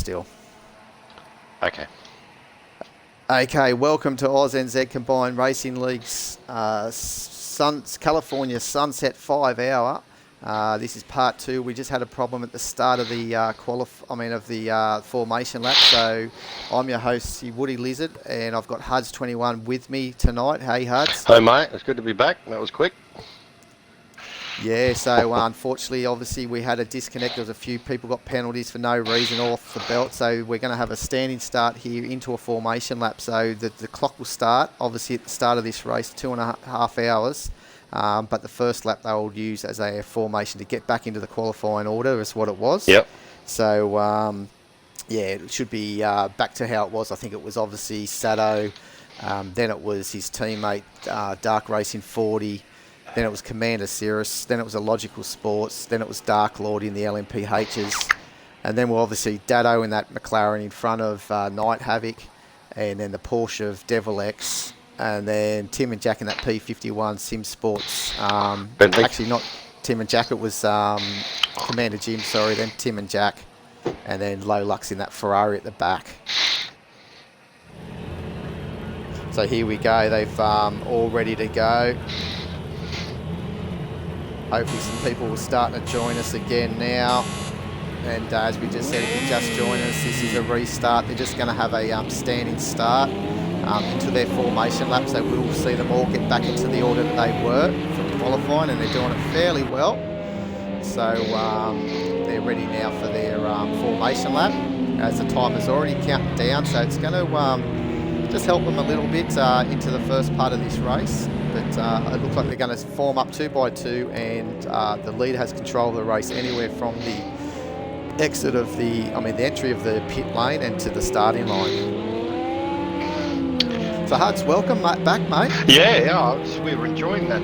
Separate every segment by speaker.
Speaker 1: still.
Speaker 2: Okay.
Speaker 1: Okay, welcome to ANZCRL Combined Racing League's California Sunset 5 Hour. This is part 2. We just had a problem at the start of the formation lap. So I'm your host, Woody Lizard, and I've got Huds21 with me tonight. Hey, Huds.
Speaker 2: Hey, mate. It's good to be back. That was quick.
Speaker 1: Yeah, so unfortunately, obviously, we had a disconnect. There was a few people got penalties for no reason off the belt. So we're going to have a standing start here into a formation lap. So the clock will start, obviously, at the start of this race, 2.5 hours. But the first lap they will use as a formation to get back into the qualifying order is what it was.
Speaker 2: Yep.
Speaker 1: So, it should be back to how it was. I think it was obviously Sato. Then it was his teammate, Dark Racing 40. Then it was Commander Cirrus. Then it was Illogical Sports. Then it was Dark Lord in the LMPHs. And then we're obviously Dado in that McLaren in front of Night Havoc. And then the Porsche of Devil X. And then Tim and Jack in that P51 Sim Sports. Actually, not Tim and Jack. It was Commander Jim, sorry. Then Tim and Jack. And then Low Lux in that Ferrari at the back. So here we go. They've all ready to go. Hopefully some people will start to join us again now. And as we just said, if you just join us, this is a restart. They're just going to have a standing start into their formation lap. So we'll see them all get back into the order that they were from qualifying, and they're doing it fairly well. So they're ready now for their formation lap, as the time is already counting down. So it's going to just help them a little bit into the first part of this race. But it looks like they're going to form up 2 by 2, and the leader has control of the race anywhere from the exit of the entry of the pit lane and to the starting line. So Huds, welcome back, mate.
Speaker 2: Yeah, we were enjoying that.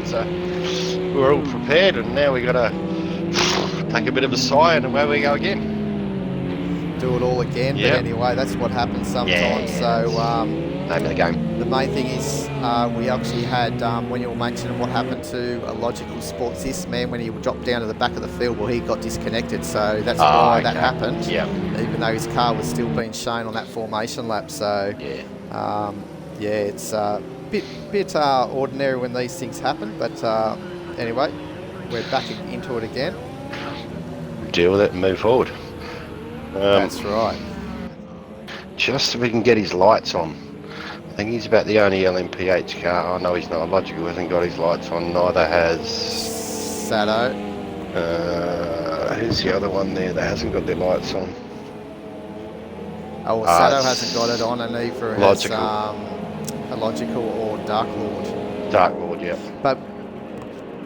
Speaker 2: We were all prepared, and now we got to take a bit of a sigh, and away we go again.
Speaker 1: Do it all again. Yep. But anyway, that's what happens sometimes.
Speaker 2: Yeah.
Speaker 1: So
Speaker 2: name of the game.
Speaker 1: The main thing is we actually had, when you were mentioning what happened to Illogical Sports, this man, when he dropped down to the back of the field, well, he got disconnected. So that's why that happened.
Speaker 2: Yeah.
Speaker 1: Even though his car was still being shown on that formation lap. So it's a bit ordinary when these things happen. But anyway, we're back into it again.
Speaker 2: Deal with it and move forward.
Speaker 1: That's right.
Speaker 2: Just so we can get his lights on. I think he's about the only LMPH car. I know he's not Illogical, hasn't got his lights on. Neither has
Speaker 1: Sato.
Speaker 2: Who's the other one there that hasn't got their lights on?
Speaker 1: Oh, well, Sato hasn't got it on, and neither has Illogical or Dark Lord.
Speaker 2: Dark Lord, yeah.
Speaker 1: But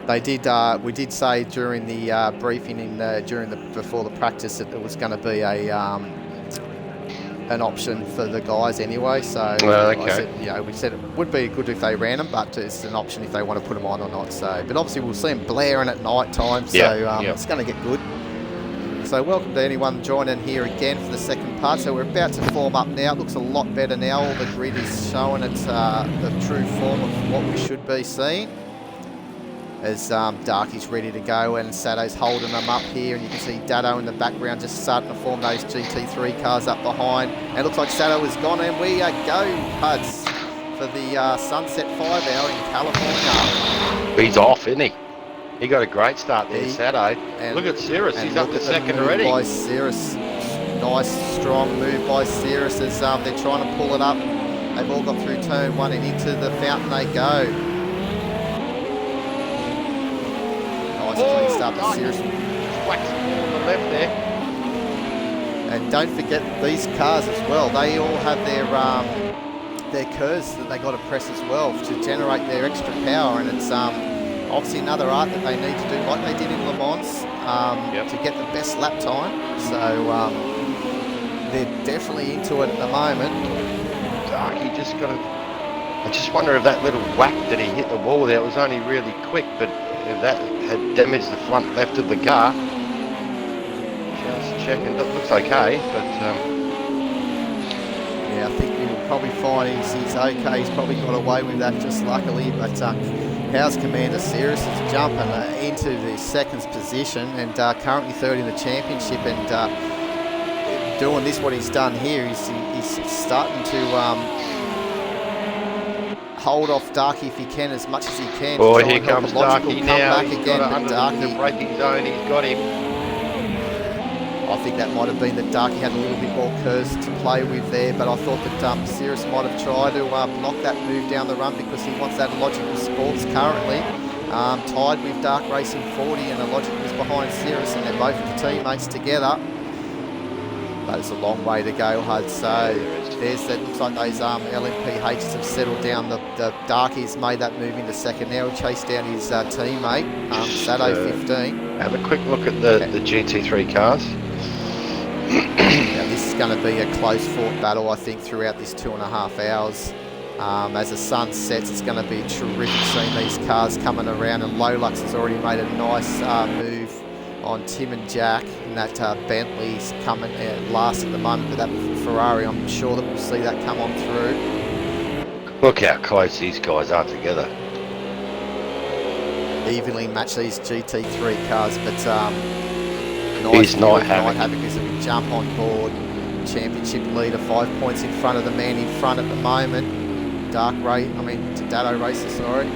Speaker 1: they did. We did say during the briefing before the practice that it was going to be an option for the guys anyway. So we said it would be good if they ran them, but it's an option if they want to put them on or not. So, but obviously we'll see them blaring at night time. So it's going to get good. So welcome to anyone joining here again for the second part. So we're about to form up now. It looks a lot better now. All the grid is showing it's the true form of what we should be seeing. As Darky's ready to go, and Sato's holding them up here, and you can see Dado in the background just starting to form those GT3 cars up behind. And it looks like Sato is gone, and we go, Huds, for the Sunset 5 Hour in California.
Speaker 2: He's off, isn't he? He got a great start there, Sato. Look at Cirrus, he's up to second already.
Speaker 1: By Cirrus. Nice, strong move by Cirrus as they're trying to pull it up. They've all got through turn 1 and into the fountain they go. Clean start to Cirrus.
Speaker 2: Whacks the ball on the left there.
Speaker 1: And don't forget these cars as well. They all have their curves that they got to press as well to generate their extra power. And it's obviously another art that they need to do, like they did in Le Mans, to get the best lap time. So they're definitely into it at the moment.
Speaker 2: Darky just got to. I just wonder if that little whack that he hit the wall there was only really quick, but if that had damaged the front left of the car. Just checking, it looks okay, but
Speaker 1: yeah, I think you'll probably find he's okay. He's probably got away with that just luckily, but how's Commander Cirrus is jumping into the second position and currently third in the championship and doing this, what he's done here is he's starting to hold off Darky if he can, as much as he can.
Speaker 2: Oh,
Speaker 1: to try
Speaker 2: here
Speaker 1: and help
Speaker 2: comes
Speaker 1: a logical
Speaker 2: Darky now.
Speaker 1: comeback
Speaker 2: He's
Speaker 1: again,
Speaker 2: got
Speaker 1: but
Speaker 2: under the
Speaker 1: Darky,
Speaker 2: braking zone. He's got him.
Speaker 1: I think that might have been that Darky had a little bit more curse to play with there, but I thought that Cirrus might have tried to block that move down the run because he wants that Logical Sports currently. Tied with Dark Racing 40, and the Logic was behind Cirrus, and they're both teammates together. But it's a long way to go, I'd say. There's that, looks like those LMPHs have settled down. The Darky's made that move into second now. He chased down his teammate, Sado 15.
Speaker 2: Have a quick look at the GT3 cars.
Speaker 1: Now this is going to be a close fought battle, I think, throughout this 2.5 hours. As the sun sets, it's going to be terrific seeing these cars coming around, and Lolux has already made a nice move on Tim and Jack, and that Bentley's coming last at the moment, but that Ferrari, I'm sure that we'll see that come on through.
Speaker 2: Look how close these guys are together.
Speaker 1: Evenly match these GT3 cars, but
Speaker 2: He's
Speaker 1: nice
Speaker 2: not having
Speaker 1: Havoc as we jump on board. Championship leader, 5 points in front of the man in front at the moment. Dado Racer, sorry.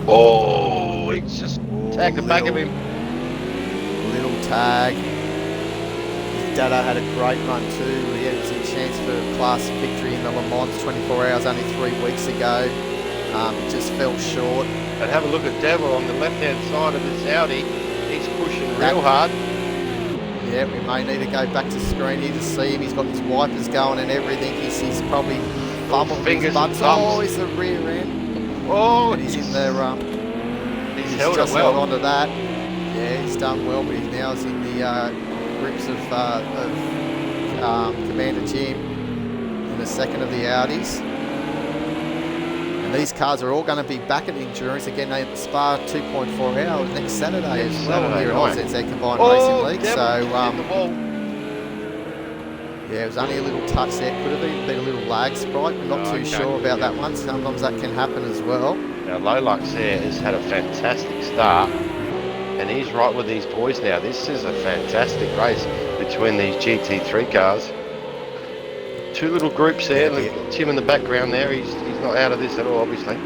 Speaker 2: Oh, he's just tagged the back of him.
Speaker 1: Little tag. Dado had a great run too. He had a chance for a class victory in the Le Mans 24 hours only 3 weeks ago. Just fell short.
Speaker 2: And have a look at Devil on the left-hand side of this Audi. He's pushing real hard.
Speaker 1: Yeah, we may need to go back to screen here to see him. He's got his wipers going and everything. He's probably fumbled his butts. Oh, he's the rear end.
Speaker 2: Oh,
Speaker 1: and he's in the
Speaker 2: he's held it well.
Speaker 1: Held onto that. Yeah, he's done well, but he now is in the grips of Commander Jim in the second of the Audis. And these cars are all going to be back at endurance again. They Spa 2.4 hours next Saturday as well here at ANZCRL Combined Racing League. So yeah, it was only a little touch there. Could have been a little lag sprite. We're not too sure about that one. Sometimes that can happen as well.
Speaker 2: Now Lolux there has had a fantastic start, and he's right with these boys now. This is a fantastic race between these GT3 cars. Two little groups there. Tim in the background there. He's not out of this at all, obviously.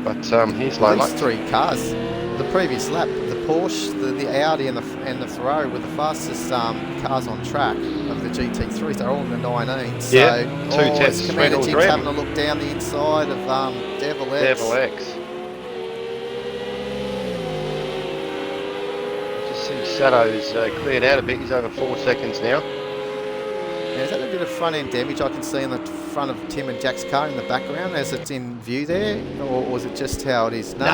Speaker 2: But here's Lolux.
Speaker 1: These 3 cars. The previous lap, the Porsche, the Audi, and the Ferrari were the fastest cars on track of the GT3s. They're all in the 19s. So,
Speaker 2: yeah, 2/10
Speaker 1: Commander Jim's having a look down the inside of Devil X.
Speaker 2: Devil X. Just see Sato's cleared out a bit. He's over 4 seconds now.
Speaker 1: Now, is that a bit of front end damage I can see in the front of Tim and Jack's car in the background as it's in view there, or was it just how it is? No,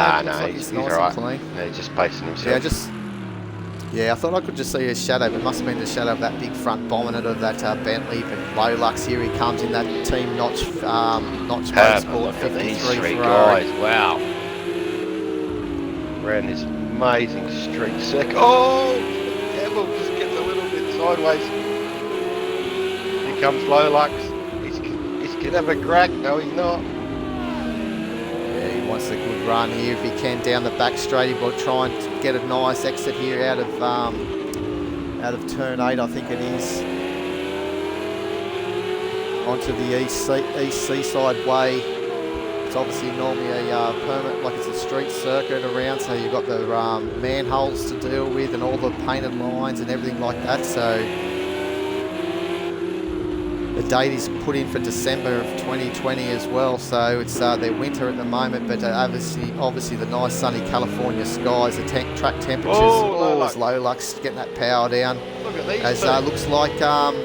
Speaker 2: he's
Speaker 1: nice
Speaker 2: all right.
Speaker 1: and clean.
Speaker 2: Yeah, he's just pacing himself.
Speaker 1: I thought I could just see his shadow, but it must have been the shadow of that big front bonnet of that Bentley. But Lolux, here he comes in that Team Notch Motorsport 53
Speaker 2: 3
Speaker 1: Ferrari.
Speaker 2: guys, wow. Ran this amazing street circuit. Oh, Devil just gets a little bit sideways. Here comes Lolux. He's going to have a crack. No, he's not.
Speaker 1: Yeah, he wants a good run here if he can down the back straight. He will try and get a nice exit here out of turn 8, I think it is, onto the east seaside way. It's obviously normally a permit, like it's a street circuit around, so you've got the manholes to deal with and all the painted lines and everything like that. So the date is put in for December of 2020 as well, so it's their winter at the moment, but obviously the nice sunny California skies, the track temperatures, as Lolux getting that power down.
Speaker 2: Look at these
Speaker 1: as looks like Night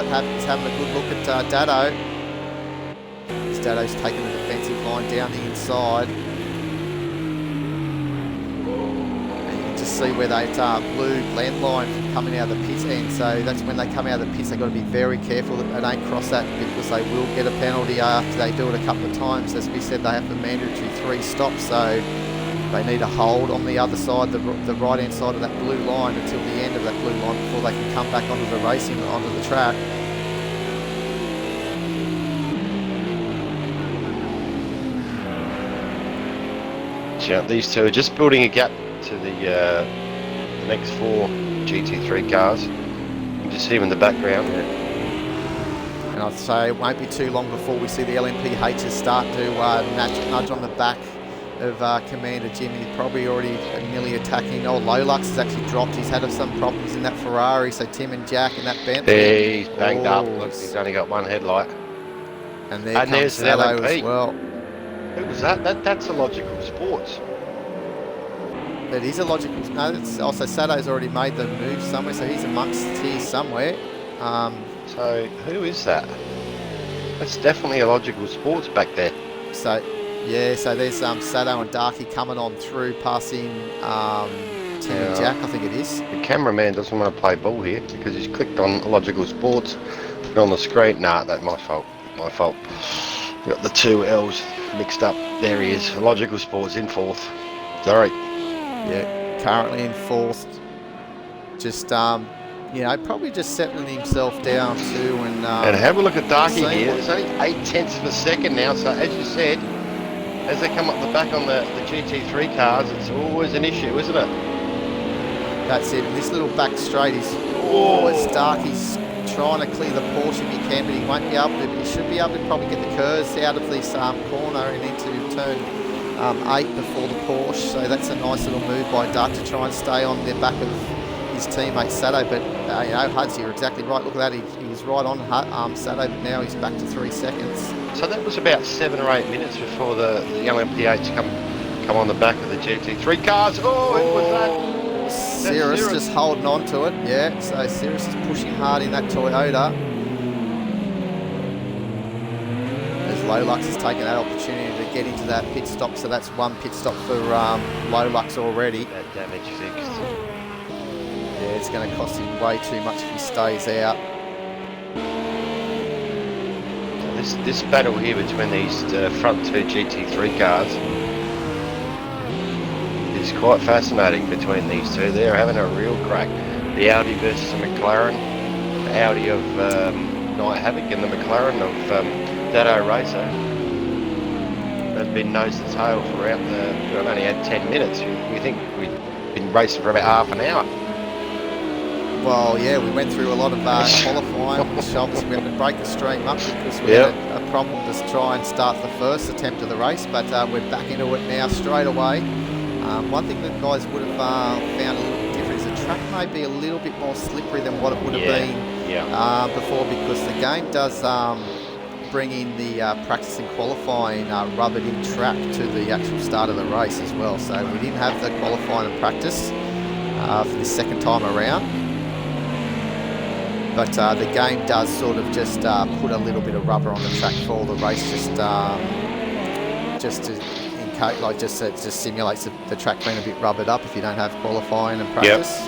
Speaker 1: Habit's having a good look at Dado. Dado's taking the defensive line down the inside. See where that blue blend line coming out of the pit end, so that's when they come out of the pits. They've got to be very careful that they don't cross that, because they will get a penalty after they do it a couple of times. As we said, they have the mandatory 3 stops, so they need to hold on the other side, the right hand side of that blue line until the end of that blue line before they can come back onto the track.
Speaker 2: Yeah, these two are just building a gap to the next 4 GT3 cars. You can just see them in the background.
Speaker 1: And I'd say it won't be too long before we see the LMPHs start to nudge on the back of Commander Jimmy. Probably already nearly attacking. Oh, Lolux has actually dropped. He's had some problems in that Ferrari. So Tim and Jack in that Bentley.
Speaker 2: He's banged up. Look, he's only got one headlight.
Speaker 1: And there comes Sado as well.
Speaker 2: Who was that? That's a Logical Sports.
Speaker 1: It is a Logical. No, it's also Sado's already made the move somewhere, so he's amongst here somewhere.
Speaker 2: So who is that? That's definitely a Logical Sports back there.
Speaker 1: So yeah, so there's Sado and Darky coming on through, passing Tim and Jack, I think it is.
Speaker 2: The cameraman doesn't want to play ball here because he's clicked on Logical Sports on the screen. Nah, that's my fault. My fault. Got the two L's mixed up. There he is. Logical Sports in fourth. Sorry.
Speaker 1: Yeah, currently in fourth. Just you know, probably just settling himself down too. And
Speaker 2: have a look at Darky here. It's only 0.8 of a second now. So as you said, as they come up the back on the GT3 cars, it's always an issue, isn't it?
Speaker 1: That's it. And this little back straight is, it's Darky's trying to clear the Porsche if he can, but he won't be able to. But he should be able to probably get the curves out of this corner and into turn 8 before the Porsche. So that's a nice little move by Dark to try and stay on the back of his teammate Sado. But you know, Huds, you're exactly right. Look at that. He was right on Sado, but now he's back to 3 seconds.
Speaker 2: So that was about 7 or 8 minutes before the LMP8 come on the back of the GT3 cars. Oh, who was that?
Speaker 1: Cirrus just holding on to it. Yeah, so Cirrus is pushing hard in that Toyota. As Lolux is taking that opportunity to get into that pit stop, so that's one pit stop for Lolux already.
Speaker 2: That damage fixed.
Speaker 1: Yeah, it's going to cost him way too much if he stays out.
Speaker 2: This battle here between these front two GT3 cars is quite fascinating between these two. They're having a real crack. The Audi versus the McLaren. The Audi of Night Havoc and the McLaren of Dado Racer. They've been nose to tail throughout we've only had 10 minutes. We think we've been racing for about half an hour.
Speaker 1: Well, yeah, we went through a lot of qualifying, which obviously we had to break the stream up because we had a problem to try and start the first attempt of the race, but we're back into it now straight away. One thing that guys would have found a little different is the track may be a little bit more slippery than what it would have been before, because the game does bring in the practice and qualifying rubbered in track to the actual start of the race as well. So we didn't have the qualifying and practice for the second time around. But the game does sort of just put a little bit of rubber on the track for the race, just simulates the track being a bit rubbered up if you don't have qualifying and practice.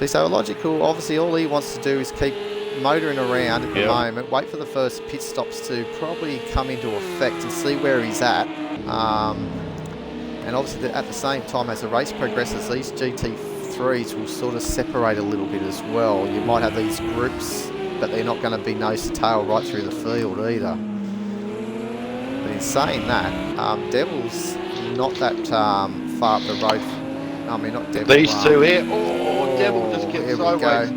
Speaker 1: So Logical, obviously all he wants to do is keep motoring around at the moment, wait for the first pit stops to probably come into effect and see where he's at. And obviously at the same time as the race progresses, these GT3s will sort of separate a little bit as well. You might have these groups, but they're not going to be nose to tail right through the field either. But in saying that, Devil's not that far up the road. I mean, not Devil.
Speaker 2: These two here. Oh, Devil just gets sideways.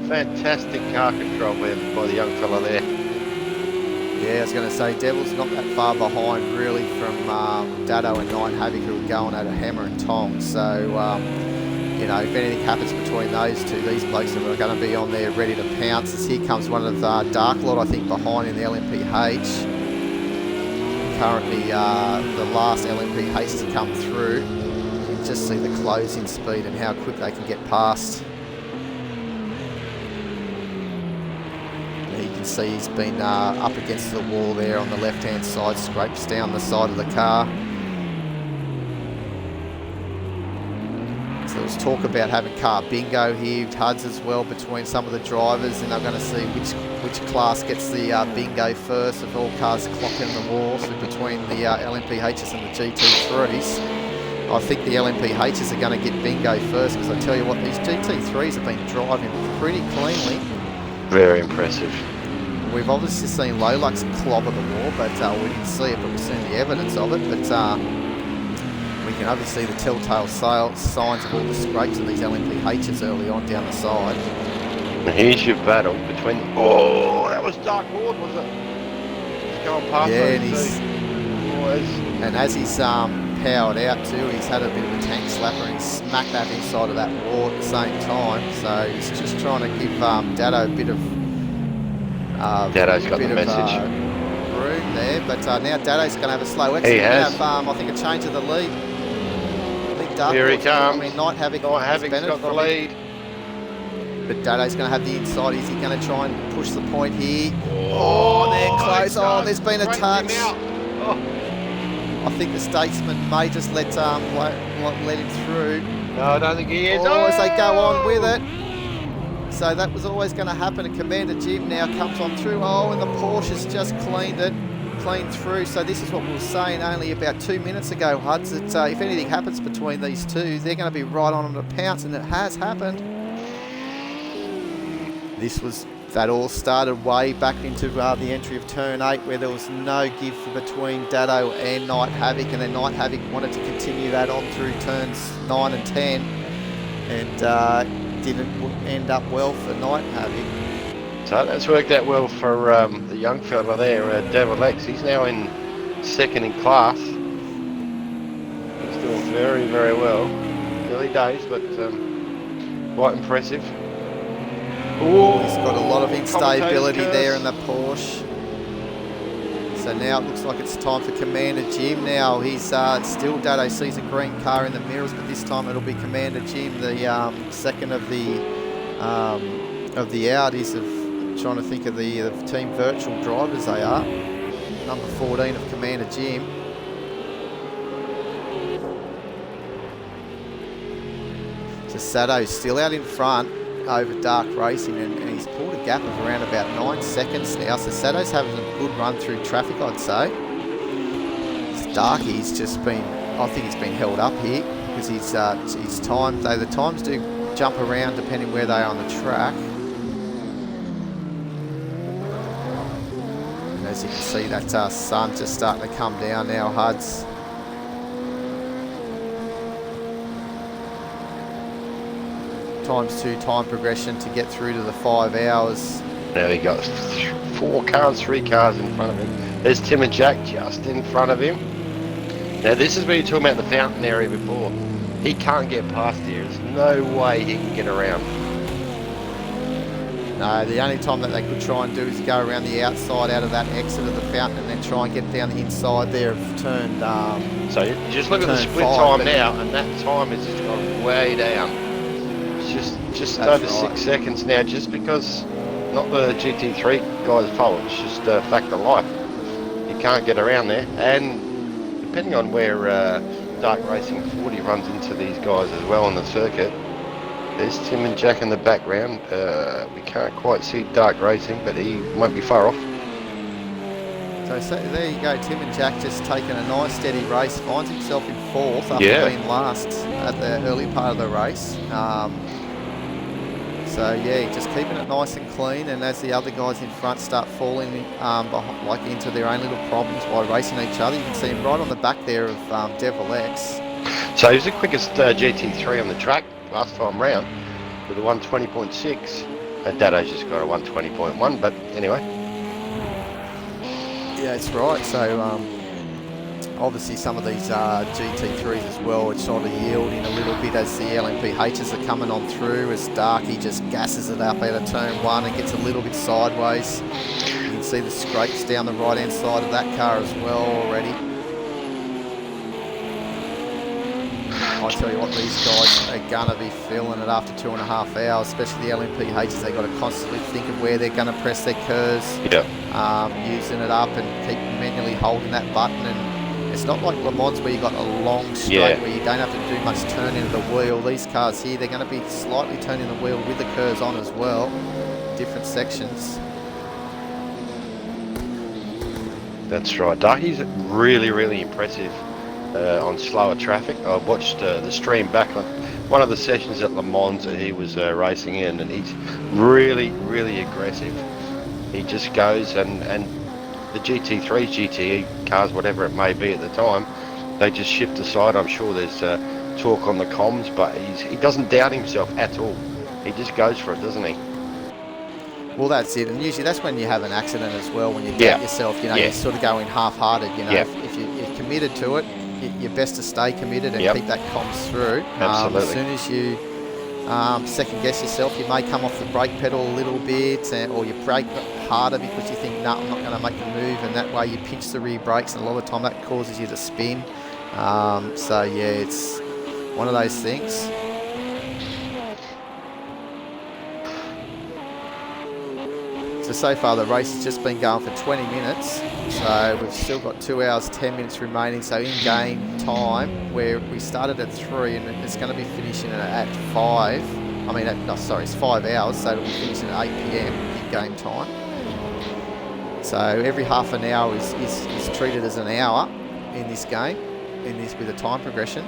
Speaker 2: Fantastic car control by the young fella there.
Speaker 1: Yeah, I was going to say, Devil's not that far behind really from Dado and Night Havoc, who are going at a hammer and tongs. So, you know, if anything happens between those two, these blokes are going to be on there ready to pounce. As here comes one of Dark Lot, I think, behind in the LMPH. Currently, the last LMPH to come through. You can just see the closing speed and how quick they can get past. You can see he's been up against the wall there on the left-hand side, scrapes down the side of the car. So there's talk about having car bingo here, HUDs as well between some of the drivers, and they're going to see which class gets the bingo first if all cars clock in the wall. So between the LMPHs and the GT3s, I think the LMPHs are going to get bingo first, because I tell you what, these GT3s have been driving pretty cleanly.
Speaker 2: Very impressive.
Speaker 1: We've obviously seen Lolux clobber the wall, but we didn't see it, but we've seen the evidence of it. But We can obviously see the telltale signs of all the scrapes of these LMPHs early on down the side.
Speaker 2: And here's your battle between... Oh, that was Dark Lord, was it? He's going past those two.
Speaker 1: And as he's powered out too, he's had a bit of a tank slapper and he's smacked that inside of that wall at the same time. So he's just trying to give Dado a bit of...
Speaker 2: Dado's got the message.
Speaker 1: Room there, but now Dado's going to have a slow exit.
Speaker 2: He has.
Speaker 1: Have, I think, a change of the lead. I think Dark
Speaker 2: Here he
Speaker 1: Lord's
Speaker 2: comes.
Speaker 1: I mean, Night Havoc's
Speaker 2: got the lead.
Speaker 1: But Dado's going to have the inside. Is he going to try and push the point here?
Speaker 2: Oh,
Speaker 1: they're close. Oh, there's been a touch.
Speaker 2: Oh.
Speaker 1: I think the Statesman may just let him through.
Speaker 2: No, I don't think he is.
Speaker 1: As they go on with it. So that was always going to happen. And Commander Jim now comes on through. Oh, and the Porsche's just cleaned through. So this is what we were saying only about 2 minutes ago, Huds, that if anything happens between these two, they're going to be right on them to pounce, and it has happened. That all started way back into the entry of turn 8, where there was no give between Dado and Night Havoc, and then Night Havoc wanted to continue that on through turns 9 and 10, and didn't end up well for Night Havoc.
Speaker 2: So that's worked out well for the young fella there, Devil X. He's now in second in class. He's doing very, very well. Early days, but quite impressive.
Speaker 1: Ooh, he's got a lot of instability there in the Porsche. So now it looks like it's time for Commander Jim. Now he's still Dado sees a green car in the mirrors, but this time it'll be Commander Jim, the second of the Audis. Of trying to think of the team virtual drivers they are. Number 14 of Commander Jim. So Sado's still out in front over Dark Racing, and he's pulled a gap of around about 9 seconds now. So Sado's having a good run through traffic, I'd say. Darky's just been, I think he's been held up here because his times, though the times do jump around depending where they are on the track. And as you can see, that sun just starting to come down now, Huds. ×2 time progression to get through to the 5 hours.
Speaker 2: Now he got 3 cars in front of him. There's Tim and Jack just in front of him. Now this is where you're talking about the fountain area before. He can't get past here. There's no way he can get around.
Speaker 1: No, the only time that they could try and do is go around the outside out of that exit of the fountain and then try and get down the inside there of turn.
Speaker 2: So you just look at the split time now, and that time has just gone way down. Just over 6 seconds now, just because not the GT3 guy's fault, it's just a fact of life. You can't get around there, and depending on where Dark Racing 40 runs into these guys as well on the circuit, there's Tim and Jack in the background. We can't quite see Dark Racing, but he won't be far off.
Speaker 1: So there you go, Tim and Jack just taking a nice steady race, finds himself in 4th after being last at the early part of the race. So yeah, just keeping it nice and clean, and as the other guys in front start falling into their own little problems by racing each other, you can see him right on the back there of Devil X.
Speaker 2: So he was the quickest GT3 on the track last time round with a 120.6. Dado's just got a 120.1, but anyway.
Speaker 1: Yeah, that's right. So obviously some of these GT3s as well, it's sort of yielding a little bit as the LMPHs are coming on through, as Darky just gasses it up out of turn 1 and gets a little bit sideways. You can see the scrapes down the right hand side of that car as well already. I tell you what, these guys are going to be feeling it after 2.5 hours, especially the LMPHs. They've got to constantly think of where they're going to press their curves, using it up and keep manually holding that button. And it's not like Le Mans where you've got a long straight where you don't have to do much turning of the wheel. These cars here, they're going to be slightly turning the wheel with the curves on as well, different sections.
Speaker 2: That's right. Darky's really, really impressive on slower traffic. I watched the stream back on one of the sessions at Le Mans that he was racing in, and he's really, really aggressive. He just goes, and the GT3s, GTE cars, whatever it may be at the time, they just shift aside. I'm sure there's talk on the comms, but he doesn't doubt himself at all. He just goes for it, doesn't he?
Speaker 1: Well, that's it, and usually that's when you have an accident as well. When you doubt yourself, you know, you sort of go in half-hearted. You know, if you're committed to it, you're best to stay committed and keep that comms through.
Speaker 2: Absolutely.
Speaker 1: As soon as you second guess yourself, you may come off the brake pedal a little bit, or you brake harder because you think, no, I'm not going to make the move, and that way you pinch the rear brakes, and a lot of the time that causes you to spin. So yeah, it's one of those things. So far the race has just been going for 20 minutes, so we've still got 2 hours 10 minutes remaining. So in game time, where we started at 3 and it's going to be finishing at 5. I mean, it's 5 hours, so it'll be finishing at 8 PM in game time. So every half an hour is treated as an hour in this game, with a time progression.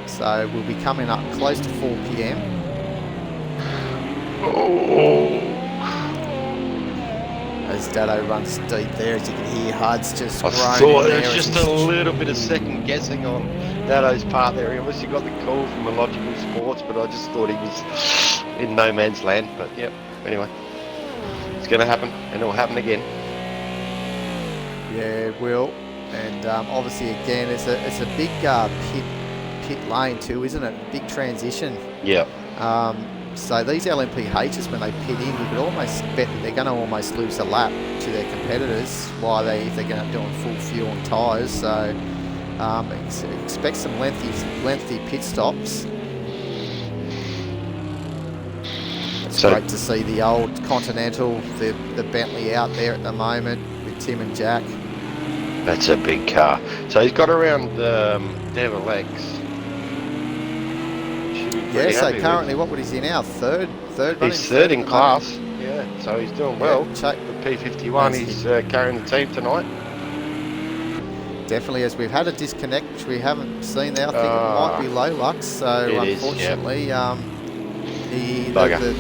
Speaker 1: So we'll be coming up close to 4 PM. As Dado runs deep there, as you can hear Hud's just
Speaker 2: I
Speaker 1: thrown
Speaker 2: thought
Speaker 1: in
Speaker 2: there
Speaker 1: there.
Speaker 2: was just a little bit of second guessing on Dado's part there. He obviously got the call from Illogical Sports, but I just thought he was in no man's land. But yep, anyway, it's going to happen, and it'll happen again.
Speaker 1: Yeah, it will. And obviously, again, it's a big pit lane too, isn't it? Big transition.
Speaker 2: Yeah.
Speaker 1: So these LMPHs, when they pit in, you could almost bet that they're going to almost lose a lap to their competitors if they're going to doing full fuel and tyres. So expect some lengthy pit stops. It's great to see the old Continental, the Bentley out there at the moment with Tim and Jack.
Speaker 2: That's a big car. So he's got around Devil X.
Speaker 1: Yeah, so currently, what would he see now? Third.
Speaker 2: He's third in class. Yeah, so he's doing well.
Speaker 1: The
Speaker 2: P51, he's carrying the team tonight.
Speaker 1: Definitely, as we've had a disconnect, which we haven't seen there. I think it might be Lowlux. So unfortunately, the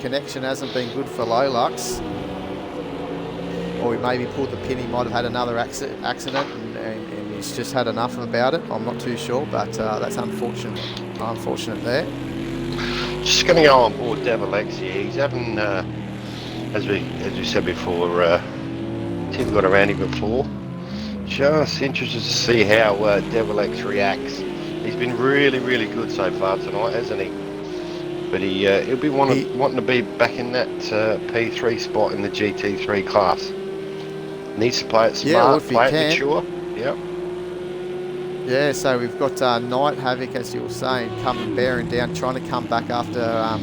Speaker 1: connection hasn't been good for Lowlux. Or he maybe pulled the pin. He might have had another accident, and he's just had enough about it. I'm not too sure, but that's unfortunate. Unfortunate there.
Speaker 2: Just going to go on board Devil X here. He's having, as we said before, Tim got around him before. Just interested to see how Devil X reacts. He's been really, really good so far tonight, hasn't he? But he'll be wanting to be back in that P3 spot in the GT3 class. Needs to play it smart, play it mature. Yep.
Speaker 1: Yeah, so we've got Night Havoc, as you were saying, coming bearing down, trying to come back after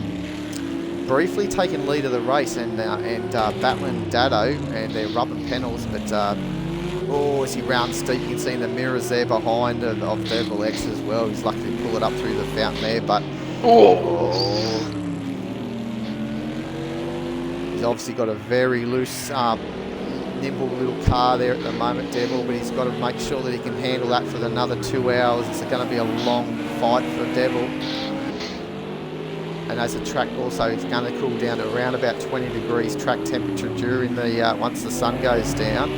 Speaker 1: briefly taking lead of the race and battling Dado, and they're rubbing panels. But as he rounds steep, you can see in the mirrors there behind of Devil X as well. He's lucky to pull it up through the fountain there, but he's obviously got a very loose, nimble little car there at the moment, Devil, but he's got to make sure that he can handle that for another 2 hours. It's going to be a long fight for Devil. And as the track also, it's going to cool down to around about 20 degrees track temperature during the once the sun goes down.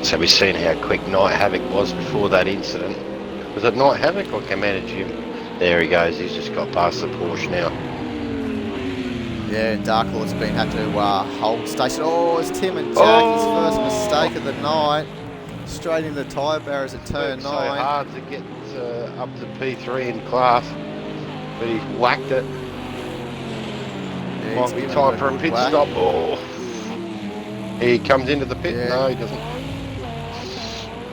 Speaker 2: So we've seen how quick Night Havoc was before that incident. Was it Night Havoc or Commander Jim? There he goes, he's just got past the Porsche now.
Speaker 1: Yeah, and Dark Lord's had to hold station. It's Tim and Jack, his first mistake of the night. Straight in the tyre barriers at turn 9.
Speaker 2: So hard to get up to P3 in class, but he's whacked it.
Speaker 1: Yeah,
Speaker 2: might be time for a pit stop. He comes into the pit. No, he doesn't.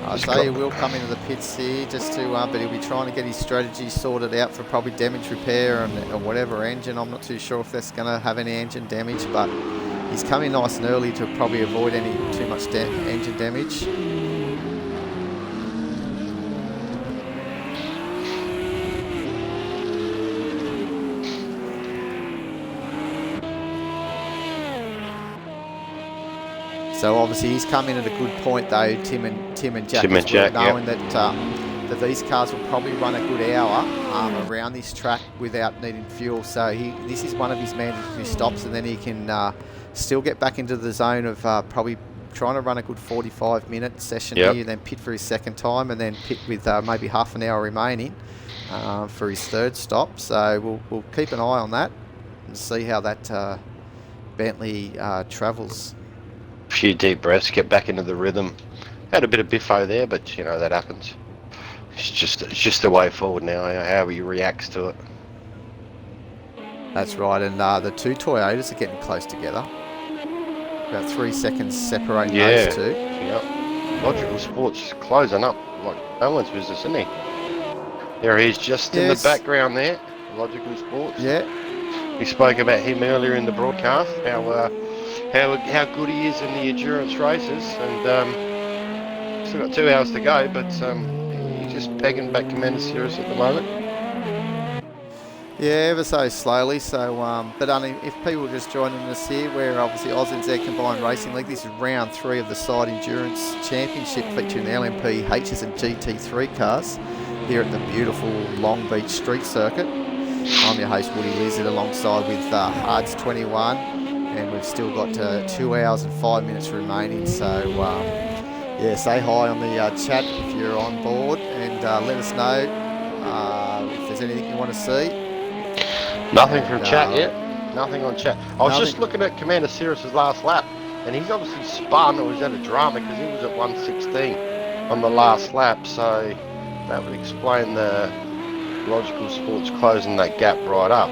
Speaker 1: I say he will come into the pits here just to, but he'll be trying to get his strategy sorted out for probably damage repair or whatever engine. I'm not too sure if that's going to have any engine damage, but he's coming nice and early to probably avoid any too much engine damage. So obviously he's come in at a good point though, Tim and Jack, knowing that these cars will probably run a good hour around this track without needing fuel. So this is one of his mandatory stops, and then he can still get back into the zone of probably trying to run a good 45-minute session
Speaker 2: Yep.
Speaker 1: here, then pit for his second time, and then pit with maybe half an hour remaining for his third stop. So we'll keep an eye on that and see how that Bentley travels.
Speaker 2: A few deep breaths, get back into the rhythm. Had a bit of biffo there, but you know that happens. It's just the way forward now, how he reacts to it.
Speaker 1: That's right, and the two Toyotas are getting close together. About 3 seconds separating those two.
Speaker 2: Yep. Logical Sports closing up like no one's business, isn't he? There he is, just in the background there. Logical Sports.
Speaker 1: Yeah.
Speaker 2: We spoke about him earlier in the broadcast, how good he is in the endurance races, and still got 2 hours to go, but he's just pegging back Commander Cirrus at the moment.
Speaker 1: Yeah, ever so slowly. So, but only if people are just joining us here, we're obviously ANZCRL Combined Racing League. This is round 3 of the Side Endurance Championship, featuring LMP, H's and GT3 cars here at the beautiful Long Beach Street Circuit. I'm your host, Woody Lizard, alongside with Hards 21, and we've still got 2 hours and 5 minutes remaining. So, yeah, say hi on the chat if you're on board, and let us know if there's anything you want to see.
Speaker 2: Nothing from chat yet. Nothing on chat. I was just looking at Commander Cirrus's last lap, and he's obviously spun or was at a drama because he was at 116 on the last lap. So that would explain the Logical Sports closing that gap right up.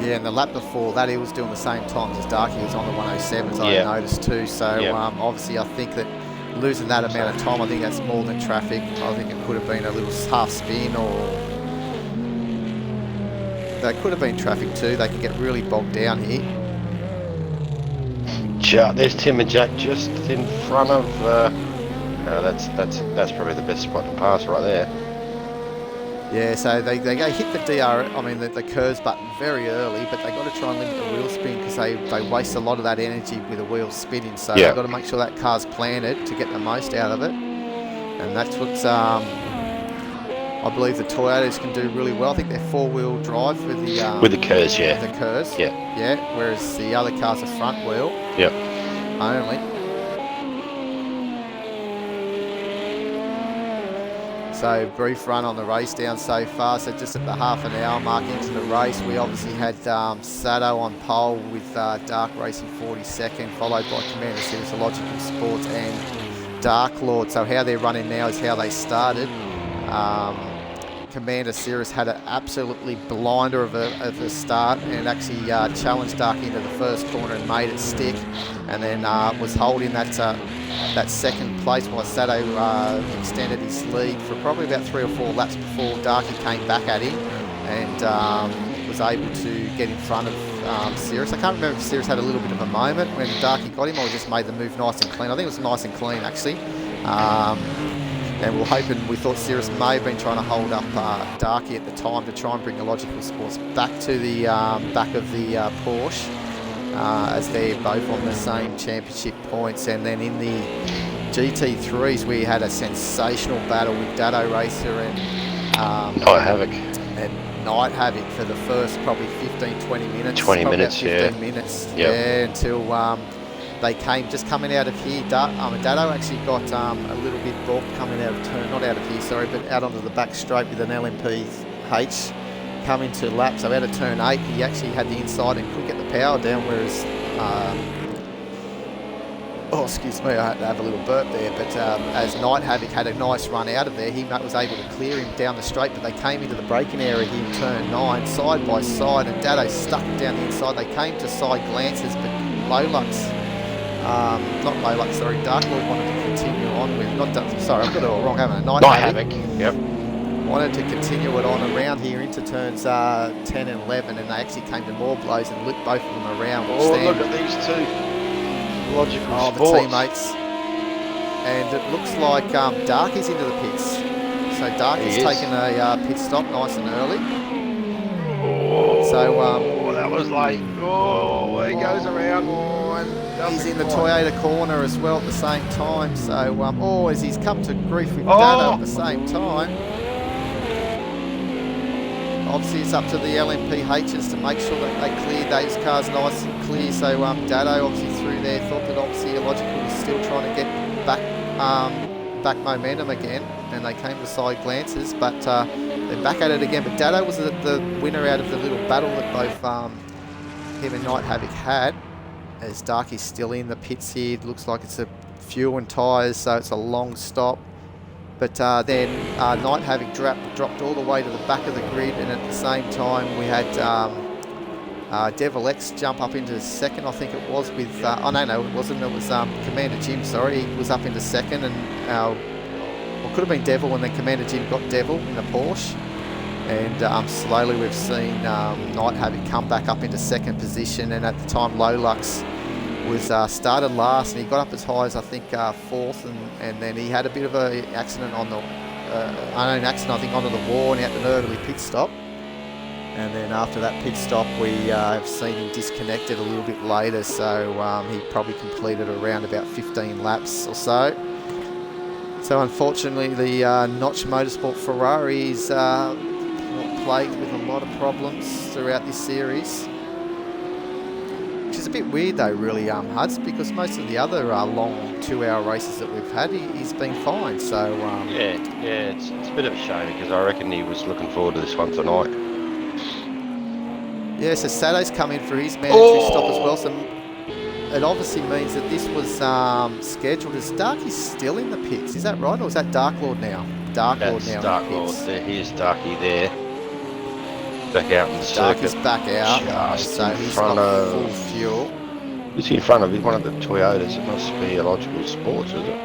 Speaker 1: Yeah, and the lap before that he was doing the same times as Darky. He was on the 107s, I noticed too. So obviously I think that losing that amount of time, I think that's more than traffic. I think it could have been a little half spin, or they could have been traffic too. They can get really bogged down here.
Speaker 2: There's Tim and Jack just in front of. That's probably the best spot to pass right there.
Speaker 1: Yeah, so they go hit the the KERS button very early, but they got to try and limit the wheel spin because they waste a lot of that energy with the wheel spinning. So they've got to make sure that car's planted to get the most out of it, and that's what's I believe the Toyotas can do really well. I think they're 4-wheel drive with the
Speaker 2: KERS,
Speaker 1: the KERS, yeah. Whereas the other cars are front wheel.
Speaker 2: Yep.
Speaker 1: Only. So brief run on the race down so far. So just at the half an hour mark into the race, we obviously had Sato on pole with Dark Racing 42nd, followed by Commander Cirrus, Logical Sports, and Dark Lord. So how they're running now is how they started. Commander Cirrus had an absolutely blinder of a start, and actually challenged Dark into the first corner and made it stick, and then was holding that second place while Sato extended his lead for probably about 3 or 4 laps before Darky came back at him and was able to get in front of Cirrus. I can't remember if Cirrus had a little bit of a moment when Darky got him, or just made the move nice and clean. I think it was nice and clean actually. And we thought Cirrus may have been trying to hold up Darky at the time to try and bring the Logical Sports back to the back of the Porsche, as they're both on the same championship points. And then in the GT3s, we had a sensational battle with Dado Racer and
Speaker 2: Night Havoc.
Speaker 1: And Night Havoc for the first probably 15-20 minutes.
Speaker 2: 20 minutes,
Speaker 1: 15 minutes,
Speaker 2: yep.
Speaker 1: Yeah, until they came just coming out of here. Dado actually got a little bit balked coming out of turn, not out of here, sorry, but out onto the back straight with an LMP H coming to lap. So out of turn 8, he actually had the inside and couldn't get the power down, whereas, excuse me, I had to have a little burp there, but as Night Havoc had a nice run out of there, he was able to clear him down the straight, but they came into the braking area here in turn 9, side by side, and Dado stuck it down the inside. They came to side glances, but Dark Lord wanted to continue on with, I've got it all wrong, haven't I? Night Havoc.
Speaker 2: Yep.
Speaker 1: Wanted to continue it on around here into turns 10 and 11, and they actually came to more blows and looped both of them around.
Speaker 2: Look at these two Logical Sports.
Speaker 1: The teammates. And it looks like Darky's into the pits. So Darky's taking a pit stop nice and early.
Speaker 2: That was like, he goes around.
Speaker 1: He's in the Toyota corner as well at the same time. So, as he's come to grief with Dado at the same time. obviously it's up to the LMPHs to make sure that they clear those cars nice and clear. So Dado obviously through there thought that obviously Illogical was still trying to get back back momentum again, and they came to side glances, but they're back at it again. But Dado was the winner out of the little battle that both him and Night Havoc had. As Darky's still in the pits here, it looks like it's a fuel and tyres, so it's a long stop. But then Night Havoc dropped all the way to the back of the grid, and at the same time we had Devil X jump up into second, I think it was, with, oh no, it wasn't, it was Commander Jim, sorry, he was up into second, and, well, it could have been Devil, and then Commander Jim got Devil in a Porsche. And slowly we've seen Night Havoc come back up into second position, and at the time Lolux was started last, and he got up as high as I think fourth, and then he had a bit of an accident on the unknown accident, I think, onto the wall, and he had an early pit stop. And then after that pit stop, we have seen him disconnected a little bit later, so he probably completed around about 15 laps or so. So unfortunately, the Notch Motorsport Ferrari is plagued with a lot of problems throughout this series. Which is a bit weird though, really, Huds, because most of the other long 2-hour races that we've had, he's been fine. So
Speaker 2: yeah, it's a bit of a shame, because I reckon he was looking forward to this one tonight.
Speaker 1: Yeah, so Sato's come in for his mandatory stop as well. So it obviously means that this was scheduled. Is Darky's still in the pits? Is that right, or is that Dark Lord now? Dark Lord now.
Speaker 2: Dark Lord. Here's Darky there. Back out in the circuit.
Speaker 1: Darky's back out.
Speaker 2: Just
Speaker 1: so
Speaker 2: in
Speaker 1: he's
Speaker 2: front
Speaker 1: got
Speaker 2: of
Speaker 1: full fuel.
Speaker 2: Who's he in front of? He's one of the Toyotas. It must be Illogical Sports, is it?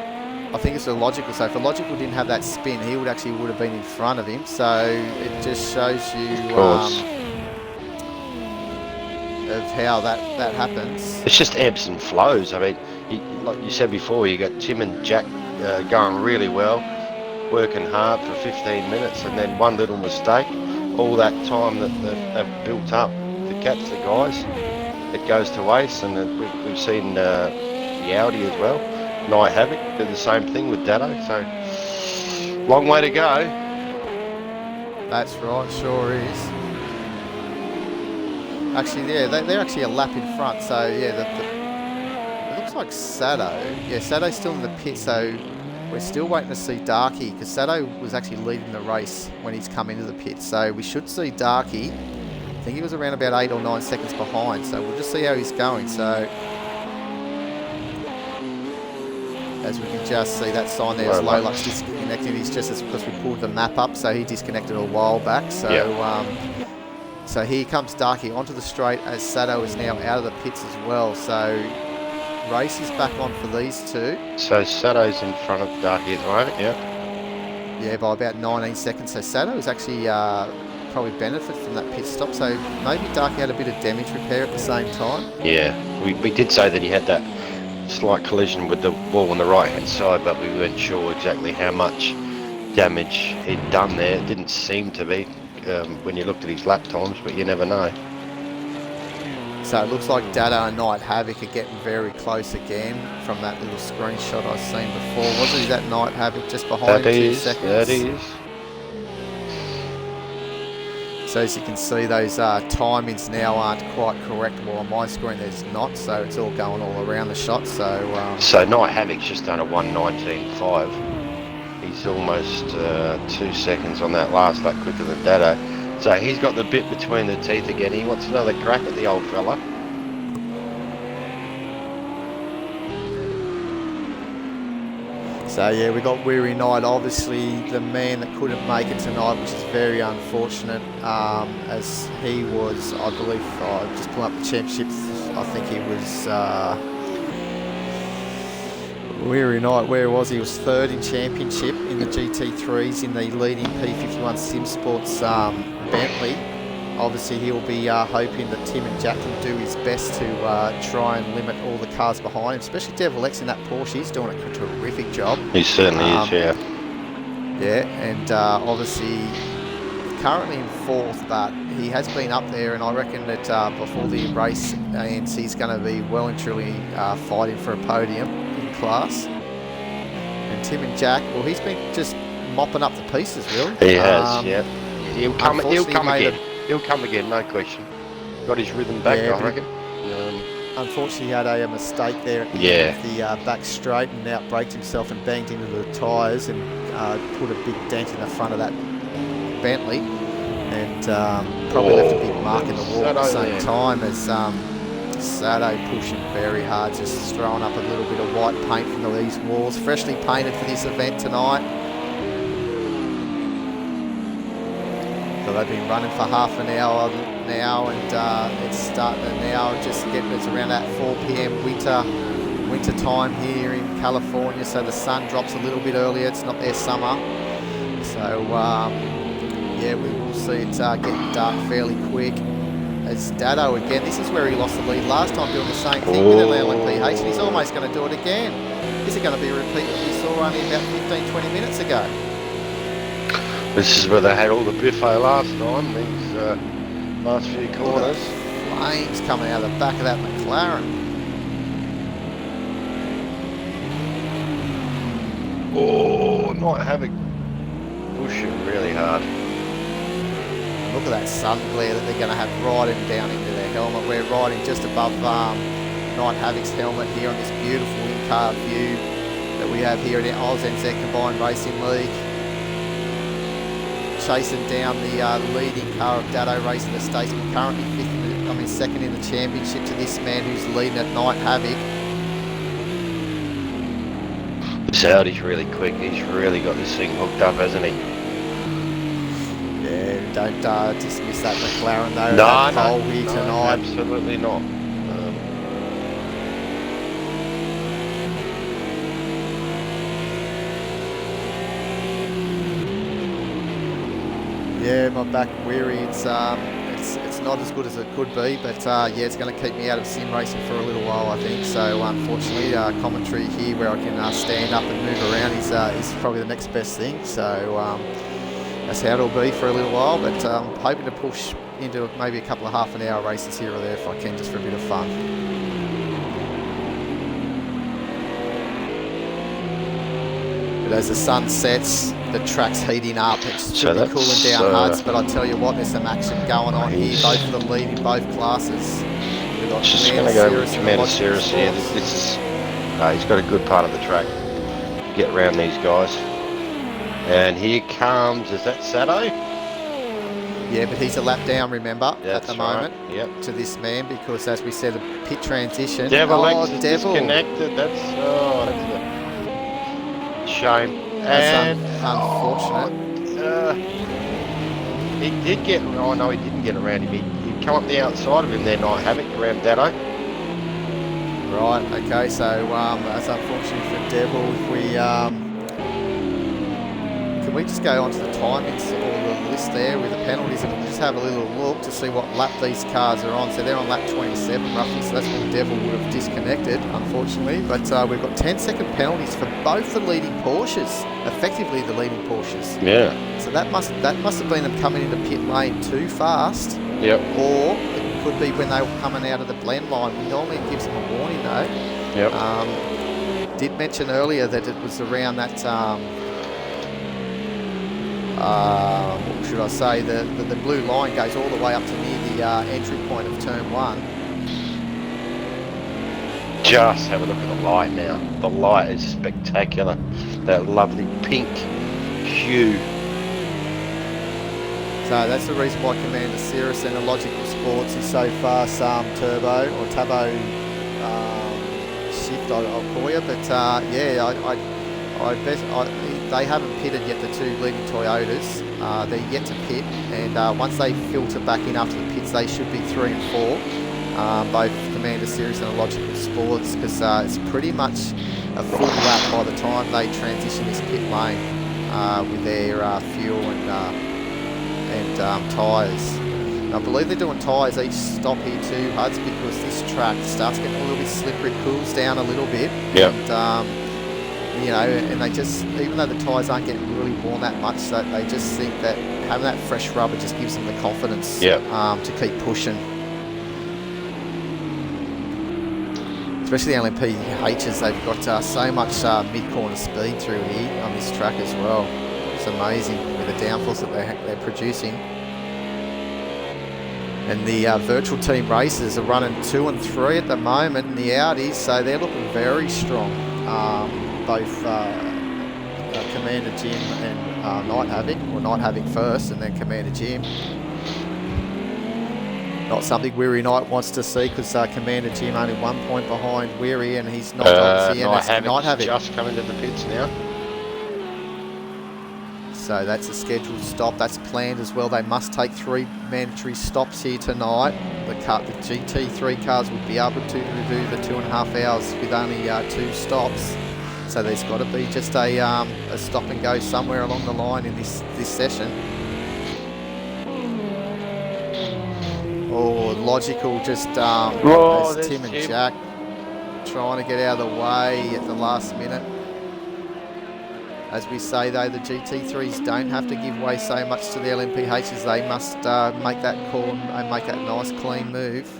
Speaker 1: I think it's Illogical. So if Illogical didn't have that spin, he would have been in front of him. So it just shows you of how that happens.
Speaker 2: It's just ebbs and flows. I mean, like you said before, you got Tim and Jack going really well, working hard for 15 minutes, and then one little mistake, all that time that they've built up to catch the guys, it goes to waste. And we've seen the Audi as well, Night Havoc, did the same thing with Dado, so long way to go.
Speaker 1: That's right, sure is. Actually, yeah, they're actually a lap in front, so yeah, it looks like Sato. Yeah, Sato's still in the pit, so we're still waiting to see Darky, because Sato was actually leading the race when he's come into the pit, so we should see Darky. I think he was around about 8 or 9 seconds behind, so we'll just see how he's going. So as we can just see that sign there, Lolux disconnected. He's just because we pulled the map up, so he disconnected a while back. So so here comes Darky onto the straight, as Sato is now out of the pits as well. So race is back on for these two.
Speaker 2: So Sato's in front of Darky at the moment, yeah?
Speaker 1: Yeah, by about 19 seconds. So Sato is actually probably benefit from that pit stop. So maybe Darky had a bit of damage repair at the same time.
Speaker 2: Yeah, we did say that he had that slight collision with the wall on the right hand side, but we weren't sure exactly how much damage he'd done there. It didn't seem to be when you looked at his lap times, but you never know.
Speaker 1: So it looks like Dado and Night Havoc are getting very close again from that little screenshot I've seen before. Wasn't that Night Havoc just behind him 2 seconds?
Speaker 2: That is.
Speaker 1: So as you can see, those timings now aren't quite correct. Well, on my screen there's not, so it's all going all around the shot. So
Speaker 2: Night Havoc's just done a 1:19.5. He's almost 2 seconds on that last lap quicker than Dado. So he's got the bit between the teeth again. He wants another crack at the old fella.
Speaker 1: So yeah, we got Weary Knight, obviously the man that couldn't make it tonight, which is very unfortunate, as he was, I believe, just pulling up the championship, I think he was, Weary Knight, where was he? He was third in championship in the GT3s in the leading P51 Sim Sports Bentley. Obviously he'll be hoping that Tim and Jack can do his best to try and limit all the cars behind him, especially Devil X in that Porsche. He's doing a terrific job.
Speaker 2: He certainly is, yeah.
Speaker 1: Yeah, and obviously currently in fourth, but he has been up there, and I reckon that before the race, ANZ's going to be well and truly fighting for a podium in class. And Tim and Jack, well, he's been just mopping up the pieces, really.
Speaker 2: He has, yeah. He'll come
Speaker 1: Unfortunately,
Speaker 2: again. He'll come again, no question. Got his rhythm back,
Speaker 1: Yeah,
Speaker 2: I reckon.
Speaker 1: Unfortunately, he had a mistake there at the end of the back straight and outbraked himself and banged into the tyres and put a big dent in the front of that Bentley, and probably left a big mark in the wall at the same time as Sato pushing very hard, just throwing up a little bit of white paint from these walls, freshly painted for this event tonight. So they've been running for half an hour now, and it's starting to now just get, it's around that 4 p.m. winter time here in California, so the sun drops a little bit earlier. It's not their summer, so yeah, we will see it getting dark fairly quick. As Dado again, this is where he lost the lead last time, doing the same thing with an LMPH, and he's almost going to do it again. Is it going to be a repeat that we saw only about 15-20 minutes ago?
Speaker 2: This is where they had all the buffet last time, these last few corners.
Speaker 1: Flames coming out of the back of that McLaren.
Speaker 2: Oh, Night Havoc pushing really hard.
Speaker 1: Look at that sun glare that they're going to have riding down into their helmet. We're riding just above Night Havoc's helmet here on this beautiful in-car view that we have here at the ANZCRL Combined Racing League. Chasing down the leading car of Dado Racing Estates, but currently second in the championship to this man who's leading at Night Havoc.
Speaker 2: This Audi's really quick. He's really got this thing hooked up, hasn't he?
Speaker 1: Yeah, don't dismiss that McLaren though.
Speaker 2: No,
Speaker 1: here tonight.
Speaker 2: Absolutely not.
Speaker 1: Yeah, my back weary. It's not as good as it could be, but yeah, it's going to keep me out of sim racing for a little while, I think. So unfortunately, commentary here where I can stand up and move around is probably the next best thing. So that's how it'll be for a little while. But I'm hoping to push into maybe a couple of half-an-hour races here or there if I can, just for a bit of fun. But as the sun sets, the track's heating up. It should be cooling down HUDs, but I tell you what, there's some action going on here, both for the lead in both classes. We've got
Speaker 2: just going to go with Commander Cirrus here. This is, he's got a good part of the track. Get around these guys. And here comes, is that Sato?
Speaker 1: Yeah, but he's a lap down, remember, at the moment,
Speaker 2: yep,
Speaker 1: to this man, because as we said, a pit transition.
Speaker 2: Devil X is disconnected. That's a shame.
Speaker 1: That's unfortunate.
Speaker 2: He did get, oh no, he didn't get around him. He'd come up the outside of him there, Night Havoc, around Dado.
Speaker 1: Right, okay, so that's unfortunate for Devil. If we, can we just go onto the timings or the list there with the penalties, and we'll just have a little look to see what lap these cars are on. So they're on lap 27 roughly, so that's when Devil would have disconnected, unfortunately. But we've got 10-second penalties for both the leading Porsches, effectively the leading Porsches.
Speaker 2: Yeah.
Speaker 1: So that must have been them coming into pit lane too fast.
Speaker 2: Yep.
Speaker 1: Or it could be when they were coming out of the blend line. We normally gives them a warning though.
Speaker 2: Yep.
Speaker 1: Did mention earlier that it was around that what should I say, the blue line goes all the way up to near the entry point of turn 1.
Speaker 2: Just have a look at the light now. The light is spectacular. That lovely pink hue. So
Speaker 1: that's the reason why Commander Cirrus and Illogical Sports is so fast turbo or turbo shift, I'll call you. But yeah, I bet they haven't pitted yet, the two leading Toyotas. They're yet to pit, and once they filter back in after the pits, they should be 3 and 4, both Commander Cirrus and Illogical Sports, because it's pretty much a full lap by the time they transition this pit lane with their fuel and tyres. I believe they're doing tyres each stop here too, HUDs, because this track starts getting a little bit slippery, it cools down a little bit.
Speaker 2: Yep.
Speaker 1: And, you know, and they just, even though the tyres aren't getting really worn that much, so they just think that having that fresh rubber just gives them the confidence to keep pushing. Especially the LMPHs, they've got so much mid-corner speed through here on this track as well. It's amazing. with the downforce that they're producing. And the virtual team races are running 2 and 3 at the moment in the Audis, so they're looking very strong. Both Commander Jim and Night Havoc, or Night Havoc first and then Commander Jim. Not something Weary Knight wants to see, because Commander Jim only 1 point behind Weary, and he's not obviously.
Speaker 2: Night Havoc just coming to the pits now.
Speaker 1: So that's a scheduled stop. That's planned as well. They must take 3 mandatory stops here tonight. The GT3 cars would be able to do the 2.5 hours with only 2 stops. So there's got to be just a stop and go somewhere along the line in this session. Oh, logical, just there's Tim and Jack trying to get out of the way at the last minute. As we say though, the GT3s don't have to give way so much to the LMPHs. They must make that call and make that nice clean move.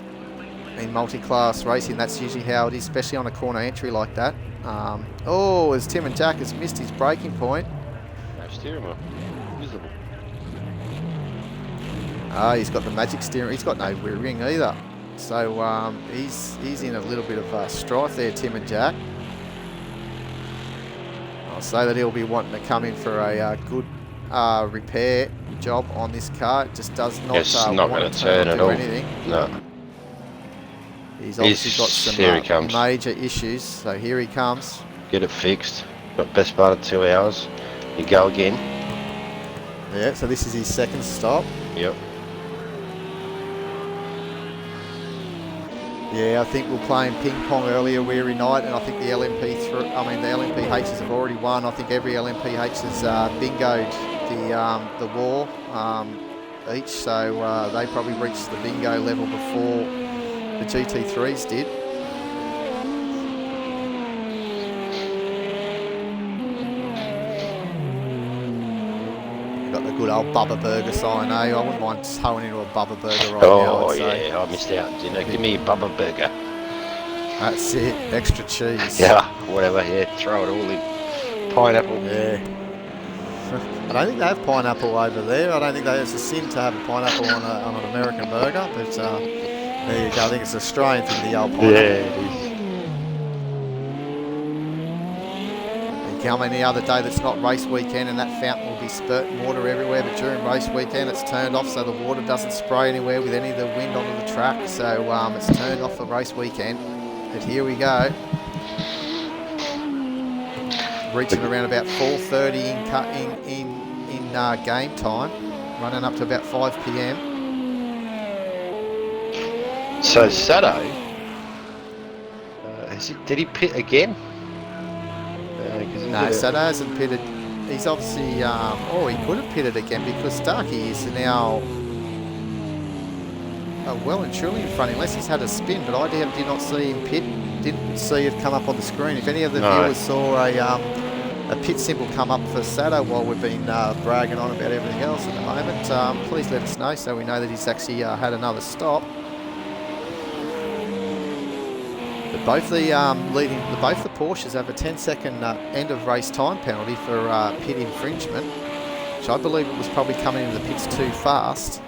Speaker 1: In multi-class racing, that's usually how it is, especially on a corner entry like that. As Tim and Jack has missed his braking point.
Speaker 2: No steering wheel, visible.
Speaker 1: He's got the magic steering. He's got no rear ring either. So he's in a little bit of strife there, Tim and Jack. I'll say that he'll be wanting to come in for a good repair job on this car. It just does not,
Speaker 2: not
Speaker 1: want
Speaker 2: going
Speaker 1: to
Speaker 2: to turn at all.
Speaker 1: Anything.
Speaker 2: No.
Speaker 1: He's obviously got some major issues. So here he comes.
Speaker 2: Get it fixed. Got best part of 2 hours. You go again.
Speaker 1: Yeah, so this is his second stop.
Speaker 2: Yep.
Speaker 1: Yeah, I think we're playing ping pong earlier, Weary Night, and I think the LMPHs have already won. I think every LMPH has bingoed the war each, so they probably reached the bingo level before the GT3s did. Got the good old Bubba Burger sign, I wouldn't mind towing into a Bubba Burger right now.
Speaker 2: Oh yeah, I missed out. Give me a Bubba Burger.
Speaker 1: That's it, extra cheese.
Speaker 2: Yeah, whatever, yeah, throw it all in. Pineapple.
Speaker 1: Yeah. I don't think they have pineapple over there. I don't think it's a sin to have a pineapple on an American burger, but there you go. I think it's an Australian thing, the old pineapple.
Speaker 2: Yeah, it is.
Speaker 1: Come any other day that's not race weekend, and that fountain will be spurting water everywhere, but during race weekend it's turned off so the water doesn't spray anywhere with any of the wind onto the track, so it's turned off for race weekend. But here we go, reaching around about 4:30 in game time, running up to about 5 p.m.
Speaker 2: So Sato, did he pit again?
Speaker 1: No, Sato hasn't pitted. He's obviously, he could have pitted again, because Starkey is now well and truly in front, unless he's had a spin, but I did not see him pit, didn't see it come up on the screen. If any of the viewers saw a pit symbol come up for Sato while we've been bragging on about everything else at the moment, please let us know so we know that he's actually had another stop. Both the both the Porsches have a 10-second end of race time penalty for pit infringement, which I believe it was probably coming into the pits too fast.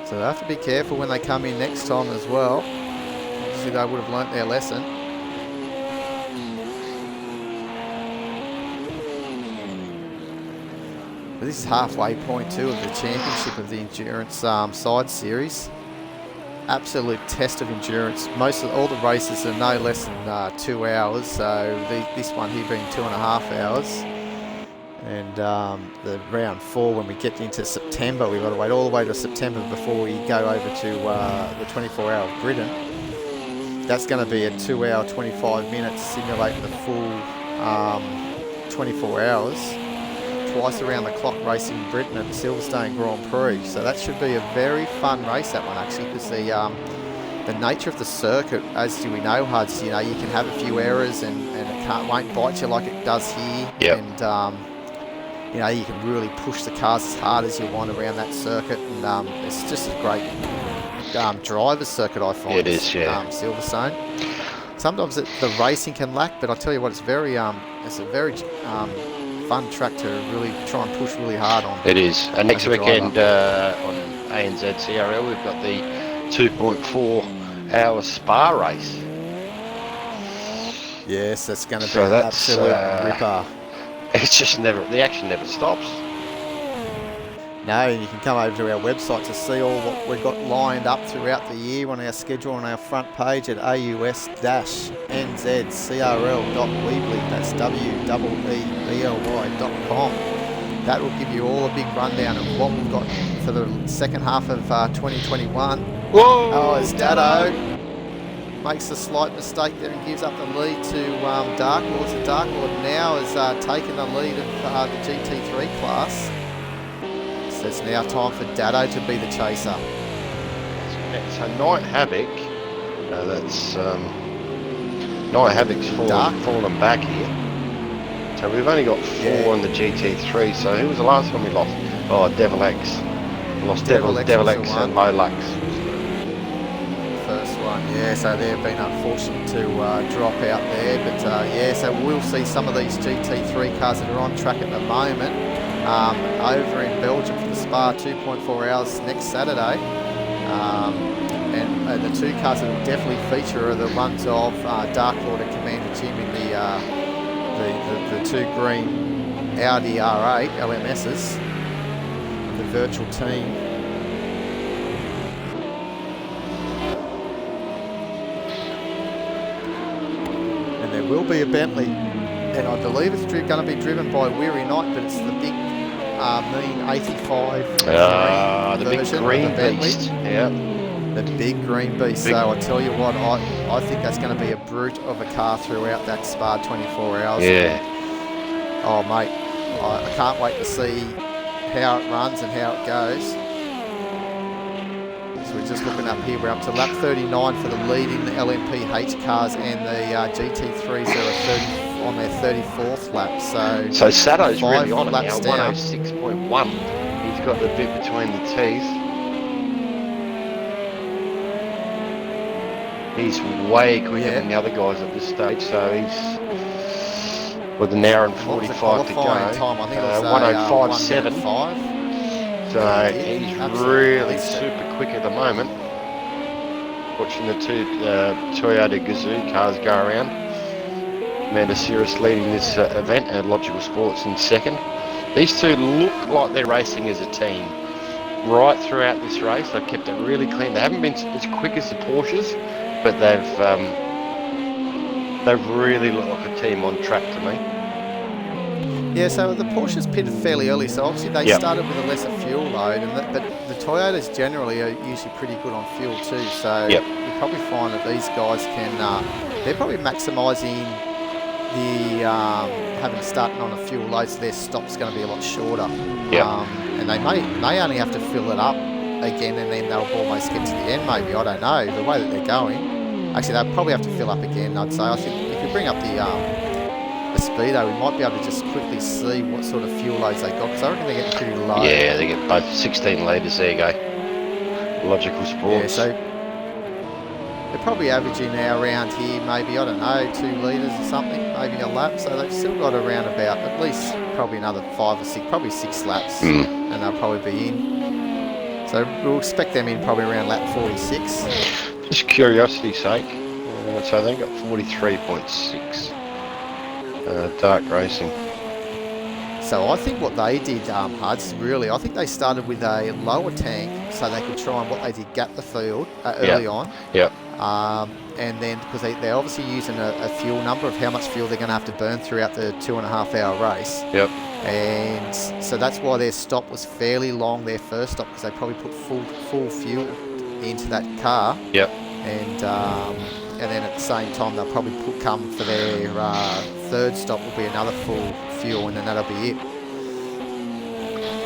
Speaker 1: So they have to be careful when they come in next time as well. Obviously they would have learnt their lesson. This is halfway point 2 of the championship of the endurance side series. Absolute test of endurance. All the races are no less than 2 hours, so this one here being 2.5 hours. And the round 4, when we get into September, we've got to wait all the way to September before we go over to the 24-hour of Britain. That's going to be a 2 hour 25 minutes simulating the full 24 hours. Twice around the clock racing in Britain at the Silverstone Grand Prix, so that should be a very fun race, that one actually, because the nature of the circuit, as we know, Huds, you can have a few errors and it won't bite you like it does here.
Speaker 2: Yep.
Speaker 1: And you can really push the cars as hard as you want around that circuit, and it's just a great driver's circuit, I find.
Speaker 2: It is, yeah.
Speaker 1: Silverstone. sometimes the racing can lack, but I tell you what, it's a very fun track to really try and push really hard on.
Speaker 2: It is. And next weekend on ANZCRL, we've got the 2.4 hour Spa race.
Speaker 1: Yes, that's going to be an absolute ripper.
Speaker 2: It's just the action never stops.
Speaker 1: No, you can come over to our website to see all what we've got lined up throughout the year on our schedule on our front page at aus-nzcrl.weebly. That's weebly.com. That will give you all a big rundown of what we've got for the second half of 2021.
Speaker 2: Whoa!
Speaker 1: Oh, it's Dado. Makes a slight mistake there and gives up the lead to Dark Lord. So Dark Lord now has taken the lead of the GT3 class. So it's now time for Dado to be the chaser.
Speaker 2: So Night Havoc, Night Havoc's fallen back here. So we've only got 4 on the GT3. So who was the last one we lost? Oh, Devil X. We lost Devil X and Lolux.
Speaker 1: First one, yeah. So they've been unfortunate to drop out there, but yeah. So we'll see some of these GT3 cars that are on track at the moment over in Belgium for the Spa 2.4 hours next Saturday. And the 2 cars that will definitely feature are the ones of Dark Lord and Commander Jim in the 2 green Audi R8 LMSs, the virtual team. And there will be a Bentley, and I believe it's going to be driven by Weary Knight, but it's the big mean 85
Speaker 2: the big green beast. Yeah.
Speaker 1: The big green beast. So I tell you what, I think that's going to be a brute of a car throughout that Spa 24 hours.
Speaker 2: Yeah.
Speaker 1: Oh, mate, I can't wait to see how it runs and how it goes. So we're just looking up here. We're up to lap 39 for the leading LMPH cars, and the GT3s are on their 34th lap. So
Speaker 2: Sato's really on it now,
Speaker 1: down.
Speaker 2: 106.1. He's got the bit between the teeth. He's way quicker than the other guys at this stage, so he's with an hour and 45 to go.
Speaker 1: Time? I think it was
Speaker 2: 105.7.
Speaker 1: 105.
Speaker 2: So he's really super quick at the moment. Watching the 2 Toyota Gazoo cars go around. Amanda Cirrus leading this event, and Logical Sports in second. These 2 look like they're racing as a team right throughout this race. They've kept it really clean. They haven't been as quick as the Porsches, but they've really looked like a team on track to me.
Speaker 1: Yeah, so the Porsches pitted fairly early, so obviously they started with a lesser fuel load, but the Toyotas generally are usually pretty good on fuel too. So you probably find that these guys can, they're probably maximising the having starting on a fuel load, so their stop's going to be a lot shorter. And they may only have to fill it up again, and then they'll almost get to the end. Maybe, I don't know, the way that they're going. Actually, they'll probably have to fill up again, I'd say. I think if you bring up the speedo, we might be able to just quickly see what sort of fuel loads they got, because I reckon they're getting pretty low.
Speaker 2: Yeah, they get both 16 litres. There you go. Logical Sports.
Speaker 1: Yeah, so they're probably averaging now around here, maybe, I don't know, 2 litres or something, maybe a lap. So they've still got around about at least probably another 5 or 6, probably 6 laps, and they'll probably be in. So we'll expect them in probably around lap 46.
Speaker 2: Just curiosity's sake, so they got 43.6. Dark Racing.
Speaker 1: So I think what they did, Huds, really, I think they started with a lower tank so they could try and what they did, gap the field early on. And then because they're obviously using a fuel number of how much fuel they're going to have to burn throughout the 2.5 hour race. And so that's why their stop was fairly long, their first stop, because they probably put full fuel into that car. And then at the same time they'll probably come for their third stop will be another full fuel, and then that'll be it.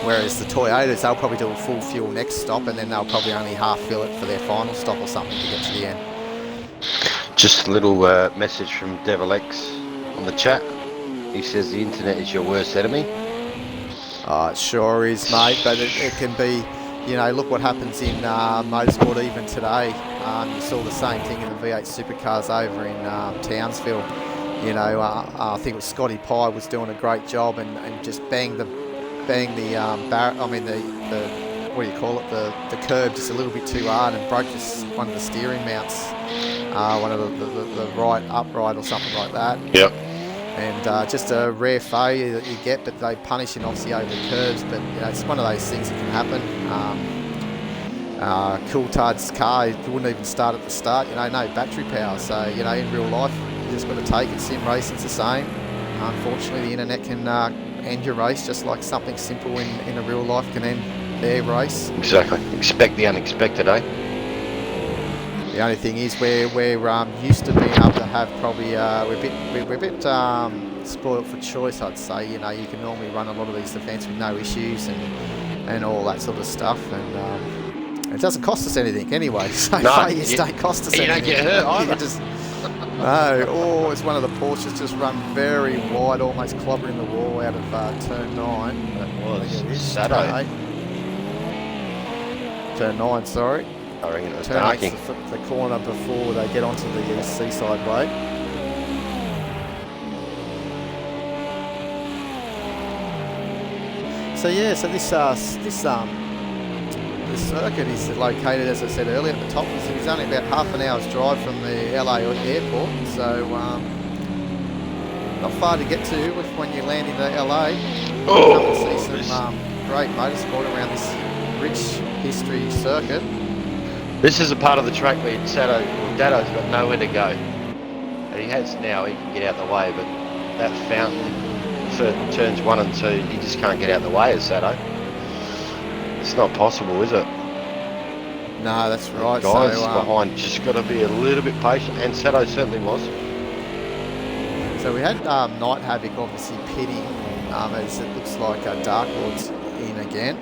Speaker 1: Whereas the Toyotas, they'll probably do a full fuel next stop, and then they'll probably only half fill it for their final stop or something to get to the end.
Speaker 2: Just a little message from Devil X on the chat. He says the internet is your worst enemy.
Speaker 1: Oh, it sure is, mate, but it can be, you know, look what happens in motorsport even today. You saw the same thing in the V8 supercars over in Townsville. You know, I think it was Scotty Pye was doing a great job and just banged the what do you call it, the curb just a little bit too hard and broke one of the steering mounts, one of the right upright or something like that.
Speaker 2: Yep.
Speaker 1: And just a rare failure that you get, but they punish him obviously over the curves. But you know, it's one of those things that can happen. Coulthard's car, it wouldn't even start at the start. You know, no battery power. So you know, in real life, you just got to take it. Sim racing's the same. Unfortunately, the internet can end your race just like something simple in a real life can end their race.
Speaker 2: Exactly. Expect the unexpected, eh?
Speaker 1: The only thing is we're used to being able to have probably we're a bit spoiled for choice, I'd say. You know, you can normally run a lot of these events with no issues and all that sort of stuff, and it doesn't cost us anything anyway. So failures don't cost us anything.
Speaker 2: You don't get hurt either.
Speaker 1: No, or it's one of the Porsches just run very wide, almost clobbering the wall out of turn 9.
Speaker 2: That was Saturday.
Speaker 1: Turn 9, sorry.
Speaker 2: I reckon it was
Speaker 1: Turn
Speaker 2: darking.
Speaker 1: 8's the corner before they get onto the seaside way. So yeah, so this circuit is located, as I said earlier, at the top. It's only about half an hour's drive from the LA airport, so not far to get to when you land into LA. Come and see some great motorsport around this rich history circuit.
Speaker 2: This is a part of the track where Dado's got nowhere to go. And he has now, he can get out the way, but that fountain for turns 1 and 2, you just can't get out the way as Sado. It's not possible, is it?
Speaker 1: No, that's right.
Speaker 2: Guys
Speaker 1: so,
Speaker 2: behind, just got to be a little bit patient, and Sado certainly was.
Speaker 1: So we had Night Havoc obviously pitting, as it looks like Dark Lord's in again.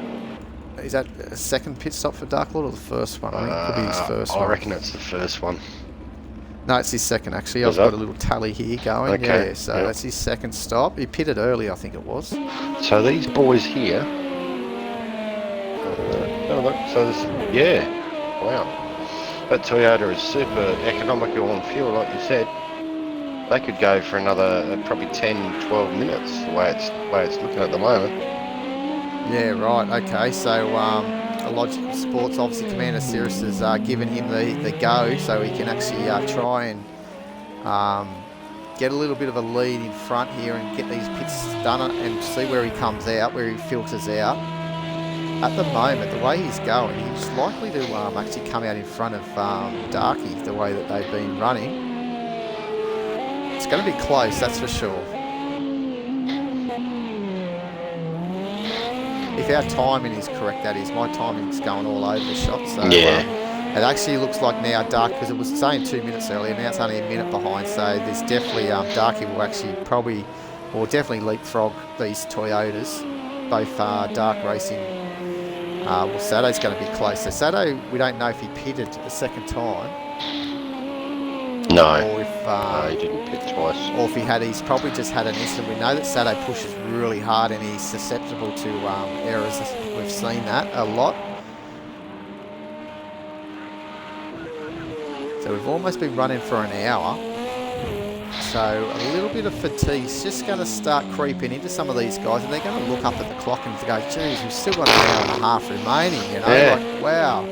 Speaker 1: Is that a second pit stop for Dark Lord or the first one? I think it could be his first one.
Speaker 2: I reckon it's the first one.
Speaker 1: No, it's his second actually. I've got a little tally here going.
Speaker 2: Okay.
Speaker 1: Yeah, so that's his second stop. He pitted early, I think it was.
Speaker 2: So these boys here. So this, yeah, wow. That Toyota is super economical on fuel, like you said. They could go for another probably 10, 12 minutes the way it's looking at the moment.
Speaker 1: Yeah, right. Okay, so Logical Sports, obviously Commander Cirrus has given him the go, so he can actually try and get a little bit of a lead in front here and get these pits done and see where he comes out, where he filters out. At the moment, the way he's going, he's likely to actually come out in front of Darky, the way that they've been running. It's going to be close, that's for sure. If our timing is correct, that is. My timing's going all over the shot. So
Speaker 2: yeah.
Speaker 1: It actually looks like now Dark, because it was saying 2 minutes earlier, now it's only a minute behind. So there's definitely, Darky will actually definitely leapfrog these Toyotas, both Dark Racing. Well, Sado's going to be close. So Sado, we don't know if he pitted the second time.
Speaker 2: No.
Speaker 1: Or if,
Speaker 2: no, he didn't pit twice.
Speaker 1: Or if he's probably just had an incident. We know that Sado pushes really hard and he's susceptible to errors. We've seen that a lot. So we've almost been running for an hour. So a little bit of fatigue's just going to start creeping into some of these guys, and they're going to look up at the clock and go, geez, we've still got an hour and a half remaining, you know,
Speaker 2: yeah.
Speaker 1: Like, wow.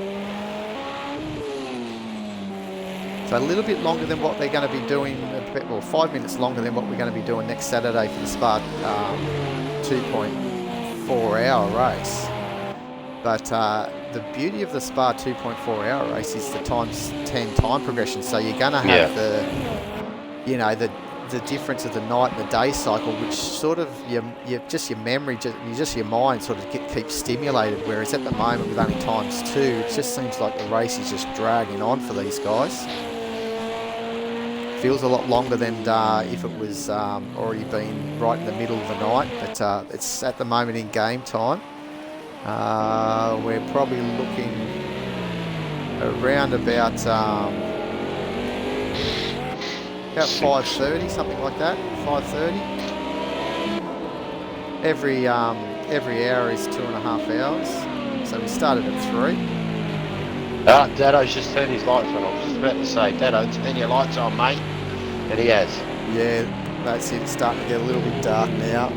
Speaker 1: So a little bit longer than what they're going to be doing, well, 5 minutes longer than what we're going to be doing next Saturday for the Spa 2.4 hour race. But the beauty of the Spa 2.4 hour race is the times 10 time progression. So you're going to have the difference of the night and the day cycle, which sort of your memory, your mind sort of keeps stimulated. Whereas at the moment with only times 2, it just seems like the race is just dragging on for these guys. Feels a lot longer than if it was already been right in the middle of the night, but it's at the moment in game time. We're probably looking around about 5:30, something like that. 5:30. Every hour is 2.5 hours. So we started at 3.
Speaker 2: Dado's just turned his lights on. I was just about to say, Dado, turn your lights on, mate. And he has.
Speaker 1: Yeah, that's it. It's starting to get a little bit dark now.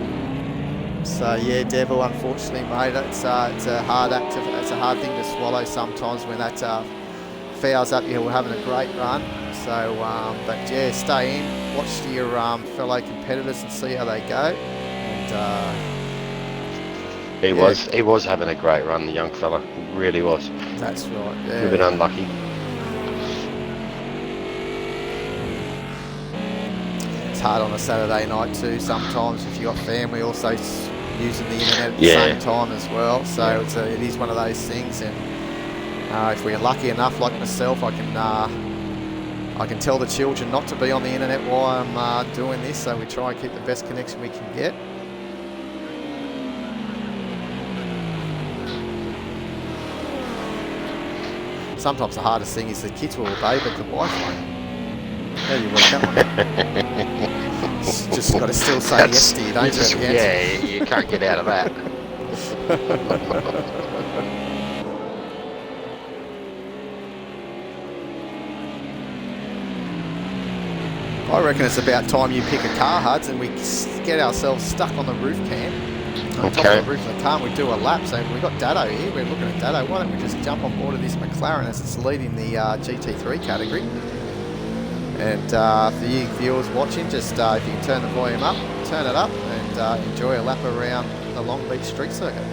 Speaker 1: So yeah, Devil, unfortunately, mate, it's a hard act. It's a hard thing to swallow sometimes when that fouls up. We're having a great run. So, but yeah, stay in, watch your fellow competitors and see how they go. And
Speaker 2: he was having a great run, the young fella. He really was.
Speaker 1: That's right. Yeah,
Speaker 2: a little bit unlucky.
Speaker 1: It's hard on a Saturday night too. Sometimes if you got family also using the internet at the same time as well. So it is one of those things. And if we're lucky enough, like myself, I can tell the children not to be on the internet while I'm doing this. So we try and keep the best connection we can get. Sometimes the hardest thing is the kids will obey, but the wife won't. How do you work that one? Just got to still say yes to you, don't you?
Speaker 2: Yeah, you can't get out of that.
Speaker 1: I reckon it's about time you pick a car, Huds, and we get ourselves stuck on the roof cam. On top of the roof of the car, and we do a lap. So we've got Dado here. We're looking at Dado. Why don't we just jump on board of this McLaren as it's leading the GT3 category? And for you viewers watching, just if you can turn the volume up, turn it up, and enjoy a lap around the Long Beach Street Circuit.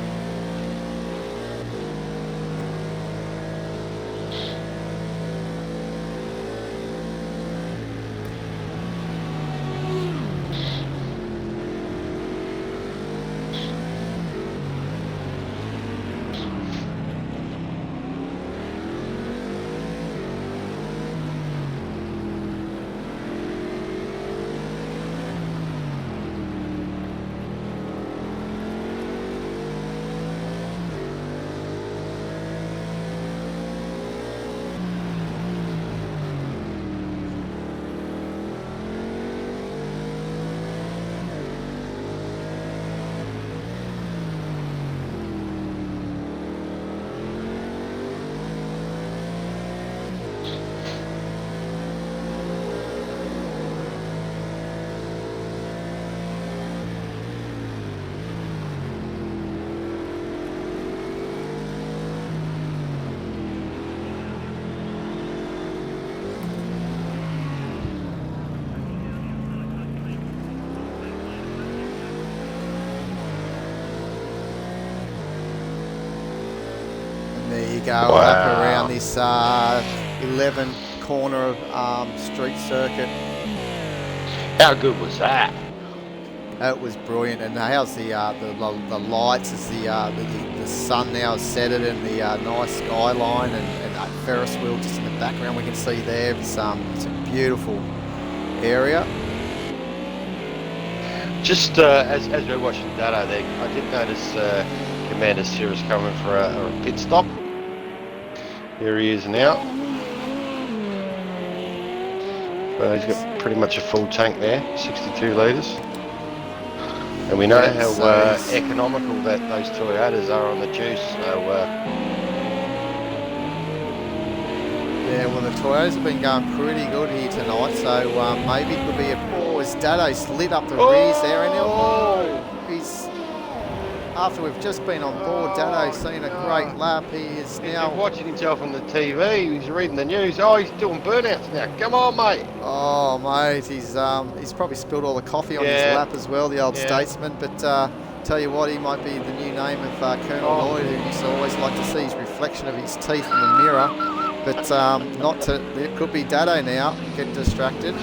Speaker 1: Go up around this 11 corner of street circuit.
Speaker 2: How good was that?
Speaker 1: It was brilliant. And how's the lights as the sun now has set it, and the nice skyline and that Ferris wheel just in the background we can see there. It's a beautiful area. Just
Speaker 2: as we're watching Dado there, I did notice Commander Cirrus coming for a pit stop. Here he is now. Well, he's got pretty much a full tank there, 62 litres. And we know how economical that those Toyotas are on the juice. So,
Speaker 1: yeah, well, the Toyotas have been going pretty good here tonight. So maybe it could be as Dado's lit up the rears there, and he's. After we've just been on board, Dado's seen a great lap. He is now
Speaker 2: watching himself on the TV. He's reading the news. Oh, he's doing burnouts now. Come on, mate.
Speaker 1: Oh, mate, he's probably spilled all the coffee on his lap as well, the old statesman. But tell you what, he might be the new name of Colonel Lloyd, who used to always like to see his reflection of his teeth in the mirror. But it could be Dado now. Get distracted.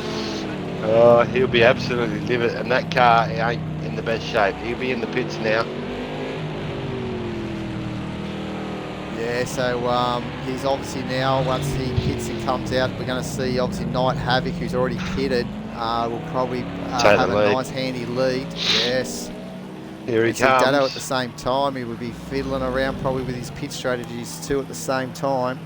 Speaker 2: Oh, he'll be absolutely livid, and that car ain't in the best shape. He'll be in the pits now.
Speaker 1: Yeah, so he's obviously now, once he pits and comes out, we're going to see obviously Night Havoc, who's already pitted, will probably have a nice handy lead. Yes.
Speaker 2: Here he comes.
Speaker 1: Dado at the same time. He would be fiddling around probably with his pit strategies too at the same time.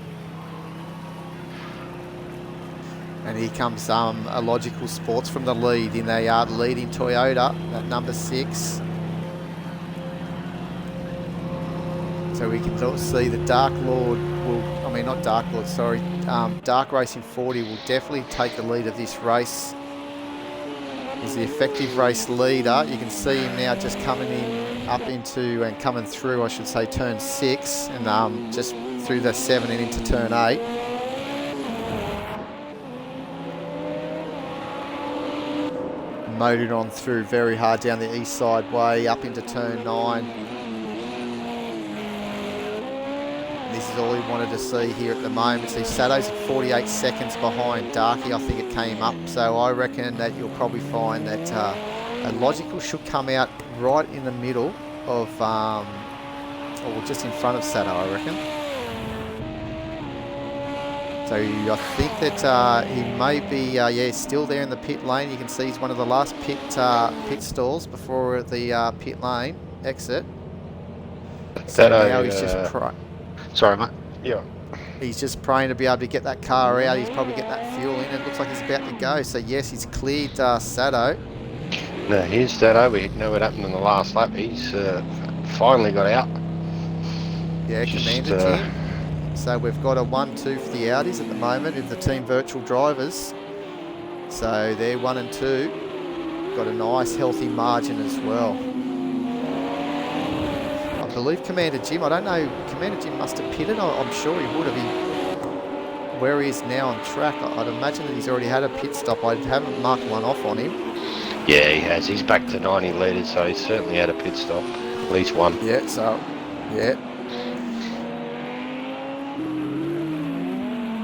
Speaker 1: And here comes a Logical Sports from the lead in the leading Toyota, at number 6. So we can see the Dark Lord mean not Dark Lord, sorry, Dark Racing 40 will definitely take the lead of this race. He's the effective race leader. You can see him now just coming in, up into, and coming through, I should say, turn 6, and just through the 7 and into turn 8. Motored on through very hard down the east side way, up into turn 9. This is all he wanted to see here at the moment. See, Shadow's at 48 seconds behind Darky. I think it came up. So I reckon that you'll probably find that a Logical should come out right in the middle of, or just in front of Shadow, I reckon. So I think that he may be, yeah, still there in the pit lane. You can see he's one of the last pit stalls before the pit lane exit. So now he's just...
Speaker 3: Sorry, mate.
Speaker 2: Yeah.
Speaker 1: He's just praying to be able to get that car out. He's probably getting that fuel in. It looks like he's about to go. So yes, he's cleared Sado.
Speaker 2: Now here's Sado. We know what happened in the last lap. He's finally got out.
Speaker 1: Yeah, Commander Jim. So we've got a 1-2 for the Audis at the moment in the team virtual drivers. So they're 1 and 2. Got a nice healthy margin as well. I believe Commander Jim, I don't know, Commander Jim must have pitted. I'm sure he would have. Where he is now on track, I'd imagine that he's already had a pit stop. I haven't marked one off on him.
Speaker 2: Yeah, he has. He's back to 90 litres, so he's certainly had a pit stop. At least one.
Speaker 1: Yeah, so, yeah.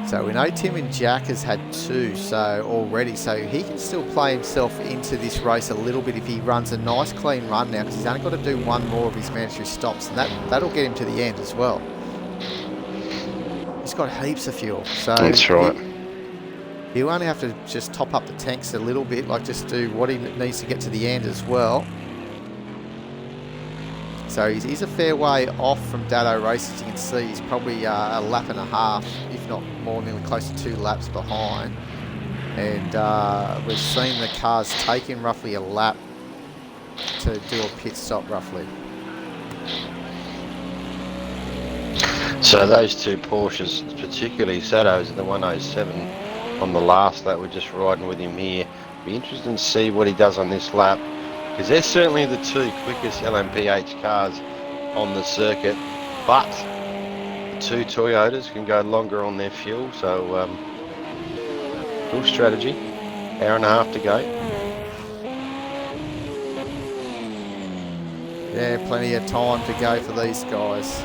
Speaker 1: So we know Tim and Jack has had 2 already, so he can still play himself into this race a little bit if he runs a nice clean run now, because he's only got to do 1 more of his mandatory stops, and that'll get him to the end as well. He's got heaps of fuel, so
Speaker 2: that's right.
Speaker 1: He'll only have to just top up the tanks a little bit, like just do what he needs to get to the end as well. So he's a fair way off from Dado Races. You can see he's probably a lap and a half, if not more, nearly close to 2 laps behind. And we've seen the cars taking roughly a lap to do a pit stop roughly.
Speaker 2: So those 2 Porsches, particularly Sado's at the 107 on the last lap, we're just riding with him here. Be interesting to see what he does on this lap, because they're certainly the 2 quickest LMPH cars on the circuit, but the 2 Toyotas can go longer on their fuel, so cool strategy. Hour and a half to go.
Speaker 1: Yeah, plenty of time to go for these guys.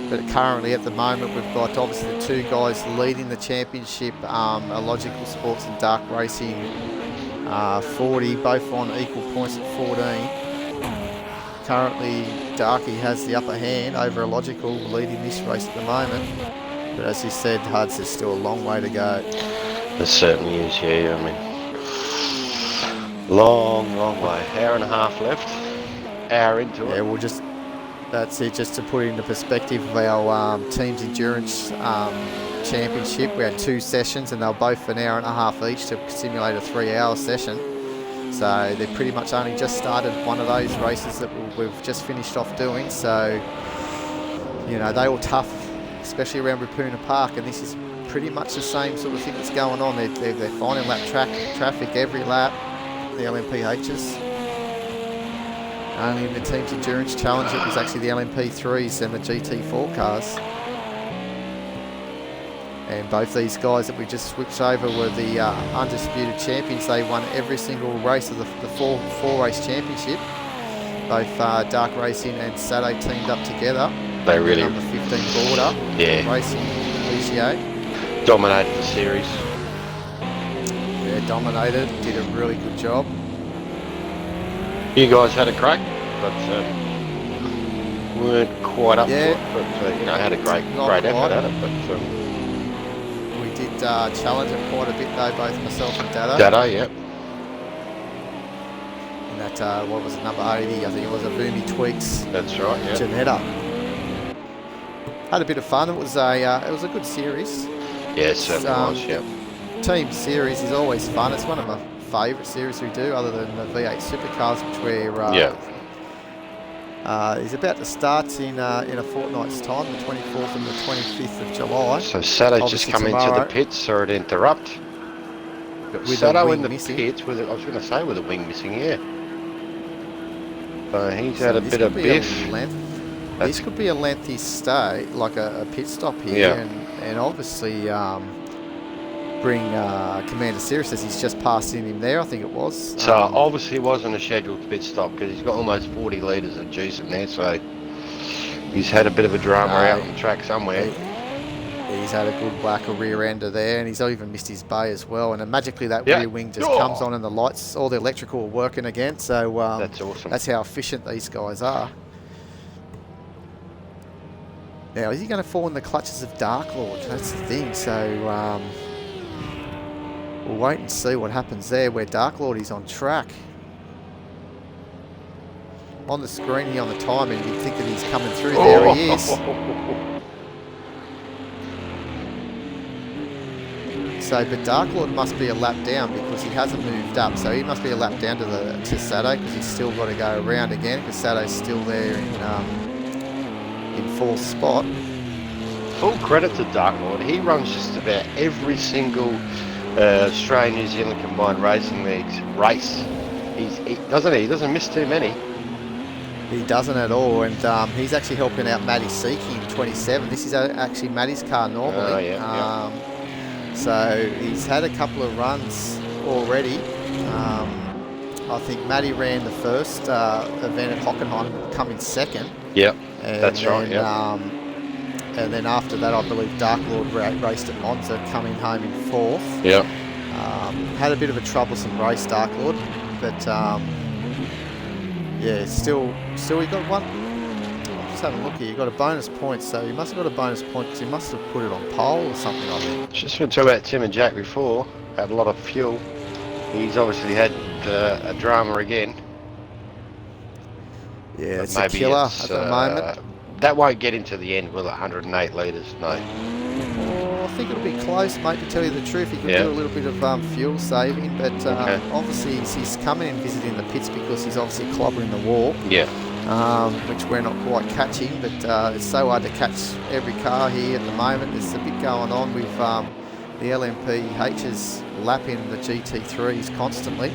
Speaker 1: But currently at the moment we've got obviously the 2 guys leading the championship, Logical Sports and Dark Racing 40, both on equal points at 14. Currently Darky has the upper hand over Logical, leading this race at the moment. But as you said, Huds, there's still a long way to go.
Speaker 2: There certainly is, yeah. I mean, long way. Hour and a half left. Hour into it.
Speaker 1: Yeah, we'll just... That's it, just to put it into perspective of our Teams Endurance Championship. We had 2 sessions and they were both an hour and a half each to simulate a 3-hour session. So they've pretty much only just started one of those races that we've just finished off doing. So, you know, they were tough, especially around Rapuna Park, and this is pretty much the same sort of thing that's going on. They're finding lap traffic every lap, the LMPHs. Only in the Teams Endurance Challenge it was actually the LMP3s and the GT4 cars. And both these guys that we just switched over were the undisputed champions. They won every single race of the four race championship. Both Dark Racing and Sato teamed up together.
Speaker 2: They really...
Speaker 1: Number 15 Border.
Speaker 2: Yeah.
Speaker 1: Racing PCA.
Speaker 2: Dominated the series.
Speaker 1: Yeah, dominated. Did a really good job.
Speaker 2: You guys had a crack, but weren't quite up to it. But you know, had a great effort at it. But
Speaker 1: we did challenge it quite a bit though, both myself and Dado.
Speaker 2: Dado, yep.
Speaker 1: And that what was it, number 80? I think it was a Boomy Tweaks.
Speaker 2: That's right. Yeah.
Speaker 1: Janetta. Had a bit of fun. It was a good series.
Speaker 2: Yeah, it certainly was. Yep.
Speaker 1: Team series is always fun. It's one of my favourite series we do, other than the V8 Supercars, which we're He's about to start in a fortnight's time, the 24th and the 25th of July.
Speaker 2: So Sato's just come into the pits, sorry to interrupt. Got Sato in the pits with, I was going to say with a wing missing, yeah. So he's had a bit of biff.
Speaker 1: This could be a lengthy stay, like a pit stop here, and obviously bring Commander Sirius, as he's just passed in him there, I think it was.
Speaker 2: So obviously it wasn't a scheduled pit stop because he's got almost 40 litres of juice in there, so he's had a bit of a drama out on the track somewhere.
Speaker 1: He's had a good whack, a rear ender there, and he's even missed his bay as well. And then magically that rear wing just comes on and the lights, all the electrical are working again. So
Speaker 2: that's awesome. That's
Speaker 1: how efficient these guys are. Now, is he going to fall in the clutches of Dark Lord? That's the thing. So we'll wait and see what happens there, where Dark Lord is on track. On the screen here on the timing, you'd think that he's coming through. There he is. So, but Dark Lord must be a lap down because he hasn't moved up. So he must be a lap down to Sato, because he's still got to go around again, because Sato's still there in fourth spot.
Speaker 2: Full credit to Dark Lord. He runs just about every single Australian New Zealand combined racing leagues race. He doesn't miss too many.
Speaker 1: He doesn't at all, and he's actually helping out Matty Seeky in 27. This is actually Matty's car normally. So he's had a couple of runs already. I think Matty ran the first event at Hockenheim, coming second.
Speaker 2: Yep, that's right. Yep.
Speaker 1: And then after that, I believe Dark Lord raced at Monza, coming home in fourth.
Speaker 2: Yep.
Speaker 1: Had a bit of a troublesome race, Dark Lord, but yeah, still he got one. I'll just have a look here. You got a bonus point, so he must have got a bonus point because he must have put it on pole or something, I think.
Speaker 2: Just want to talk about Tim and Jack before. Had a lot of fuel. He's obviously had a drama again.
Speaker 1: Yeah, it's a killer at the moment.
Speaker 2: That won't get into the end, will it? 108 litres, no.
Speaker 1: Oh, I think it'll be close, mate, to tell you the truth. He could do a little bit of fuel saving, but obviously he's coming and visiting the pits because he's obviously clobbering the wall.
Speaker 2: Yeah.
Speaker 1: Which we're not quite catching, but it's so hard to catch every car here at the moment. There's a bit going on with the LMPHs lapping the GT3s constantly.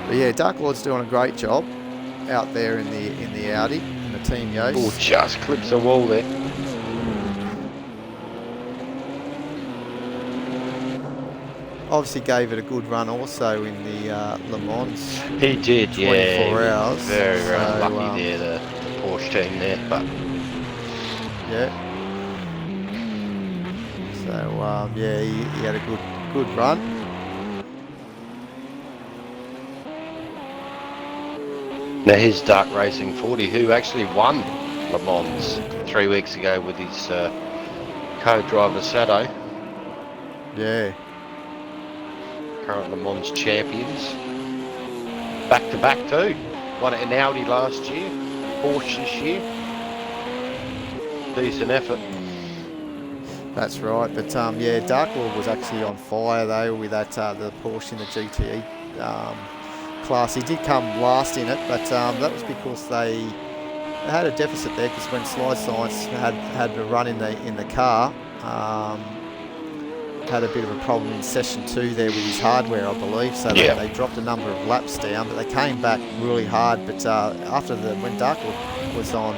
Speaker 1: But yeah, Dark Lord's doing a great job out there in the Audi, in the Team Yost.
Speaker 2: Oh, just clips the wall there.
Speaker 1: Obviously gave it a good run also in the Le Mans.
Speaker 2: He did,
Speaker 1: 24 hours.
Speaker 2: Very, very lucky there, the Porsche team there, but...
Speaker 1: Yeah. So, yeah, he had a good run.
Speaker 2: Now here's Dark Racing 40, who actually won Le Mans 3 weeks ago with his co-driver Sato.
Speaker 1: Yeah.
Speaker 2: Current Le Mans champions. Back to back too. Won it in Audi last year, Porsche this year. Decent effort.
Speaker 1: That's right, but yeah, Dark Lord was actually on fire though with that the Porsche in the GTE class. He did come last in it, but that was because they had a deficit there, because when Slide Science had a run in the car, had a bit of a problem in session 2 there with his hardware, I believe. So they dropped a number of laps down, but they came back really hard. But after when Dark Lord was on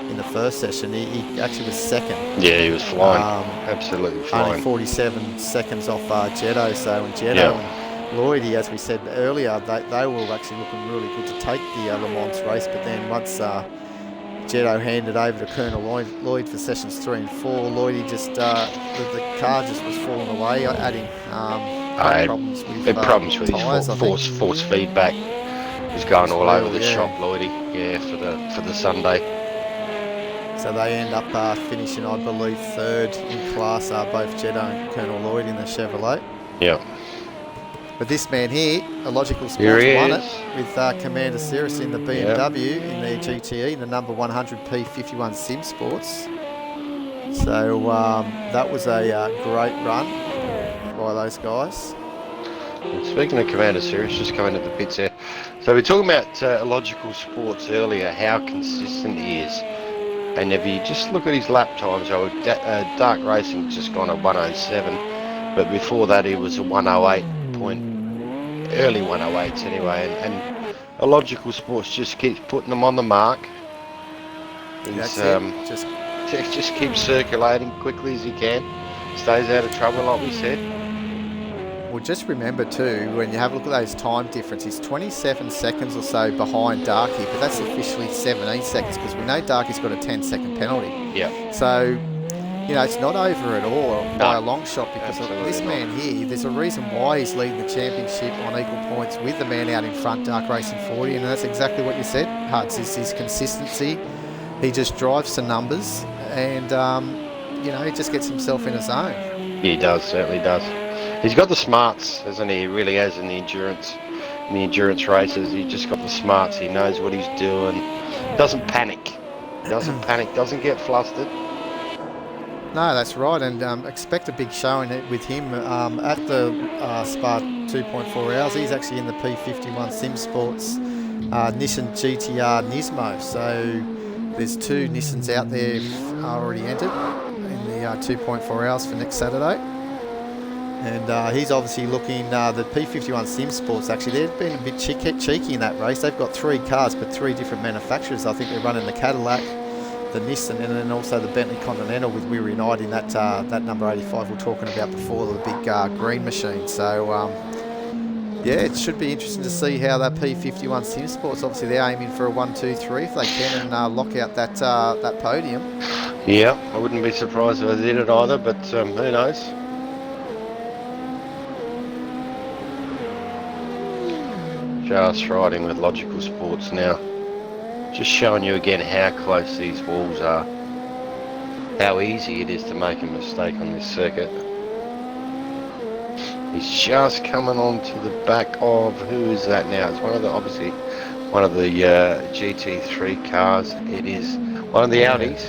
Speaker 1: in the first session, he actually was second. Yeah,
Speaker 2: he was flying, absolutely flying.
Speaker 1: Only 47 seconds off Jetto. So and Jetto and Lloydie, as we said earlier, they were actually looking really good to take the Le Mans race. But then once Jetto handed over to Colonel Lloyd for sessions 3 and 4, Lloydie just the car just was falling away at him. Problems with
Speaker 2: tyres, his force feedback was going all over the shop, Lloydie. Yeah, for the Sunday.
Speaker 1: So they end up finishing, I believe, third in class, both Jetto and Colonel Lloyd in the Chevrolet.
Speaker 2: Yeah.
Speaker 1: But this man here, A Logical Sports, won it with Commander Cirrus in the BMW in the GTE, in the number 100P 51 Sim Sports. So that was a great run by those guys.
Speaker 2: And speaking of Commander Series, just coming to the pits there. So we're talking about Logical Sports earlier, how consistent he is. And if you just look at his lap times, Dark Racing just gone a 107, but before that he was a 108 early 108s anyway. And Logical Sports just keeps putting them on the mark. He's just keeps circulating quickly as he can, stays out of trouble like we said.
Speaker 1: Well, just remember too, when you have a look at those time difference, he's 27 seconds or so behind Darky, but that's officially 17 seconds because we know Darky's got a 10-second penalty.
Speaker 2: Yeah.
Speaker 1: So, you know, it's not over at all by a long shot because this man here, there's a reason why he's leading the championship on equal points with the man out in front, Dark Racing 40, and that's exactly what you said, Huds, is his consistency. He just drives to numbers and, you know, he just gets himself in a zone.
Speaker 2: Yeah, he does, certainly does. He's got the smarts, hasn't he? He really has in the endurance races. He's just got the smarts. He knows what he's doing. Doesn't panic. Doesn't get flustered.
Speaker 1: No, that's right, and expect a big showing with him at the Spa 2.4 hours. He's actually in the P51 Sim Sports Nissan GTR Nismo. So there's 2 Nissans out there already entered in the 2.4 hours for next Saturday. And he's obviously looking, the P51 Sim Sports, actually, they've been a bit cheeky in that race. They've got 3 cars, but 3 different manufacturers. I think they're running the Cadillac, the Nissan, and then also the Bentley Continental with Weary Knight in that number 85 we were talking about before, the big green machine. So, yeah, it should be interesting to see how that P51 Sim Sports, obviously they're aiming for a 1-2-3 if they can and lock out that podium.
Speaker 2: Yeah, I wouldn't be surprised if they did it either, but who knows? Just riding with Logical Sports now. Just showing you again how close these walls are. How easy it is to make a mistake on this circuit. He's just coming on to the back of, who is that now? It's obviously one of the GT3 cars. It is one of the Audis.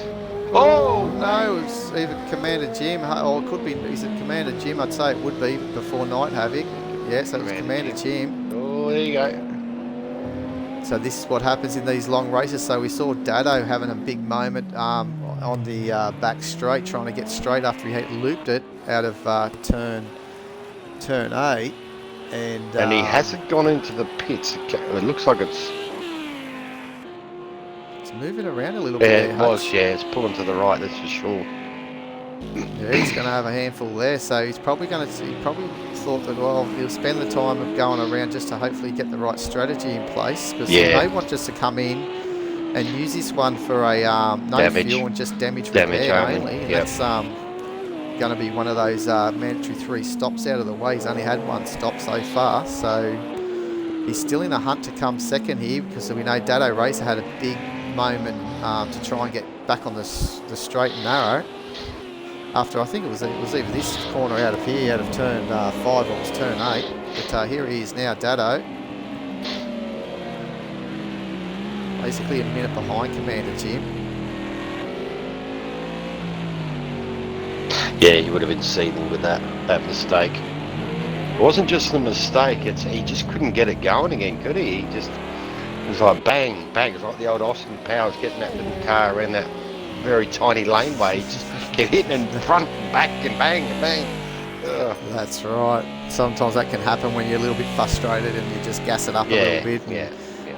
Speaker 1: Oh no, it's either Commander Jim, or it could be, is it Commander Jim? I'd say it would be before Night Havoc. Yes, it was Commander Jim.
Speaker 2: Oh, there you go.
Speaker 1: So this is what happens in these long races. So we saw Dado having a big moment on the back straight, trying to get straight after he looped it out of turn 8. And
Speaker 2: he hasn't gone into the pits. It looks like it's
Speaker 1: moving around a little bit.
Speaker 2: Yeah, it was, yeah. It's pulling to the right, that's for sure.
Speaker 1: Yeah, he's going to have a handful there, so he's probably going to. He probably thought that, well, he'll spend the time of going around just to hopefully get the right strategy in place, because he may want just to come in and use this one for a no fuel and just damage repair only. And that's going to be one of those mandatory 3 stops out of the way. He's only had 1 stop so far, so he's still in a hunt to come second here, because we know Dado Racer had a big moment to try and get back on the straight and narrow. After, I think it was either this corner out of here, out of turn 5, or it was turn 8. But here he is now, Dado. Basically a minute behind Commander Jim.
Speaker 2: Yeah, he would have been seething with that mistake. It wasn't just the mistake, he just couldn't get it going again, could he? It was like bang, bang. It's like the old Austin Powers getting that little car around that very tiny laneway. He just kept hitting in front and back and bang and bang. Ugh. That's
Speaker 1: right. Sometimes that can happen when you're a little bit frustrated and you just gas it up a little bit. Yeah.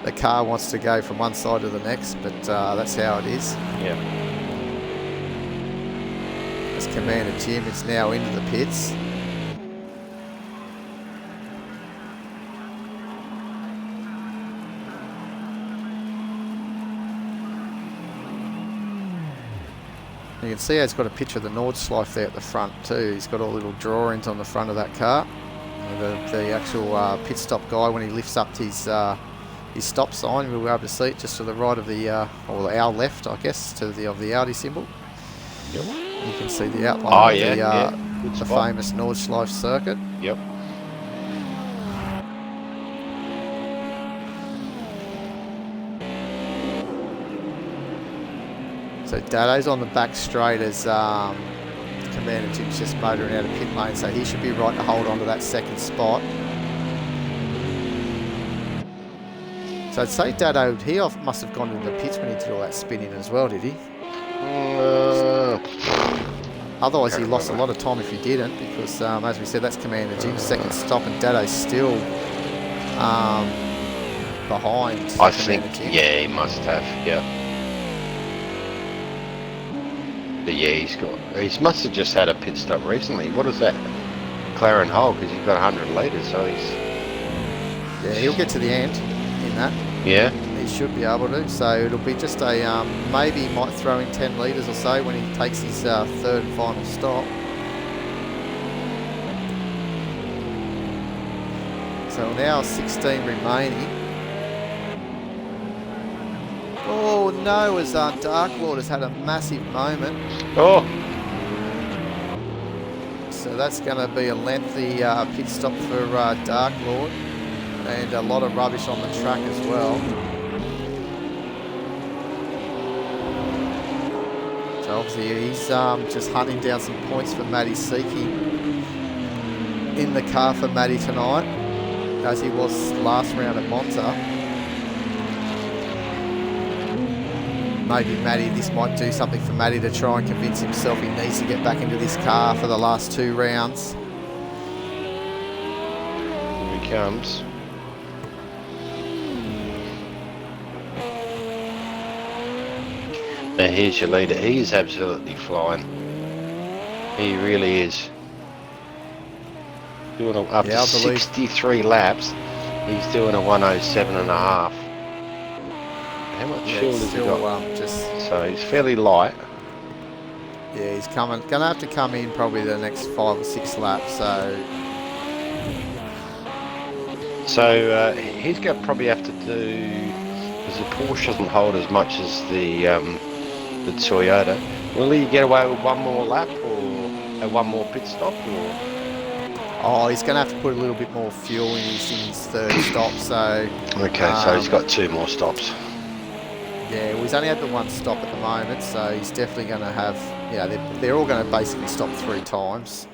Speaker 1: The car wants to go from one side to the next, but that's how it is.
Speaker 2: Yeah.
Speaker 1: As Commander Jim is now into the pits. You can see how he's got a picture of the Nordschleife there at the front too. He's got all little drawings on the front of that car. The actual pit stop guy, when he lifts up his stop sign, we'll be able to see it just to the right of the, or our left, I guess, to the of the Audi symbol.
Speaker 2: Yep.
Speaker 1: You can see the outline of the famous Nordschleife circuit.
Speaker 2: Yep.
Speaker 1: So Dado's on the back straight as Commander Jim's just motoring out of pit lane, so he should be right to hold on to that second spot. So I'd say Dado, he must have gone into the pits when he did all that spinning as well, did he? Otherwise, he lost a lot of time if he didn't, because as we said, that's Commander Jim's second stop, and Dado's still behind.
Speaker 2: I think, yeah, he must have, yeah. But yeah, he must have just had a pit stop recently. What is that? McLaren Hull, because he's got 100 litres, so he's...
Speaker 1: Yeah, he'll get to the end in that.
Speaker 2: Yeah.
Speaker 1: He should be able to, so it'll be just a, maybe he might throw in 10 litres or so when he takes his third and final stop. So now 16 remaining. Oh no, as Dark Lord has had a massive moment.
Speaker 2: Oh!
Speaker 1: So that's going to be a lengthy pit stop for Dark Lord, and a lot of rubbish on the track as well. So obviously he's just hunting down some points for Matty Seeky in the car for Matty tonight, as he was last round at Monza. Maybe Matty, this might do something for Matty to try and convince himself he needs to get back into this car for the last 2 rounds.
Speaker 2: Here he comes. Now here's your leader. He's absolutely flying. He really is. Doing up to 63 laps. He's doing a 107.5. How much fuel has he got? So he's fairly light.
Speaker 1: Yeah, he's going to have to come in probably the next 5 or 6 laps.
Speaker 2: So he's going to probably have to do, because the Porsche doesn't hold as much as the Toyota. Will he get away with 1 more lap or 1 more pit stop? Or?
Speaker 1: Oh, he's going to have to put a little bit more fuel in his third stop. So
Speaker 2: okay, so he's got 2 more stops.
Speaker 1: Yeah, well, he's only had the 1 stop at the moment, so he's definitely going to have, yeah, they're all going to basically stop 3 times.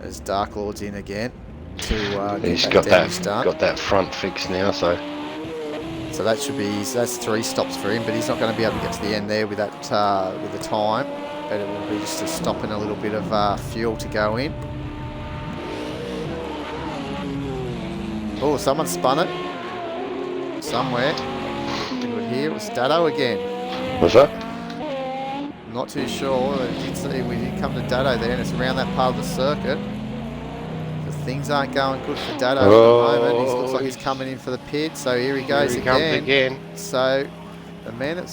Speaker 1: As Dark Lord's in again to
Speaker 2: he's
Speaker 1: get
Speaker 2: got
Speaker 1: that damage done.
Speaker 2: Got that front fixed now, so
Speaker 1: that should be, that's 3 stops for him, but he's not going to be able to get to the end there with that with the time. But it will be just a stopping a little bit of fuel to go in. Oh, someone spun it somewhere. We could hear it was Dado again.
Speaker 2: Was that?
Speaker 1: Not too sure. I did see we did come to Dado there, and it's around that part of the circuit. The things aren't going good for Dado at the moment. He looks like he's coming in for the pit. So here he goes again. So the man that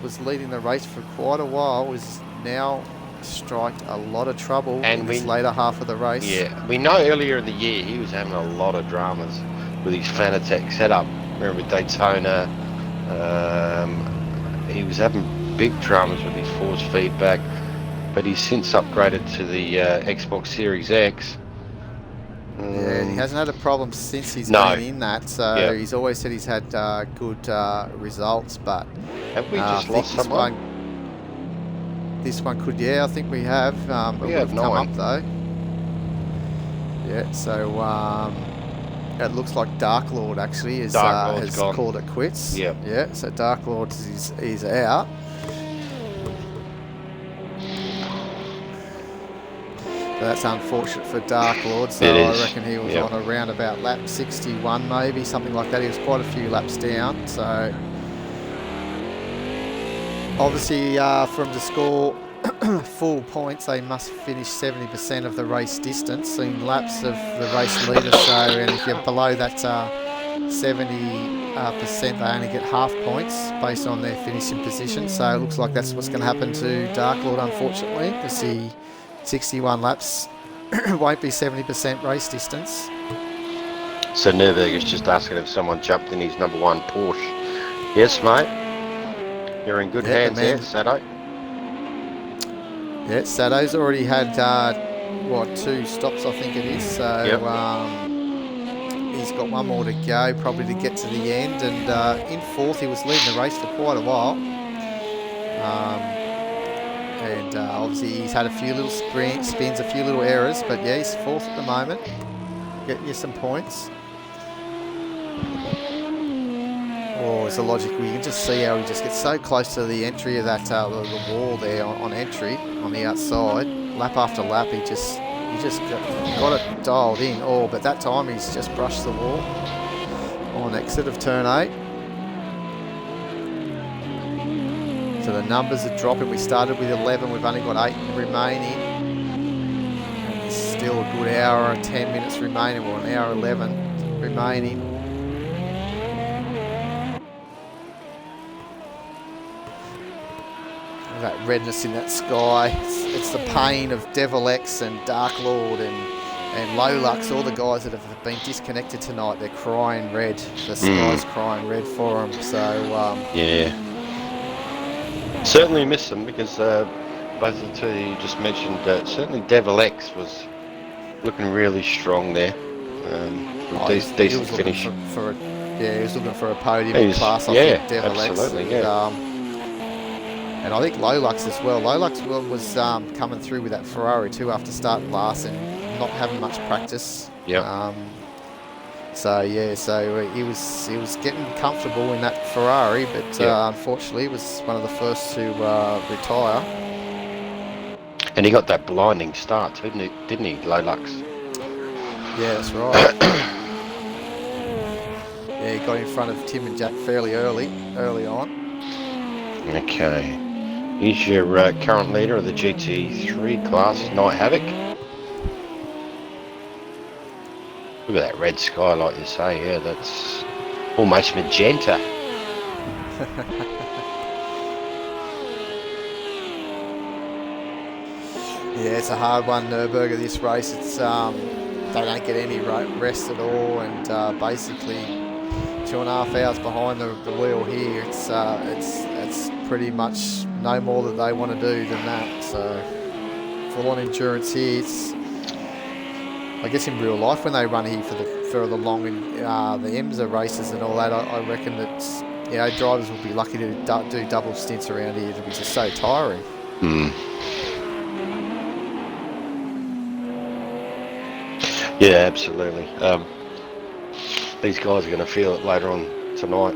Speaker 1: was leading the race for quite a while is now striked a lot of trouble in this later half of the race.
Speaker 2: Yeah, we know earlier in the year he was having a lot of dramas with his Fanatec setup. Remember with Daytona, he was having big dramas with his force feedback, but he's since upgraded to the Xbox Series X.
Speaker 1: Yeah, he hasn't had a problem since he's been in that, so he's always said he's had good results, but
Speaker 2: have we just lost someone?
Speaker 1: This one could, yeah, I think we have.
Speaker 2: We have
Speaker 1: come up though. Yeah, so it looks like Dark Lord actually has called it quits.
Speaker 2: Yep.
Speaker 1: Yeah, so Dark Lord is out. But that's unfortunate for Dark Lord, so I reckon he was on around about lap 61 maybe, something like that. He was quite a few laps down, so obviously from the score full points, they must finish 70% of the race distance in laps of the race leader. So, and if you're below that 70%, they only get half points based on their finishing position. So it looks like that's what's going to happen to Dark Lord, unfortunately, because the 61 laps won't be 70% race distance.
Speaker 2: So Nürburgring's just asking if someone jumped in his number 1 Porsche. Yes, mate. You're in good hands there, Sato.
Speaker 1: Yeah, Sato's already had, 2 stops, I think it is. So he's got 1 more to go, probably to get to the end. And in 4th, he was leading the race for quite a while. and obviously he's had a few little spins, a few little errors, but yeah, he's fourth at the moment, getting you some points. Oh, it's a logic. We can just see how he just gets so close to the entry of that the wall there on entry on the outside. Lap after lap, he just got it dialed in. Oh, but that time he's just brushed the wall on exit of turn 8. So the numbers are dropping. We started with 11. We've only got 8 remaining. And there's still a good hour and 10 minutes remaining. Well, an hour 11 remaining. That redness in that sky. It's the pain of Devil X and Dark Lord and Lolux, all the guys that have been disconnected tonight. They're crying red. The sky's crying red for them. So
Speaker 2: yeah, certainly miss them because both of the two you just mentioned. Certainly Devil X was looking really strong there. Decent finish.
Speaker 1: He was looking for a podium class. I think Devil
Speaker 2: absolutely,
Speaker 1: X.
Speaker 2: Yeah.
Speaker 1: And I think Lolux as well. Lolux was coming through with that Ferrari too after starting last and not having much practice.
Speaker 2: Yeah.
Speaker 1: So he was getting comfortable in that Ferrari, but unfortunately he was one of the first to retire.
Speaker 2: And he got that blinding start, didn't he, Lolux?
Speaker 1: Yeah, that's right. Yeah, he got in front of Tim and Jack fairly early on.
Speaker 2: Okay. Here's your current leader of the GT3 class, Night Havoc. Look at that red sky, like you say. Yeah, that's almost magenta.
Speaker 1: Yeah, it's a hard one, Nürburgring, this race. It's they don't get any rest at all, and basically 2.5 hours behind the wheel here. It's pretty much no more that they want to do than that. So full-on endurance here. It's, I guess in real life when they run here for the long the IMSA races and all that, I reckon that drivers will be lucky to do double stints around here. It'll be just so tiring.
Speaker 2: Yeah, absolutely. These guys are going to feel it later on tonight.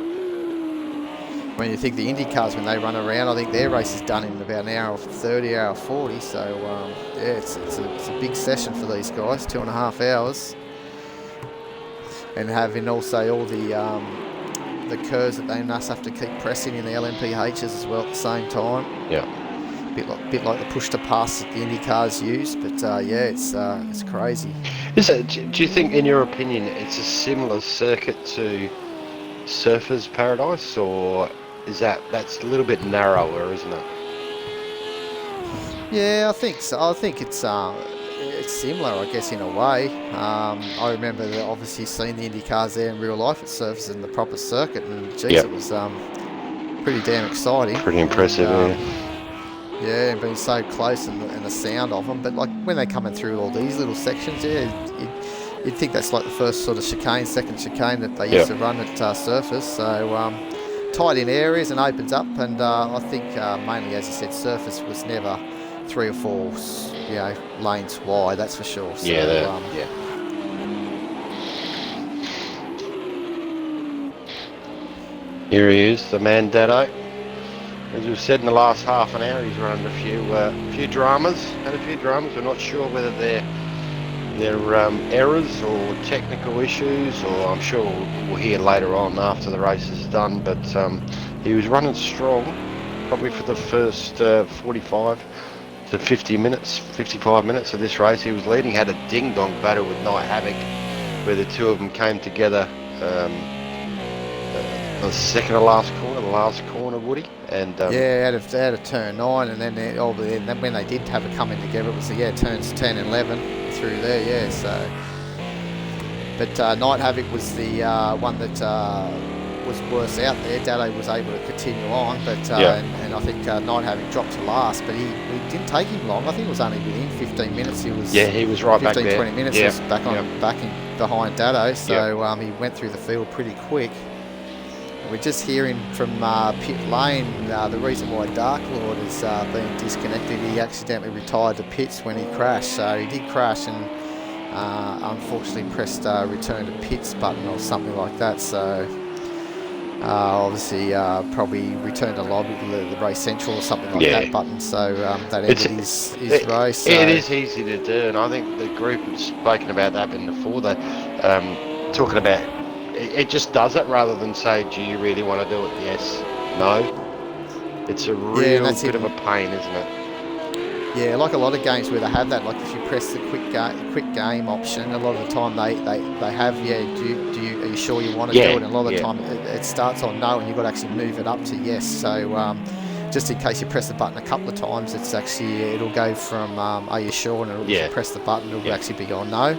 Speaker 1: When you think the Indy cars, when they run around, I think their race is done in about an hour 30, hour 40. So it's a big session for these guys, 2.5 hours, and having also all the curves that they must have to keep pressing in the LMPHs as well at the same time.
Speaker 2: Yeah.
Speaker 1: Bit like the push to pass that the Indy cars use, but it's crazy.
Speaker 2: Do you think, in your opinion, it's a similar circuit to Surfers Paradise, or is that's a little bit narrower, isn't it?
Speaker 1: Yeah, I think so. I think it's similar, I guess, in a way. I remember obviously seeing the Indy cars there in real life at Surfers in the proper circuit, and geez, it was pretty damn exciting.
Speaker 2: Pretty impressive,
Speaker 1: yeah, and being so close and the sound of them. But like when they're coming through all these little sections, you'd think that's like the first sort of second chicane that they used to run at Surfers. So tight in areas and opens up, and I think mainly, as you said, Surfers was never 3 or 4 lanes wide. That's for sure. So,
Speaker 2: Here he is, the man Dado. As we've said in the last half an hour, he's running a few dramas. We're not sure whether they're errors or technical issues, or I'm sure we'll hear later on after the race is done. But he was running strong, probably for the first 45 to 55 minutes of this race. He was leading, had a ding-dong battle with Night Havoc, where the two of them came together. The second to last corner, Woody, and
Speaker 1: out of turn 9, and then when they did have a come in together, it was turns 10 and 11 through there. So, but Night Havoc was the one that was worse out there. Dado was able to continue on, but and I think Night Havoc dropped to last, but he didn't take him long. I think it was only within 15 minutes. He was
Speaker 2: right back there.
Speaker 1: 15-20 minutes. He was back in behind Dado, so he went through the field pretty quick. We're just hearing from pit lane the reason why Dark Lord is being disconnected. He accidentally retired to pits when he crashed, so he did crash and unfortunately pressed return to pits button or something like that. So obviously probably returned to lobby the race central or something like that button. So that ended his race. So.
Speaker 2: It is easy to do, and I think the group has spoken about that before. That talking about it just does it rather than say, "Do you really want to do it?" Yes, no. It's a real bit of a pain, isn't it?
Speaker 1: Yeah, like a lot of games where they have that, like if you press the quick game option, a lot of the time they have, are you sure you want to do it? And a lot of the time it starts on no, and you've got to actually move it up to yes. So just in case you press the button a couple of times, it's actually, it'll go from are you sure, and if you press the button, it'll actually be on no.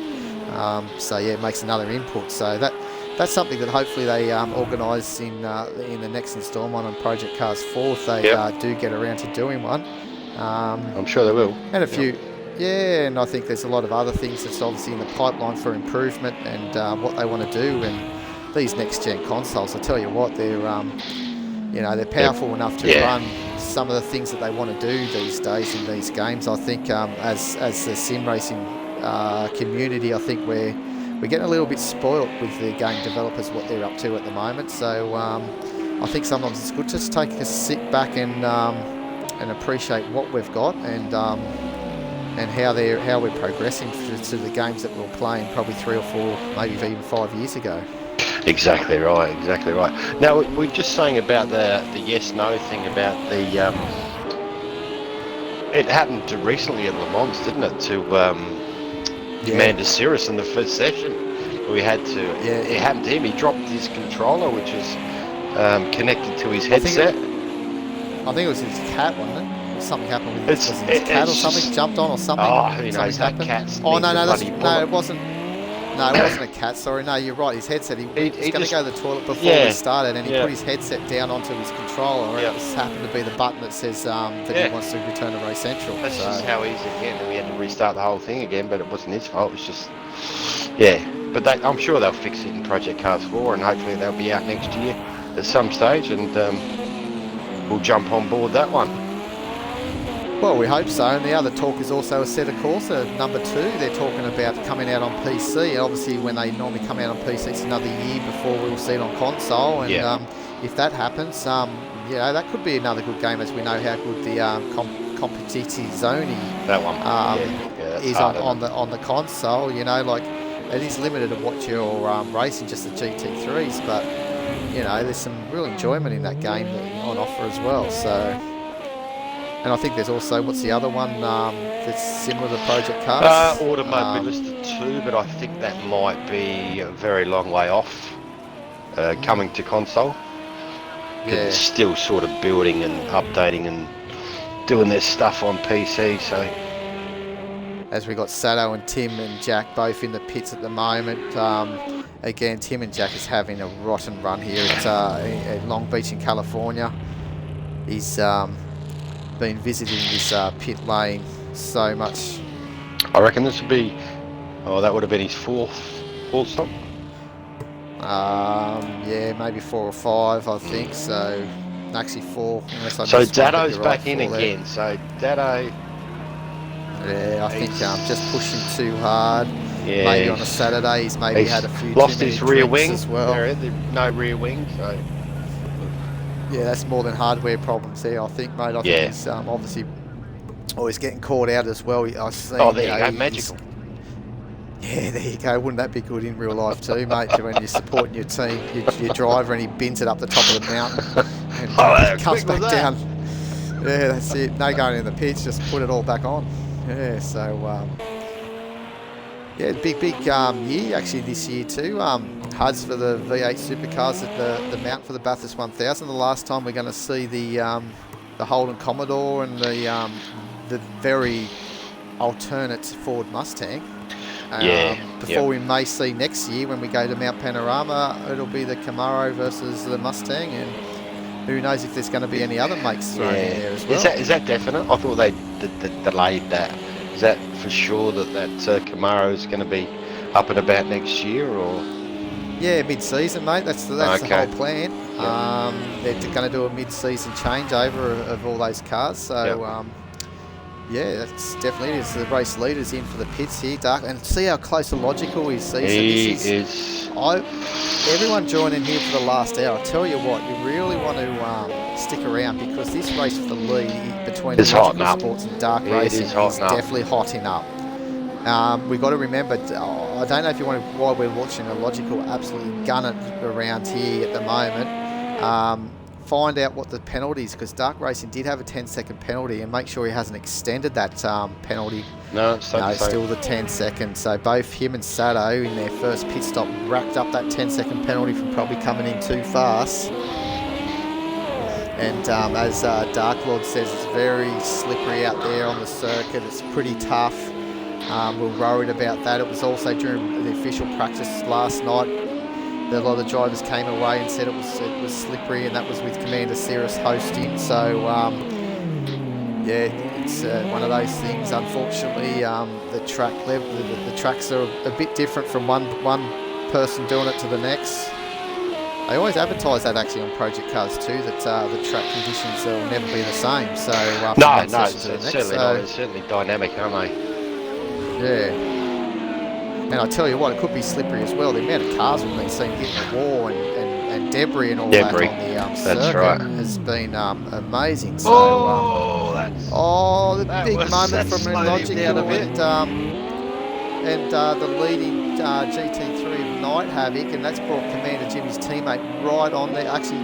Speaker 1: So yeah, it makes another input. So that's something that hopefully they organise in the next instalment on Project Cars 4 if they do get around to doing one.
Speaker 2: I'm sure they will.
Speaker 1: And a few, and I think there's a lot of other things that's obviously in the pipeline for improvement and what they want to do. And these next-gen consoles, I tell you what, they're powerful enough to run some of the things that they want to do these days in these games. I think as the sim racing community, I think we're getting a little bit spoilt with the game developers, what they're up to at the moment. So I think sometimes it's good to just take a sit back and appreciate what we've got and how we're progressing to the games that we were playing probably 3 or 4, maybe even 5 years ago.
Speaker 2: Exactly right. Now we're just saying about the yes/no thing about the. It happened recently in Le Mans, didn't it? To Amanda Cirrus in the first session, we had to. It happened to him. He dropped his controller, which is connected to his headset.
Speaker 1: I think it was his cat, wasn't it? Something happened with his cat or something jumped on or something.
Speaker 2: Oh, who knows? That cat's
Speaker 1: it wasn't. No, it wasn't a cat. Sorry, no, you're right. His headset. He was going to go to the toilet before we started, and he put his headset down onto his controller, and it just happened to be the button that says that he wants to return to Race Central.
Speaker 2: That's just how easy again. We had to restart the whole thing again, but it wasn't his fault. It was just But I'm sure they'll fix it in Project Cars 4, and hopefully they'll be out next year at some stage, and we'll jump on board that one.
Speaker 1: Well, we hope so. And the other talk is also Assetto Corsa number 2. They're talking about coming out on PC. Obviously, when they normally come out on PC, it's another year before we'll see it on console. And if that happens, that could be another good game, as we know how good the Competizione
Speaker 2: that one
Speaker 1: is on the console. Like it is limited of what you're racing, just the GT3s, but there's some real enjoyment in that game on offer as well. So. And I think there's also, what's the other one that's similar to Project Cars?
Speaker 2: Automobilista 2, but I think that might be a very long way off coming to console. It's still sort of building and updating and doing their stuff on PC. So,
Speaker 1: as we got Sato and Tim and Jack both in the pits at the moment. Again, Tim and Jack is having a rotten run here at Long Beach in California. He's been visiting this pit lane so much.
Speaker 2: I reckon this would be, that would have been his fourth stop.
Speaker 1: Maybe 4 or 5, I think. So actually 4.
Speaker 2: So Dado's back in again. So Dado.
Speaker 1: Yeah, I think just pushing too hard. Yeah. Maybe on a Saturday he's had a few.
Speaker 2: Lost his rear wing
Speaker 1: as well.
Speaker 2: No rear wing, so.
Speaker 1: Yeah, that's more than hardware problems there, I think, mate. I think he's obviously always getting caught out as well.
Speaker 2: There you go, magical.
Speaker 1: Yeah, there you go. Wouldn't that be good in real life too, mate? When you're supporting your team, your driver, and he bins it up the top of the mountain and comes back down. Yeah, that's it. No going in the pits, just put it all back on. Yeah, so big year actually this year too. HUDs for the V8 supercars at the mount for the Bathurst 1000. The last time we're going to see the Holden Commodore and the very alternate Ford Mustang. Before we may see next year when we go to Mount Panorama, it'll be the Camaro versus the Mustang, and who knows if there's going to be any other makes thrown in there as well.
Speaker 2: Is that definite? I thought they delayed that. Is that for sure that Camaro is going to be up and about next year, or?
Speaker 1: Yeah, mid-season, mate. That's the whole plan. They're going to do a mid-season changeover of all those cars. So, yeah, that's definitely it. Is the race leaders in for the pits here, Dark, and see how close to logical he sees.
Speaker 2: He is.
Speaker 1: Everyone joining here for the last hour. I tell you what, you really want to stick around because this race for the lead between Logical Sports and Dark Racing is definitely hotting up. We've got to remember, I don't know if you want to, while we're watching a Logical absolutely gun it around here at the moment, find out what the penalty is, because Dark Racing did have a 10-second penalty, and make sure he hasn't extended that penalty.
Speaker 2: No, it's
Speaker 1: still the 10 seconds. So both him and Sato in their first pit stop racked up that 10-second penalty from probably coming in too fast. And as Dark Lord says, it's very slippery out there on the circuit. It's pretty tough. We're worried about that. It was also during the official practice last night. A lot of drivers came away and said it was slippery, and that was with Commander Cirrus hosting. So yeah, it's one of those things. Unfortunately, the tracks are a bit different from one person doing it to the next. They always advertise that actually on Project Cars 2, that the track conditions will never be the same. So
Speaker 2: no, it's certainly not. It's certainly dynamic, aren't they?
Speaker 1: Yeah. And I tell you what, it could be slippery as well. The amount of cars we've been seeing hitting the wall and debris and all that on the circuit has been amazing. So, the big moment from Logical and the leading GT3 of Night Havoc, and that's brought Commander Jim, his teammate, right on there. Actually,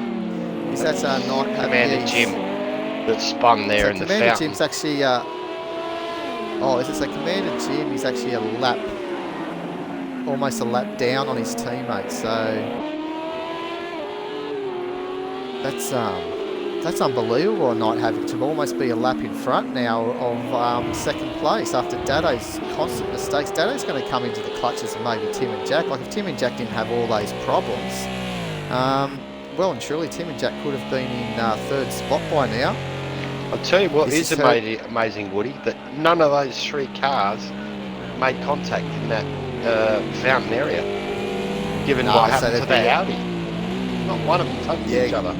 Speaker 1: is that Night Havoc?
Speaker 2: Commander Jim that spun there in the fountain.
Speaker 1: Commander Jim's actually, Commander Jim is actually almost a lap down on his teammate, so that's unbelievable on Night Havoc to almost be a lap in front now of second place after Dado's constant mistakes. Dado's going to come into the clutches of maybe Tim and Jack. Like if Tim and Jack didn't have all those problems, well and truly Tim and Jack could have been in third spot by now.
Speaker 2: I'll tell you what is amazing, Woody, that none of those three cars made contact in that fountain area, given what happened to the Audi. Not one of them touched each other.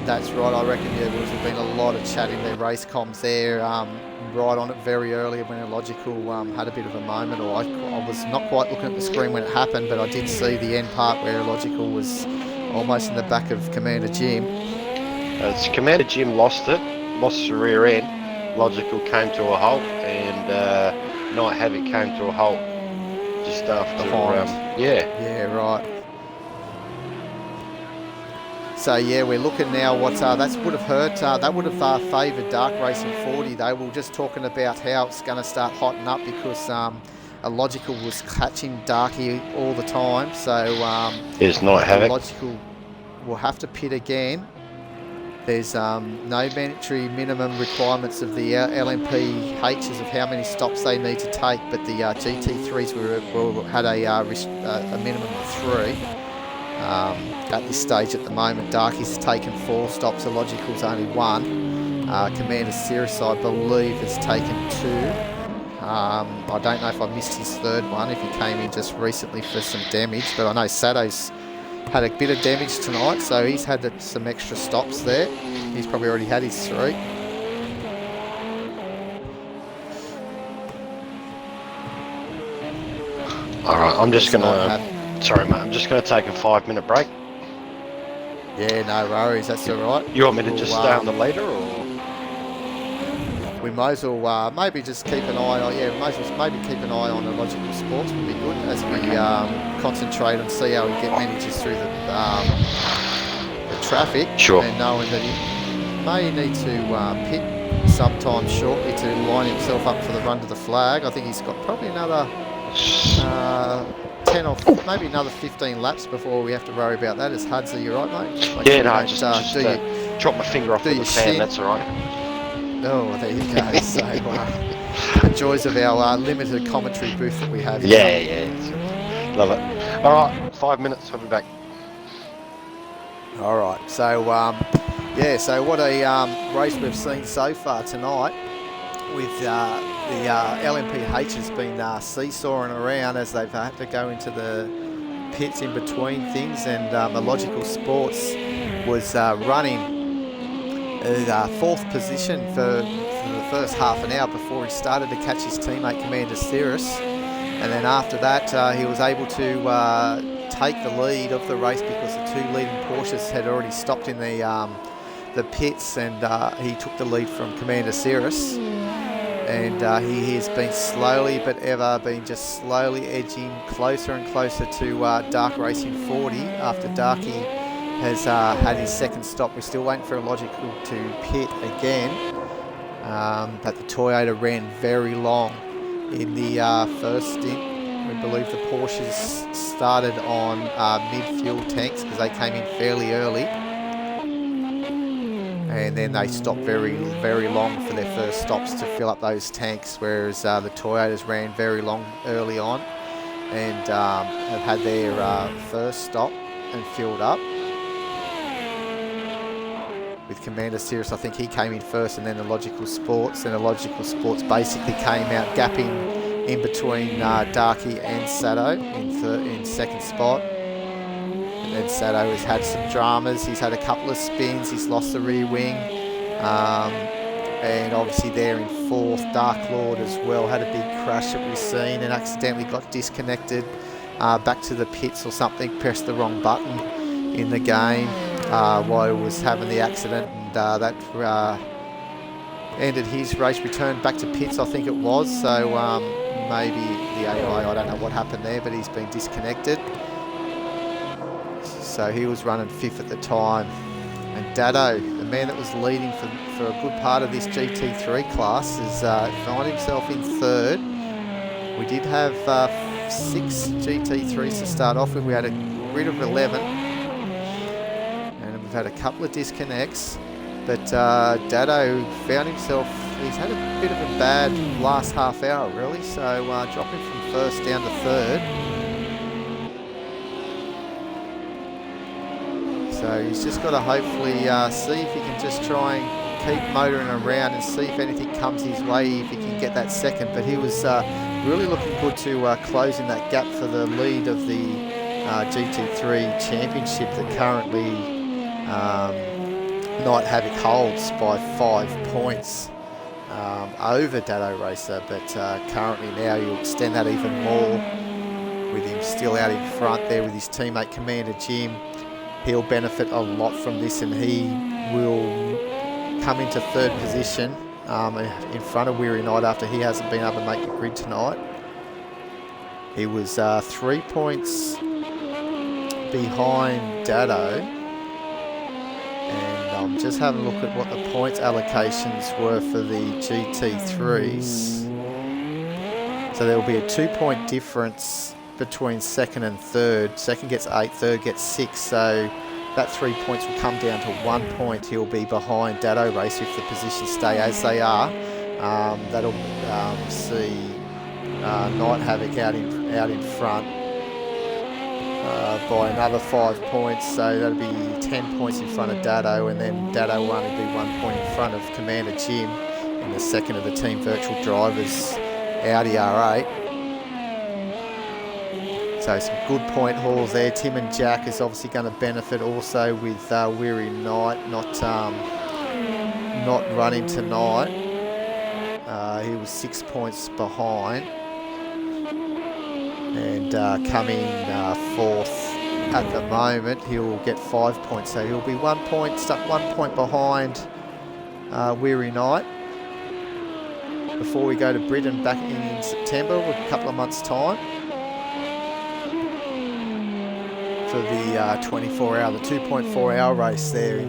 Speaker 2: That's right. I reckon there's been a lot of chat in their race comms there, right on it very early when Logical had a bit of a moment, or I was not quite looking at the screen when it happened, but I did see the end part where Logical was almost in the back of Commander Jim. Commander Jim lost the rear end. Logical came to a halt, and Night Havoc came to a halt just after. Yeah,
Speaker 1: right. So yeah, we're looking now. What that would have hurt. That would have favoured Dark Racing 40. They were just talking about how it's going to start hotting up because Logical was catching Darky all the time. So
Speaker 2: there's Night Havoc.
Speaker 1: Logical will have to pit again. There's no mandatory minimum requirements of the LMPHs of how many stops they need to take, but the GT3s had a minimum of 3. At this stage at the moment, Darky's taken 4 stops, so Logical's only 1. Commander Cirrus, I believe, has taken 2. I don't know if I missed his third one, if he came in just recently for some damage, but I know Sato's had a bit of damage tonight, so he's had some extra stops there. He's probably already had his 3.
Speaker 2: Alright, I'm just going to... Sorry, mate, I'm just going to take a 5-minute break.
Speaker 1: Yeah, no worries, that's alright.
Speaker 2: You want me to just stay on the leader, or...?
Speaker 1: We might as well maybe just keep an eye on, maybe keep an eye on the Logical Sports would be good as we concentrate and see how he manages through the traffic.
Speaker 2: Sure.
Speaker 1: And knowing that he may need to pit sometime shortly to line himself up for the run to the flag. I think he's got probably another 10 or maybe another 15 laps before we have to worry about that. As Huds, are you right, mate?
Speaker 2: Just drop my finger off the fan, that's alright.
Speaker 1: Oh, there you go. So, the joys of our limited commentary booth that we have.
Speaker 2: Yeah. Love it. Alright, 5 minutes, I'll be back.
Speaker 1: Alright, so, so what a race we've seen so far tonight with the LMPH has been seesawing around as they've had to go into the pits in between things, and Illogical Sports was running 4th position for the first half an hour before he started to catch his teammate Commander Cirrus, and then after that he was able to take the lead of the race because the 2 leading Porsches had already stopped in the pits, and he took the lead from Commander Cirrus, and he has been slowly but ever just slowly edging closer and closer to Dark Racing 40 after Darky has had his 2nd stop. We're still waiting for Illogical to pit again, but the Toyota ran very long in the first stint. We believe the Porsches started on mid-fuel tanks because they came in fairly early, and then they stopped very, very long for their first stops to fill up those tanks, whereas the Toyotas ran very long early on and have had their first stop and filled up. With Commander Cirrus, I think he came in first, and then Illogical Sports, and Illogical Sports basically came out gapping in between Darky and Sato in 2nd spot. And then Sato has had some dramas. He's had a couple of spins. He's lost the rear wing. And obviously there in 4th, Dark Lord as well had a big crash that we've seen and accidentally got disconnected back to the pits or something, pressed the wrong button in the game while he was having the accident, and that ended his race. Returned back to pits, I think it was, so maybe the AI, I don't know what happened there, but he's been disconnected. So he was running 5th at the time. And Dado, the man that was leading for a good part of this GT3 class, has found himself in 3rd. We did have 6 GT3s to start off with. We had a grid of 11. And we've had a couple of disconnects. But Dado found himself, he's had a bit of a bad last half hour really. So dropping from 1st down to 3rd. So he's just got to hopefully see if he can just try and keep motoring around and see if anything comes his way, if he can get that 2nd. But he was really looking good to closing that gap for the lead of the GT3 Championship that currently Night Havoc holds by 5 points over Dado Racer. But currently now he'll extend that even more with him still out in front there with his teammate Commander Jim. He'll benefit a lot from this, and he will come into 3rd position in front of Weary Knight after he hasn't been able to make the grid tonight. He was 3 points behind Dado, and I'm just having a look at what the points allocations were for the GT3s. So there will be a 2-point difference between 2nd and 3rd. 2nd gets 8, 3rd gets 6, so that 3 points will come down to 1 point. He'll be behind Dado Race if the positions stay as they are. That'll see Night Havoc out in front by another 5 points, so that'll be 10 points in front of Dado, and then Dado will only be 1 point in front of Commander Jim in the 2nd of the Team Virtual Drivers Audi R8. So some good point hauls there. Tim and Jack is obviously going to benefit also with Weary Knight not running tonight. He was 6 points behind and coming 4th at the moment. He'll get 5 points, so he'll be 1 point, stuck 1 point behind Weary Knight before we go to Britain back in September with a couple of months' time for the 24-hour, the 2.4-hour race there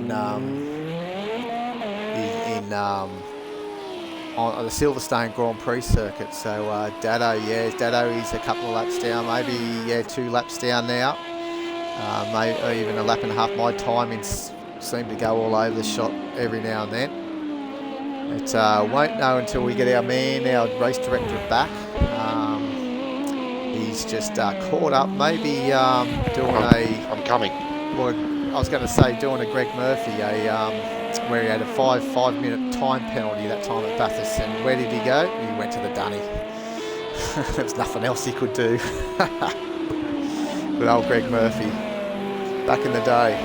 Speaker 1: on the Silverstone Grand Prix circuit. So Dado is a couple of laps down, maybe 2 laps down now, maybe even a lap and a half. My timings seem to go all over the shop every now and then. It won't know until we get our man, our race director, back. He's just caught up, maybe doing
Speaker 2: I'm coming.
Speaker 1: Well, I was going to say doing a Greg Murphy, where he had a 5-minute time penalty that time at Bathurst. And where did he go? He went to the dunny. There was nothing else he could do. Good old Greg Murphy, back in the day.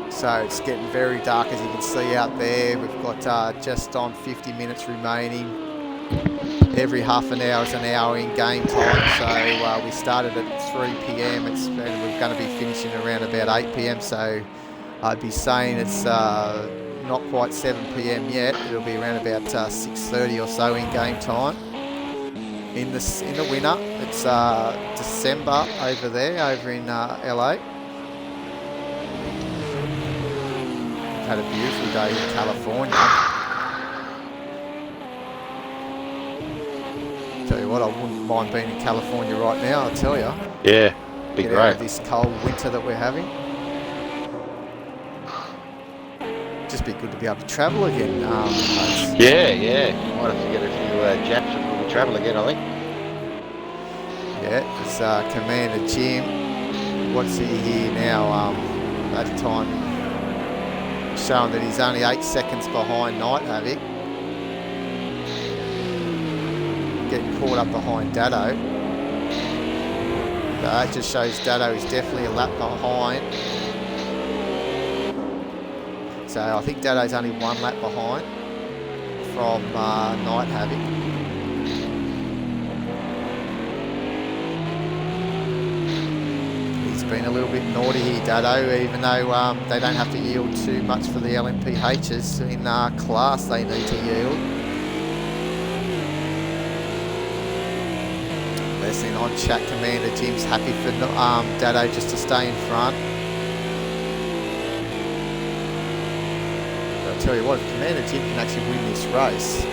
Speaker 1: So it's getting very dark, as you can see out there. We've got just on 50 minutes remaining. Every half an hour is an hour in game time. So we started at 3 p.m. And we're going to be finishing around about 8 p.m. So I'd be saying it's not quite 7 p.m. yet. It'll be around about 6:30 or so in game time. In the winter, it's December over there, over in LA. Had a beautiful day in California. Tell you what, I wouldn't mind being in California right now, I'll tell you.
Speaker 2: Yeah, be
Speaker 1: Get
Speaker 2: great.
Speaker 1: out of this cold winter that we're having. Just be good to be able to travel again.
Speaker 2: Yeah. Might have to get a few Japs if we travel again, I think.
Speaker 1: Yeah, it's Commander Jim. What's he here now? At the time, showing that he's only 8 seconds behind Night Havoc. Getting caught up behind Dado. That just shows Dado is definitely a lap behind. So I think Dado's only 1 lap behind from Night Havoc. He's been a little bit naughty here, Dado, even though they don't have to yield too much for the LMPHs. In class they need to yield. Listening on chat, Commander Jim's happy for Dado just to stay in front. But I'll tell you what, if Commander Jim can actually win this race,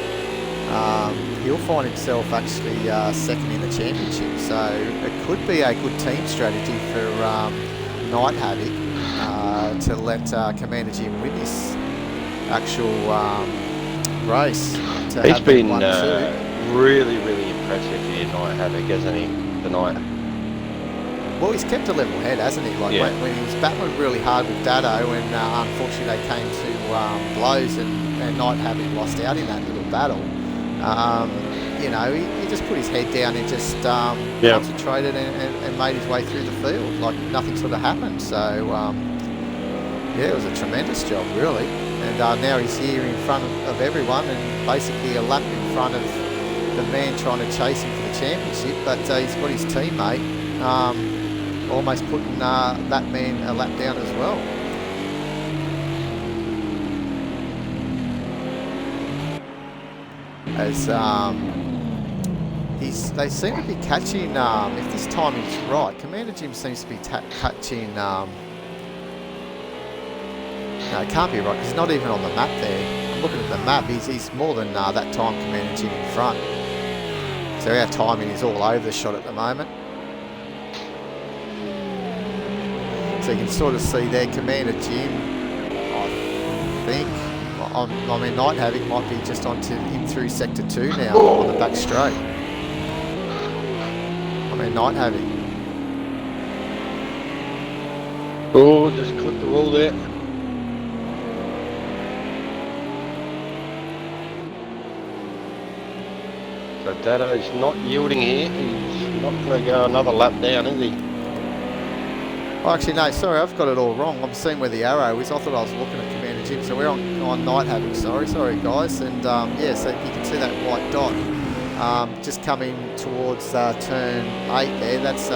Speaker 1: he'll find himself actually second in the championship. So it could be a good team strategy for Night Havoc to let Commander Jim win this actual race.
Speaker 2: He's been really impressive here, Night Havoc, hasn't he, tonight?
Speaker 1: Well, he's kept a level head, hasn't he? Like when he was battling really hard with Dado, and unfortunately they came to blows, and Night Havoc lost out in that little battle. You know, he just put his head down and just concentrated and made his way through the field like nothing sort of happened. So yeah, it was a tremendous job, really. And now he's here in front of everyone, and basically a lap in front of the man trying to chase him for the championship. But he's got his teammate almost putting that man a lap down as well. As they seem to be catching, if this timing is right, Commander Jim seems to be catching, no, it can't be right because he's not even on the map there. I'm looking at the map, he's more than that time Commander Jim in front. So our timing is all over the shot at the moment. So you can sort of see there Commander Jim, I think, I mean Night Havoc might be just in through sector 2 now on the back straight. I mean Night Havoc.
Speaker 2: Oh, just clipped the wall there. So Dado's not yielding here. He's not going to go another lap down, is he?
Speaker 1: Oh, actually, no, sorry, I've got it all wrong. I'm seeing where the arrow is. I thought I was looking at Commander Jim. So we're on Night Havoc, sorry guys. And yeah, so you can see that white dot just coming towards turn 8 there. That's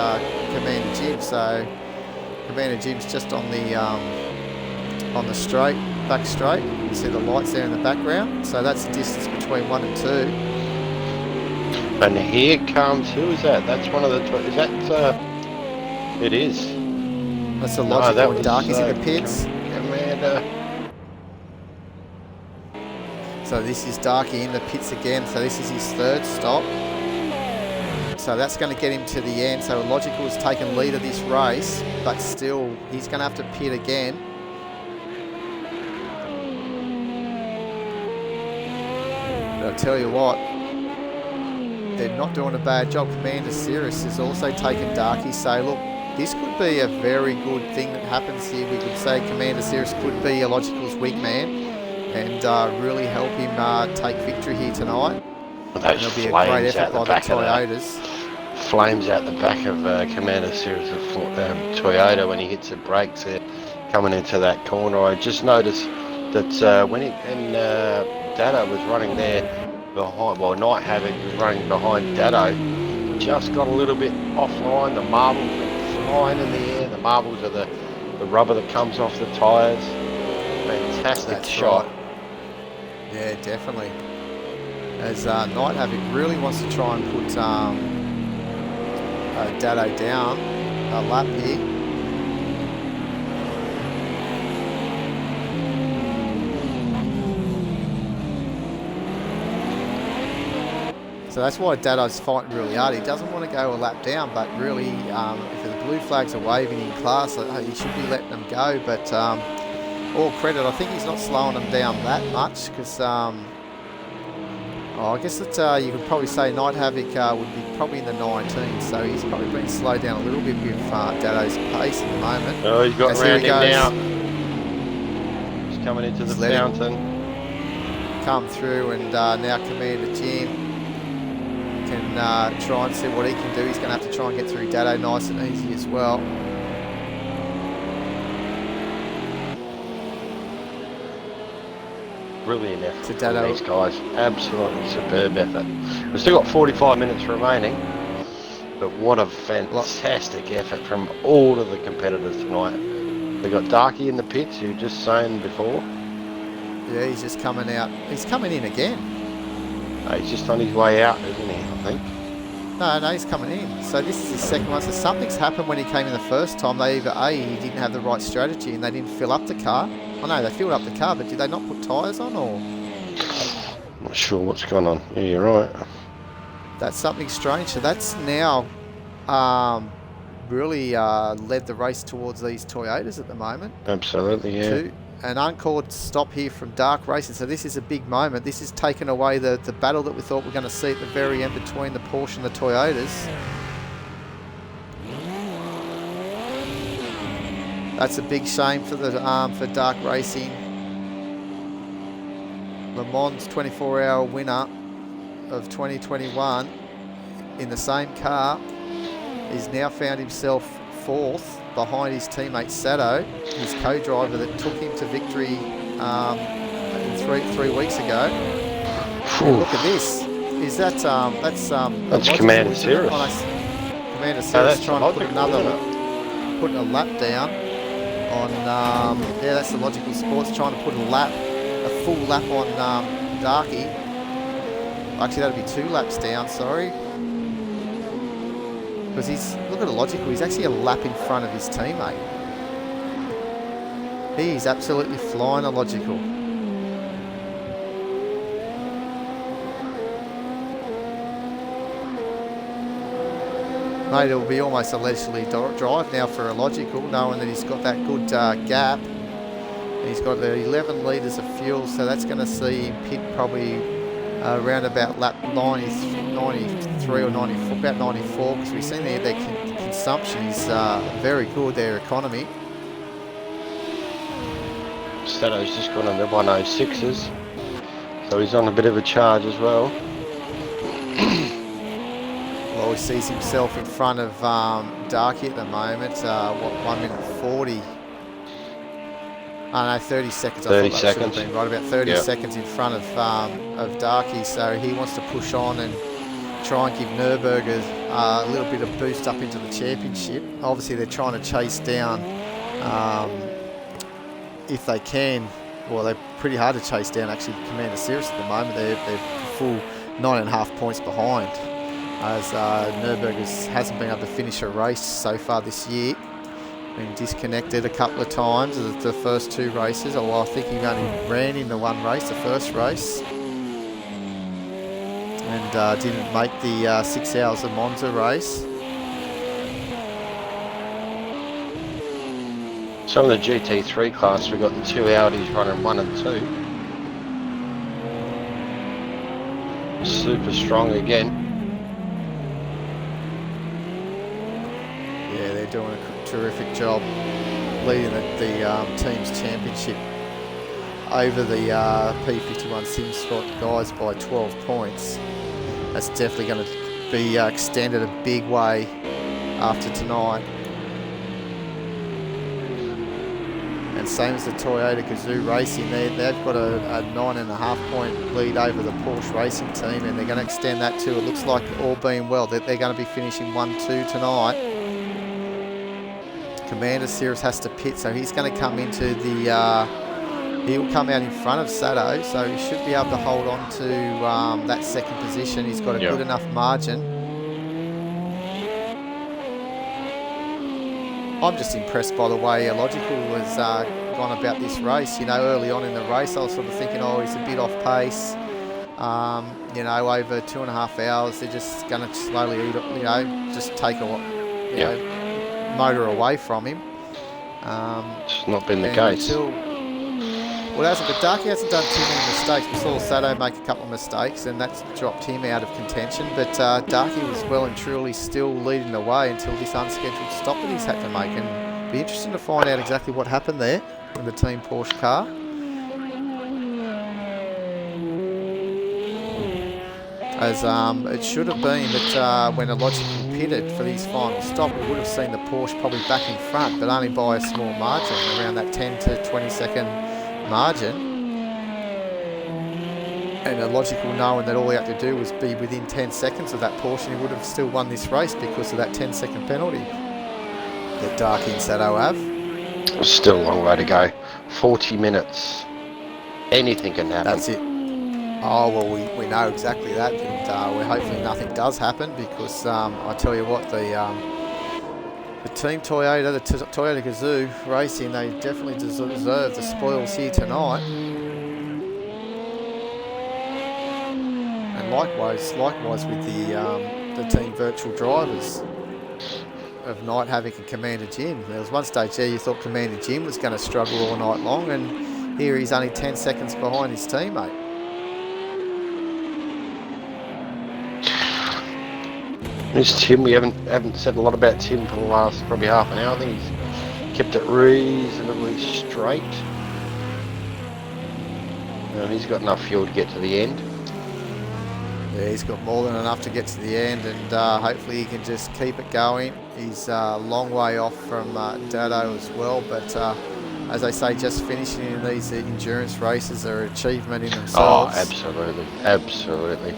Speaker 1: Commander Jim. So Commander Jim's just on the straight, back straight. You see the lights there in the background. So that's the distance between 1 and 2.
Speaker 2: And here comes, who is that? That's one of the, is that, it is.
Speaker 1: That's the logical and Darky's in the pits.
Speaker 2: Commander.
Speaker 1: So this is Darky in the pits again. So this is his 3rd stop. So that's going to get him to the end. So Logical has taken lead of this race, but still he's going to have to pit again. But I'll tell you what, they're not doing a bad job. Commander Cirrus has also taken Darky. So look, this could be a very good thing that happens here. We could say Commander Cirrus could be a Logical's weak man. and really help him take victory here tonight.
Speaker 2: Those
Speaker 1: It'll be a great
Speaker 2: flames
Speaker 1: effort
Speaker 2: out
Speaker 1: by
Speaker 2: the
Speaker 1: the
Speaker 2: back of
Speaker 1: Toyotas.
Speaker 2: Flames out the back of Commander Series of Toyota when he hits the brakes there, coming into that corner. I just noticed that when Dado was running there behind, well, Night Havoc was running behind Dado, just got a little bit offline. The marbles went flying in the air. The marbles are the rubber that comes off the tyres. Fantastic shot.
Speaker 1: Right. Yeah, definitely. As Night Havoc really wants to try and put Dado down a lap here. So that's why Dado's fighting really hard. He doesn't want to go a lap down, but really, if the blue flags are waving in class, he should be letting them go. But all credit, I think he's not slowing them down that much because I guess that you could probably say Night Havoc would be probably in the 19, so he's probably been slowed down a little bit with Dado's pace at the moment.
Speaker 2: Oh, he's got around him now. He's coming into the fountain.
Speaker 1: Come through, and now Commander Jim can try and see what he can do. He's going to have to try and get through Dado nice and easy as well.
Speaker 2: Brilliant effort
Speaker 1: to
Speaker 2: from these guys. Absolutely superb effort. We've still got 45 minutes remaining, but what a fantastic effort from all of the competitors tonight. They got Darky in the pits, you were just saying before.
Speaker 1: Yeah, he's just coming out. He's coming in again.
Speaker 2: He's just on his way out, isn't he, I think?
Speaker 1: No, he's coming in. So this is his second one. So something's happened when he came in the first time. They either he didn't have the right strategy and they didn't fill up the car. Oh no, they filled up the car, but did they not put tyres on, or?
Speaker 2: Not sure what's going on. Yeah, you're right. That's
Speaker 1: something strange. So that's now really led the race towards these Toyotas at the moment.
Speaker 2: Absolutely, yeah.
Speaker 1: An uncalled stop here from Dark Racing. So this is a big moment. This has taken away the battle that we thought we were going to see at the very end between the Porsche and the Toyotas. That's a big shame for the for Dark Racing. Le Mans 24-hour winner of 2021 in the same car. He's now found himself fourth behind his teammate Sato, his co-driver that took him to victory three weeks ago. Look at this. Is that that's
Speaker 2: Commander Series.
Speaker 1: Commander Series trying to put a lap down on yeah, that's the Logical Sports trying to put a full lap on Darky. Actually, that'll be 2 laps down. Sorry. Because look at the Logical, he's actually a lap in front of his teammate. He's absolutely flying a Logical. Mate, it'll be almost a leisurely drive now for a Logical, knowing that he's got that good gap. And he's got the 11 litres of fuel, so that's going to see him pit probably around about lap 93 or 94, about 94, because we've seen their consumption is very good, their economy.
Speaker 2: Stato's just gone on the 106s, so he's on a bit of a charge as well.
Speaker 1: Well, he sees himself in front of Darky at the moment, 1 minute 40. I know, 30 seconds.
Speaker 2: 30
Speaker 1: I thought
Speaker 2: seconds.
Speaker 1: That should have been right about 30 seconds in front of Darky. So he wants to push on and try and give Nürburgring a little bit of boost up into the championship. Obviously, they're trying to chase down, if they can. Well, they're pretty hard to chase down, actually, Commander Series at the moment. They're full 9.5 points behind, as Nürburgring hasn't been able to finish a race so far this year. Been disconnected a couple of times the first 2 races. Or I think he only ran in the 1 race, the first race, and didn't make the 6 hours of Monza race.
Speaker 2: Some of the GT3 class, we've got the 2 Audis running 1 and 2. Super strong again.
Speaker 1: Yeah, they're doing a terrific job leading the team's championship over the P51 SimSpot guys by 12 points. That's definitely going to be extended a big way after tonight. And same as the Toyota Gazoo Racing, they've got a 9.5 point lead over the Porsche Racing team, and they're going to extend that too. It looks like, all being well, that they're going to be finishing 1-2 tonight. Commander Cirrus has to pit, so he's going to come into the... he'll come out in front of Sato, so he should be able to hold on to that second position. He's got a good enough margin. I'm just impressed by the way Logical has gone about this race. You know, early on in the race, I was sort of thinking, oh, he's a bit off pace. You know, over 2.5 hours, they're just going to slowly, you know, just take a you know, motor away from him.
Speaker 2: It's not been the case.
Speaker 1: Well, it hasn't, but Darky hasn't done too many mistakes. We saw Sato make a couple of mistakes, and that's dropped him out of contention. But Darky was well and truly still leading the way until this unscheduled stop that he's had to make. And it'll be interesting to find out exactly what happened there in the Team Porsche car. As it should have been that when Logical pitted for his final stop, we would have seen the Porsche probably back in front, but only by a small margin, around that 10 to 20 second margin. And a Logical knowing that all he had to do was be within 10 seconds of that Porsche, and he would have still won this race because of that 10-second penalty that Darky and Sato have.
Speaker 2: Still a long way to go. 40 minutes. Anything can happen.
Speaker 1: That's it. Oh, well, we know exactly that, and we're hopefully nothing does happen, because I tell you what, the Team Toyota, the Toyota Gazoo Racing, they definitely deserve the spoils here tonight. And likewise with the Team Virtual Drivers of Night Havoc and Commander Jim. There was one stage there you thought Commander Jim was going to struggle all night long, and here he's only 10 seconds behind his teammate.
Speaker 2: This Tim, we haven't said a lot about Tim for the last probably half an hour. I think he's kept it reasonably straight. And he's got enough fuel to get to the end.
Speaker 1: Yeah, he's got more than enough to get to the end, and hopefully he can just keep it going. He's a long way off from Dado as well, but as I say, just finishing in these endurance races are an achievement in themselves.
Speaker 2: Oh, absolutely, absolutely.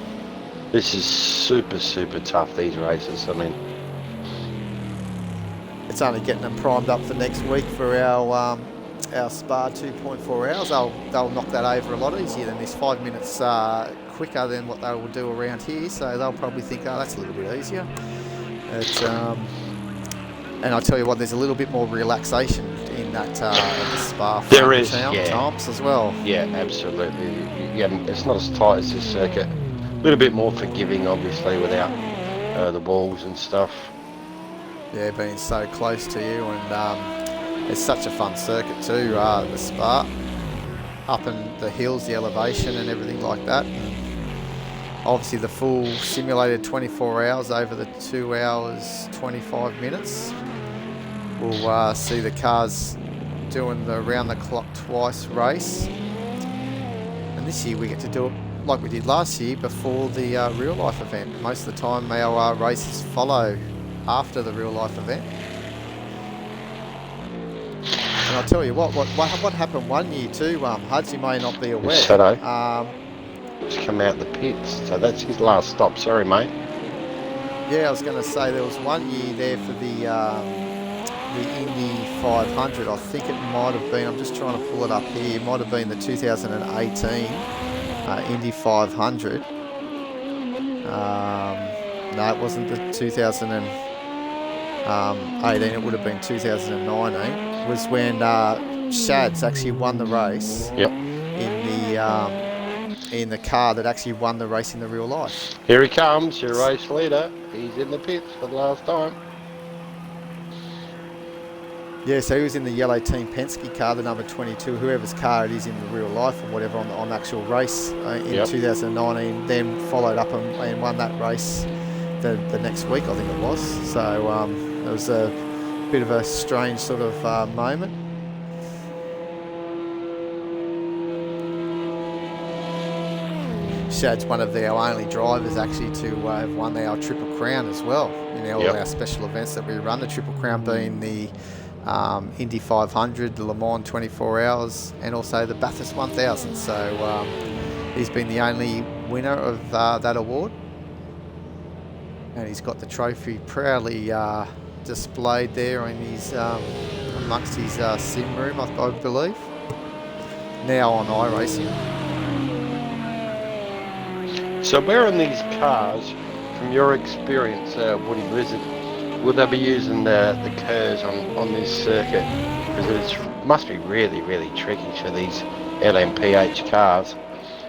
Speaker 2: This is super, super tough, these races. I mean,
Speaker 1: it's only getting them primed up for next week for our Spa 2.4 hours. They'll knock that over a lot easier than this. 5 minutes quicker than what they will do around here, so they'll probably think, oh, that's a little bit easier. And I tell you what, there's a little bit more relaxation in that the Spa
Speaker 2: there is,
Speaker 1: times as well.
Speaker 2: Yeah, absolutely. Yeah, it's not as tight as this circuit. A little bit more forgiving, obviously, without the walls and stuff.
Speaker 1: Yeah, being so close to you, and it's such a fun circuit too, the Spa. Up in the hills, the elevation and everything like that. And obviously the full simulated 24 hours over the 2 hours, 25 minutes. We'll see the cars doing the round-the-clock twice race. And this year we get to do it like we did last year before the real life event. Most of the time our races follow after the real life event. And I'll tell you what happened one year too, Huds, you may not be aware.
Speaker 2: Sato just come out the pits, so that's his last stop. Sorry, mate.
Speaker 1: Yeah, I was going to say there was 1 year there for the Indy 500. I think it might have been, I'm just trying to pull it up here, it might have been the 2018 Indy 500. No, it wasn't the 2018, it would have been 2019, was when Shads actually won the race.
Speaker 2: Yep.
Speaker 1: In the car that actually won the race in the real life.
Speaker 2: Here he comes, your race leader. He's in the pits for the last time.
Speaker 1: Yeah, so he was in the yellow Team Penske car, the number 22, whoever's car it is in the real life or whatever on the actual race in 2019, then followed up and won that race the next week, I think it was. So it was a bit of a strange sort of moment. Shad's one of our only drivers actually to have won our Triple Crown as well in all our special events that we run. The Triple Crown being the Indy 500, the Le Mans 24 Hours, and also the Bathurst 1000. So he's been the only winner of that award, and he's got the trophy proudly displayed there in his amongst his sim room, I believe. Now on iRacing.
Speaker 2: So where on these cars, from your experience, Woody Blizzard, will they be using the KERS on this circuit? Because it must be really, really tricky for these LMPH cars.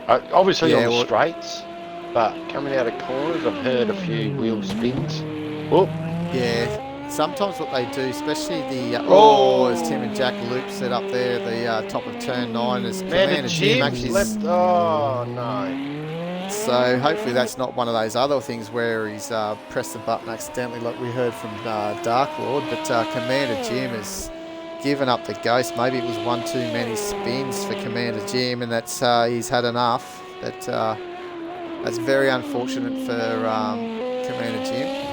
Speaker 2: Obviously on the straights, but coming out of corners, I've heard a few wheel spins. Oh.
Speaker 1: Yeah. Sometimes what they do, especially the as Tim and Jack loops it up there, the top of turn 9 is Commander Jim actually
Speaker 2: left. Oh no.
Speaker 1: So hopefully that's not one of those other things where he's pressed the button accidentally like we heard from Dark Lord, but Commander Jim has given up the ghost. Maybe it was one too many spins for Commander Jim, and that's he's had enough. But that's very unfortunate for Commander Jim.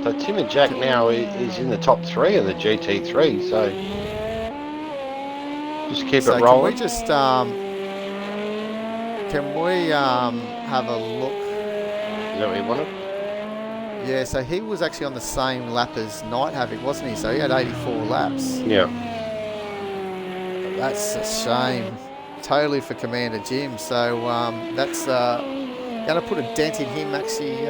Speaker 2: So Tim and Jack now is in the top 3 of the GT3, so just keep it rolling.
Speaker 1: Can we have a look?
Speaker 2: Is that what you wanted?
Speaker 1: Yeah, so he was actually on the same lap as Night Havoc, wasn't he? So he had 84 laps.
Speaker 2: Yeah.
Speaker 1: That's a shame. Totally for Commander Jim. So that's going to put a dent in him actually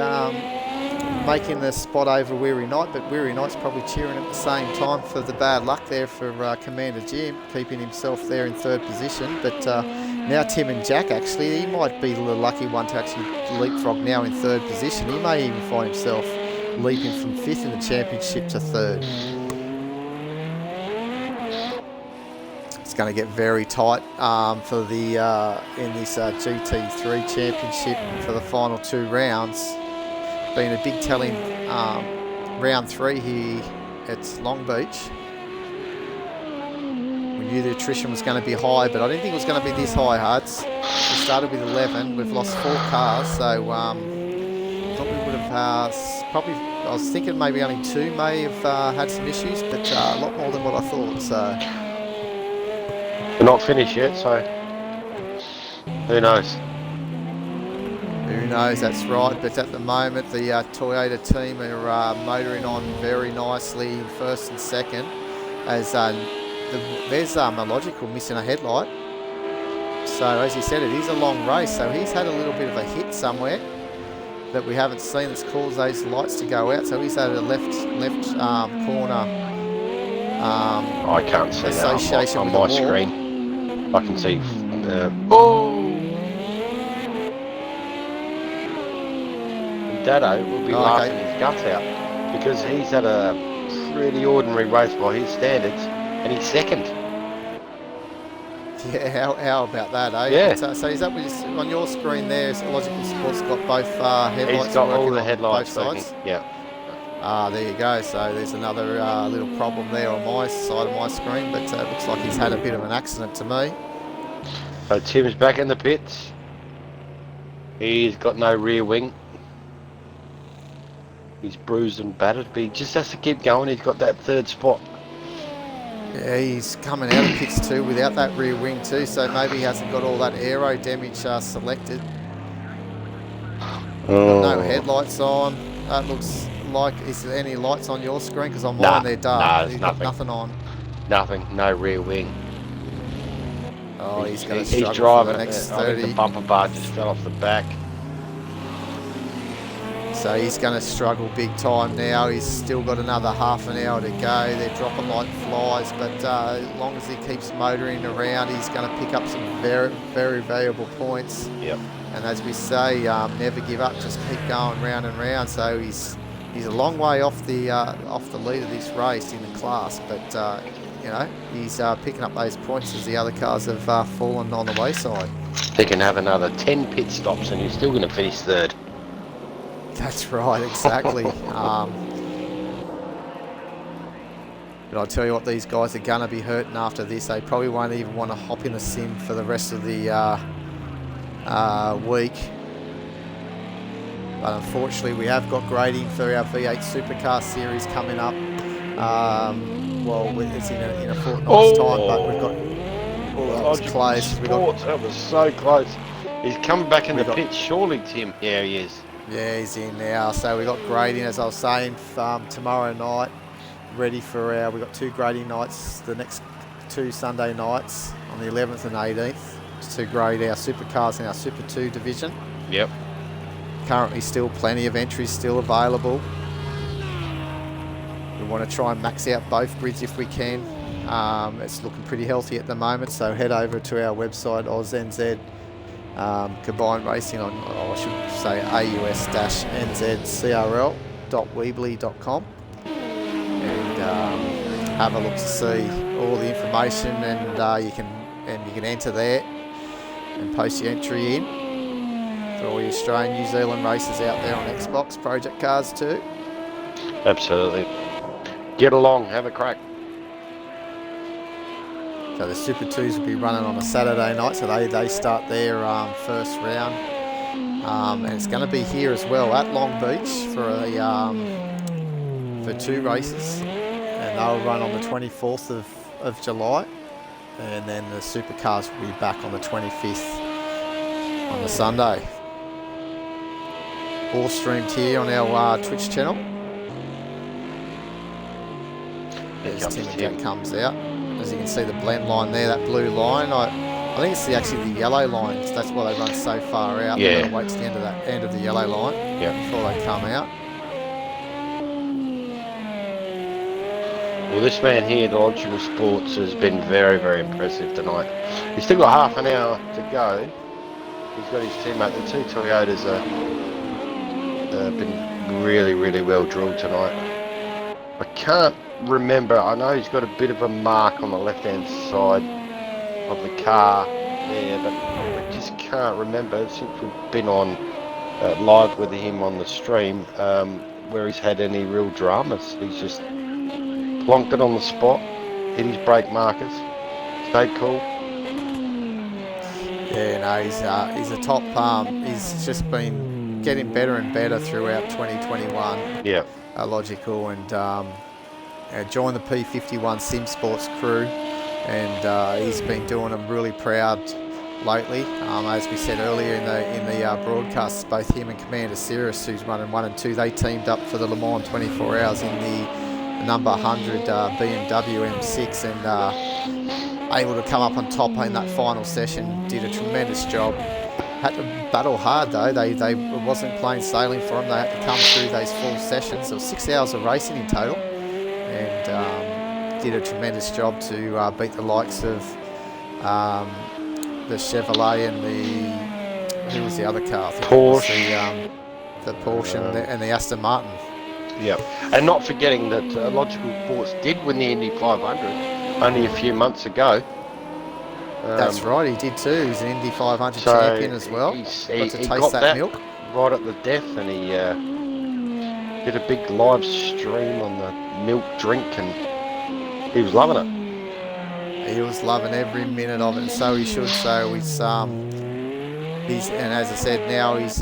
Speaker 1: making the spot over Weary Knight, but Weary Knight's probably cheering at the same time for the bad luck there for Commander Jim, keeping himself there in 3rd position. But now Tim and Jack actually, he might be the lucky one to actually leapfrog now in 3rd position. He may even find himself leaping from 5th in the championship to 3rd. It's going to get very tight for the in this GT3 championship for the final 2 rounds. Been a big telling round 3 here at Long Beach. We knew the attrition was going to be high, but I didn't think it was going to be this high, Hards. We started with 11. We've lost 4 cars, so thought we would have probably. I was thinking maybe only 2 may have had some issues, but a lot more than what I thought. So
Speaker 2: we're not finished yet, so who knows?
Speaker 1: Who knows, that's right. But at the moment, the Toyota team are motoring on very nicely in 1st and 2nd. As there's Malogical missing a headlight. So as you said, it is a long race. So he's had a little bit of a hit somewhere that we haven't seen that's caused those lights to go out. So he's had a left corner.
Speaker 2: I can't see that on my screen. I can see. Dado will be laughing his guts out because he's had a pretty ordinary race by his standards, and he's 2nd.
Speaker 1: Yeah, how about that, eh?
Speaker 2: Yeah.
Speaker 1: So is that on your screen there? Logical Sports got both headlights.
Speaker 2: He's got all the
Speaker 1: on
Speaker 2: headlights
Speaker 1: both sides.
Speaker 2: Yeah.
Speaker 1: There you go. So there's another little problem there on my side of my screen, but it looks like he's had a bit of an accident to me.
Speaker 2: So Tim's back in the pits. He's got no rear wing. He's bruised and battered, but he just has to keep going. He's got that 3rd spot.
Speaker 1: Yeah, he's coming out of pits too without that rear wing too, so maybe he hasn't got all that aero damage selected. No headlights on. That looks like, is there any lights on your screen? Because on mine they're dark.
Speaker 2: No, there's
Speaker 1: He's
Speaker 2: nothing.
Speaker 1: got nothing on.
Speaker 2: Nothing, no rear wing.
Speaker 1: Oh, he's going to struggle
Speaker 2: driving
Speaker 1: for the next 30.
Speaker 2: I think the bumper bar just fell off the back.
Speaker 1: So he's going to struggle big time now. He's still got another half an hour to go. They're dropping like flies, but as long as he keeps motoring around, he's going to pick up some very, very valuable points.
Speaker 2: Yep.
Speaker 1: And as we say, never give up. Just keep going round and round. So he's a long way off the lead of this race in the class, but you know, he's picking up those points as the other cars have fallen on the wayside.
Speaker 2: He can have another 10 pit stops, and he's still going to finish 3rd.
Speaker 1: That's right, exactly. But I'll tell you what, these guys are going to be hurting after this. They probably won't even want to hop in the sim for the rest of the week. But unfortunately, we have got grading for our V8 Supercar series coming up. Well, it's in a fortnight's time, but we've got... Oh, that was close.
Speaker 2: That was so close. He's coming back in the pit, surely, Tim. Yeah, he is.
Speaker 1: Yeah, he's in now. So we got grading, as I was saying, tomorrow night. Ready for we've got 2 grading nights the next 2 Sunday nights on the 11th and 18th to grade our supercars in our Super 2 division.
Speaker 2: Yep.
Speaker 1: Currently still plenty of entries still available. We want to try and max out both grids if we can. It's looking pretty healthy at the moment, so head over to our website, ANZ Combined Racing on, I should say ANZCRL.weebly.com, and have a look to see all the information, and you can enter there and post your entry in for all your Australian, New Zealand races out there on Xbox Project CARS2.
Speaker 2: Absolutely. Get along, have a crack.
Speaker 1: So the Super 2s will be running on a Saturday night, so they start their first round. And it's going to be here as well at Long Beach for 2 races. And they'll run on the 24th of July. And then the Supercars will be back on the 25th on the Sunday. All streamed here on our Twitch channel. As Tim and Jack comes out. As you can see, the blend line there, that blue line. I think it's actually the yellow line. So that's why they run so far out.
Speaker 2: Yeah.
Speaker 1: They're going to wait to the end of the yellow line before they come out.
Speaker 2: Well, this man here, the Logical Sports, has been very, very impressive tonight. He's still got half an hour to go. He's got his teammate. The 2 Toyotas have been really, really well drilled tonight. I can't remember. I know he's got a bit of a mark on the left-hand side of the car there, but I just can't remember since we've been on live with him on the stream where he's had any real dramas. He's just plonked it on the spot, hit his brake markers, stayed cool.
Speaker 1: Yeah, no, he's a top. He's just been getting better and better throughout 2021.
Speaker 2: Yeah.
Speaker 1: Logical, and joined the P51 Sim Sports crew, and he's been doing them really proud lately. As we said earlier in the broadcasts, both him and Commander Cirrus, who's running 1 and 2, they teamed up for the Le Mans 24 Hours in the number 100 BMW M6, and able to come up on top in that final session. Did a tremendous job. Had to battle hard though. It wasn't plain sailing for them. They had to come through those full sessions. There was 6 hours of racing in total, and did a tremendous job to beat the likes of the Chevrolet and who was the other car? I think
Speaker 2: Porsche.
Speaker 1: The Porsche and the Aston Martin.
Speaker 2: Yeah, and not forgetting that Logical Sports did win the Indy 500 only a few months ago.
Speaker 1: That's right, he did too. He's an Indy 500 champion as well.
Speaker 2: He
Speaker 1: got to taste
Speaker 2: got
Speaker 1: that milk
Speaker 2: right at the death, and he did a big live stream on the milk drink, and he was loving it.
Speaker 1: He was loving every minute of it, and so he should. So he's and as I said, now he's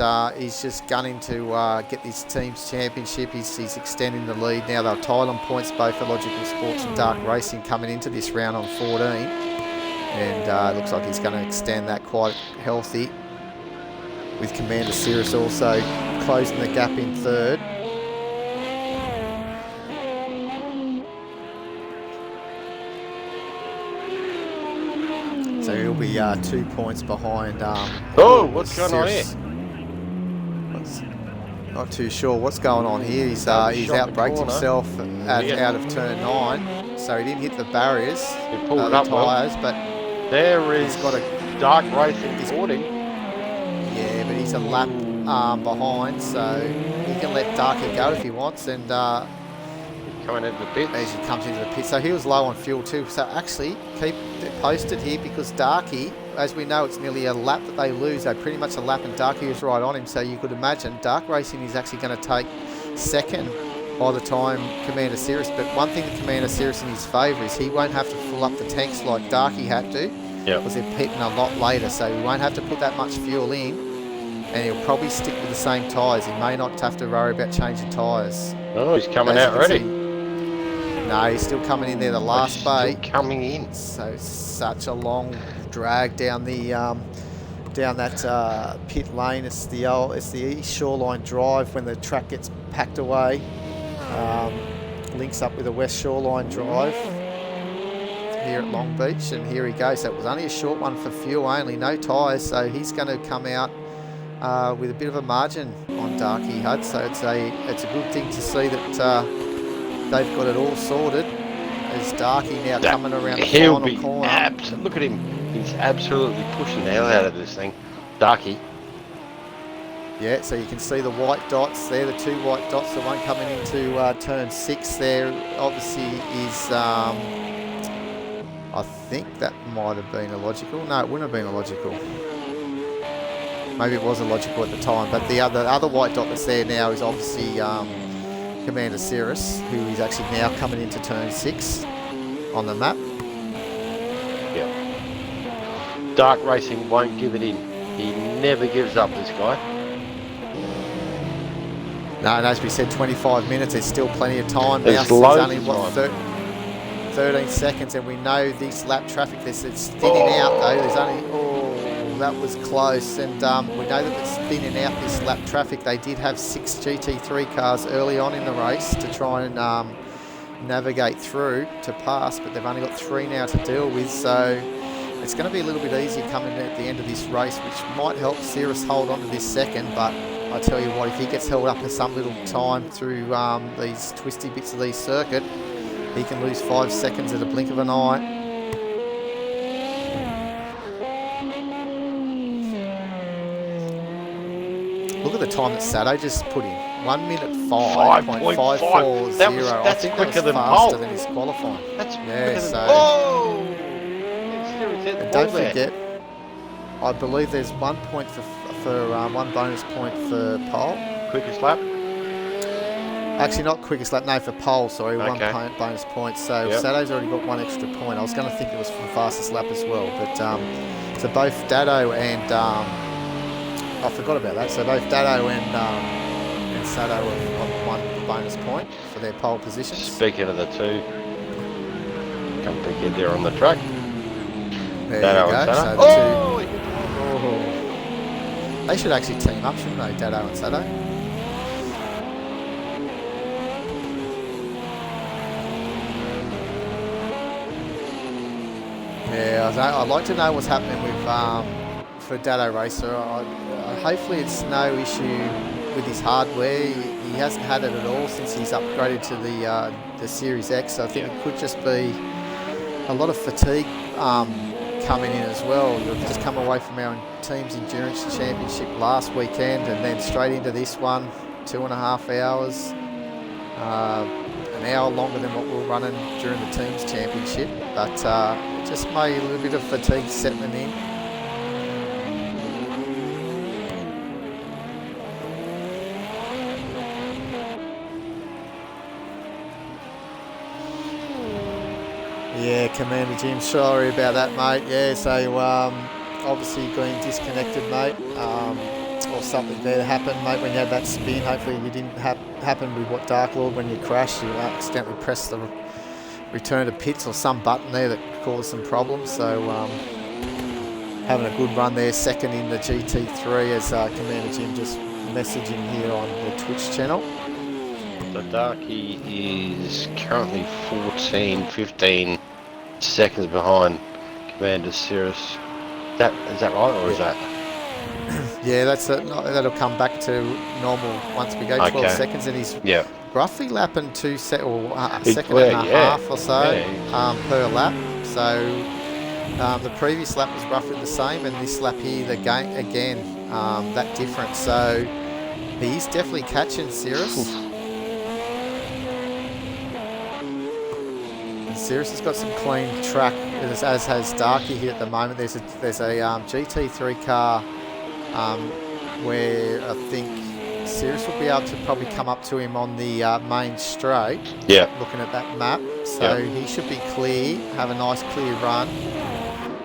Speaker 1: just gunning to get this team's championship. He's extending the lead now. They're tied on points, both for Logical Sports and Dark Racing, coming into this round on 14. And it looks like he's going to extend that quite healthy, with Commander Cirrus also closing the gap in third. So he'll be 2 points behind.
Speaker 2: What's going on here?
Speaker 1: Not too sure what's going on here. He's outbraked himself out of turn 9, so he didn't hit the barriers,
Speaker 2: He pulled it up
Speaker 1: tyres, but
Speaker 2: there is
Speaker 1: got a
Speaker 2: Dark Racing 40.
Speaker 1: Yeah, but he's a lap behind, so he can let Darky go if he wants, and
Speaker 2: Coming into the pit.
Speaker 1: as he comes into the pit. So he was low on fuel too. So actually, keep it posted here, because Darky, as we know, it's nearly a lap that they lose. They pretty much a lap, and Darky was right on him. So you could imagine Dark Racing is actually going to take second by the time Commander Cirrus. But one thing that Commander Cirrus in his favour is he won't have to fill up the tanks like Darky had to.
Speaker 2: Yeah.
Speaker 1: because they're pitting a lot later, so he won't have to put that much fuel in, and he'll probably stick with the same tyres. He may not have to worry about changing tyres.
Speaker 2: Oh, he's coming
Speaker 1: As
Speaker 2: out
Speaker 1: you can
Speaker 2: already.
Speaker 1: see, no, he's still coming in there, the last bay.
Speaker 2: Still coming in.
Speaker 1: So such a long drag down the down that pit lane. It's the East Shoreline Drive when the track gets packed away. Links up with the West Shoreline Drive here at Long Beach, and here he goes. So it was only a short one for fuel only, no tyres, so he's going to come out with a bit of a margin on Darky Hud. So it's a good thing to see that they've got it all sorted. As Darky now coming around the final corner.
Speaker 2: Look at him. He's absolutely pushing the hell out of this thing. Darky.
Speaker 1: Yeah, so you can see the white dots there, the two white dots, the one coming into turn 6 there, obviously is, I think that might have been illogical. No, it wouldn't have been illogical. Maybe it was illogical at the time, but the other white dot that's there now is obviously Commander Cirrus, who is actually now coming into turn 6 on the map.
Speaker 2: Yeah. Dark Racing won't give it in. He never gives up, this guy.
Speaker 1: No, and as we said, 25 minutes, there's still plenty of time.
Speaker 2: There's
Speaker 1: now,
Speaker 2: loads
Speaker 1: only,
Speaker 2: of
Speaker 1: what,
Speaker 2: time.
Speaker 1: 13 seconds, and we know this lap traffic, it's thinning out though. There's only, that was close, and we know that it's thinning out, this lap traffic. They did have 6 GT3 cars early on in the race to try and navigate through to pass, but they've only got 3 now to deal with, so it's going to be a little bit easier coming at the end of this race, which might help Cirrus hold on to this second. But I tell you what, if he gets held up for some little time through these twisty bits of the circuit, he can lose 5 seconds at a blink of an eye. Look at the time that Sato just put in. 1 minute 5.540.
Speaker 2: That's quicker than
Speaker 1: faster
Speaker 2: pole.
Speaker 1: than his qualifying.
Speaker 2: That's
Speaker 1: Yeah,
Speaker 2: quicker
Speaker 1: so
Speaker 2: than pole. And
Speaker 1: don't forget, I believe there's 1 point for 1 bonus point for pole.
Speaker 2: Quickest lap?
Speaker 1: Actually, not quickest lap, no, for pole, sorry,
Speaker 2: Okay.
Speaker 1: 1 bonus point. So
Speaker 2: Yep.
Speaker 1: Sato's already got 1 extra point. I was going to think it was for the fastest lap as well. But so both Dado and, I forgot about that. So both Dado and Sato have got 1 bonus point for their pole positions.
Speaker 2: Speaking of the two, come back in there on the track.
Speaker 1: There
Speaker 2: Dado
Speaker 1: you go.
Speaker 2: and Sato.
Speaker 1: So the two, they should actually team up, shouldn't they, Dado and Sato? Yeah, I'd like to know what's happening with for Dado Racer. Hopefully it's no issue with his hardware. He hasn't had it at all since he's upgraded to the Series X. So I think it could just be a lot of fatigue coming in as well. We've just come away from our Teams Endurance Championship last weekend, and then straight into this one, 2.5 hours. An hour longer than what we were running during the Teams Championship, but just maybe a little bit of fatigue settling in. Yeah, Commander Jim, sorry about that, mate. Yeah, so obviously being disconnected, mate, or something there happened, mate, when you had that spin. Hopefully you didn't happen with what Dark Lord when you crashed. You accidentally pressed the return to pits or some button there that caused some problems. So having a good run there, second in the GT3 as Commander Jim just messaging here on the Twitch channel.
Speaker 2: So Darky is currently 15 seconds behind Commander Cirrus. Is that right, or is that?
Speaker 1: Yeah, that'll come back to normal once we go 12 seconds, and he's roughly lapping a second and a half or so per lap. So the previous lap was roughly the same, and this lap here, again, that difference. So he's definitely catching Cirrus. Cirrus has got some clean track, as has Darky here at the moment. There's a GT3 car where I think Cirrus will be able to probably come up to him on the main straight.
Speaker 2: Yeah.
Speaker 1: Looking at that map, so he should be clear, have a nice clear run.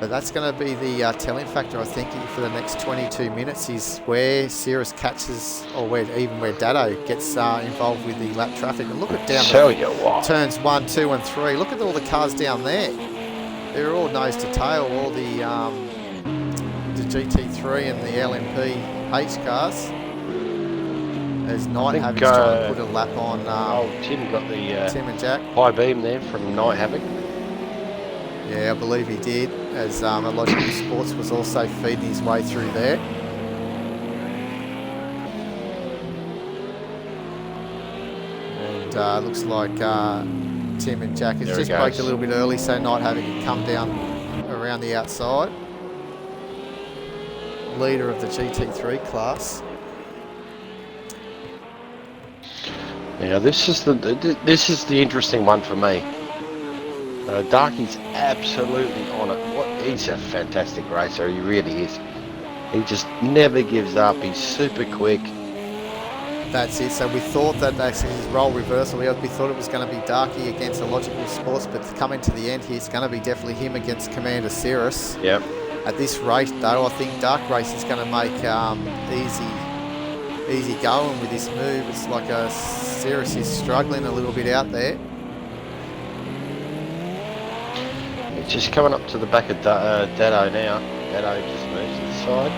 Speaker 1: But that's going to be the telling factor, I think, for the next 22 minutes is where Cirrus catches, or where Dado gets involved with the lap traffic. And look at down the turns 1, 2, and 3. Look at all the cars down there. They're all nose to tail. All the GT3 and the LMP H cars. As Night Havoc's trying to put a lap on.
Speaker 2: Tim got the
Speaker 1: Tim and Jack.
Speaker 2: high beam there from Night Havoc.
Speaker 1: Yeah, I believe he did, as Logical Sports was also feeding his way through there. And looks like Tim and Jack has just braked a little bit early, so Night Havoc can come down around the outside. Leader of the GT3 class.
Speaker 2: Now this is the interesting one for me. Darky's absolutely on it. He's a fantastic racer. He really is. He just never gives up. He's super quick.
Speaker 1: That's it. So we thought that actually his role reversal. We thought it was going to be Darky against Logical Sports, but coming to the end here, it's going to be definitely him against Commander Cirrus.
Speaker 2: Yep.
Speaker 1: At this rate, though, I think Dark Race is going to make easy going with this move. It's like Cirrus is struggling a little bit out there.
Speaker 2: It's just coming up to the back of Dado now. Dado just moves to the side.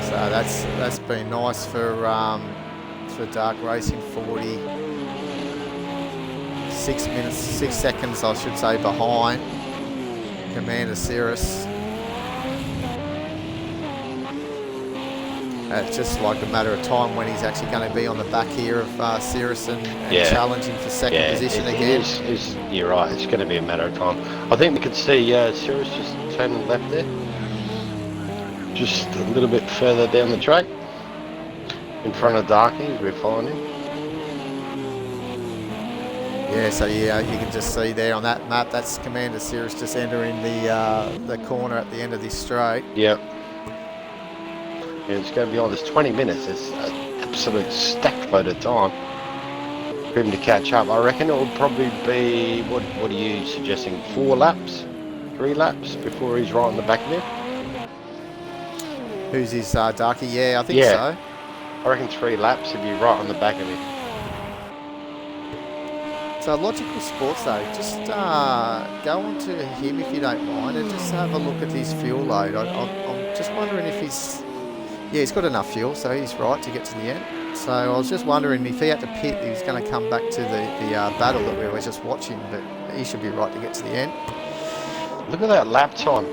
Speaker 1: So that's been nice for Dark Racing. 6 seconds, I should say, behind Commander Cirrus. It's just like a matter of time when he's actually going to be on the back here of Cirrus and challenging for second position again.
Speaker 2: You're right, it's going to be a matter of time. I think we could see Cirrus just turning left there. Just a little bit further down the track. In front of Darky as we're finding.
Speaker 1: Yeah, so you can just see there on that map, that's Commander Cirrus just entering the corner at the end of this straight.
Speaker 2: Yeah. It's going to be on this 20 minutes. It's an absolute stacked load of time for him to catch up. I reckon it will probably be, what are you suggesting, 4 laps? 3 laps before he's right on the back of him?
Speaker 1: Who's his Darky? Yeah, I think so.
Speaker 2: I reckon 3 laps he'll be right on the back of him.
Speaker 1: So Logical Sports though, just go on to him if you don't mind and just have a look at his fuel load. I'm just wondering if he's got enough fuel, so he's right to get to the end. So I was just wondering if he had to pit, he was going to come back to the battle that we were just watching, but he should be right to get to the end.
Speaker 2: Look at that lap time.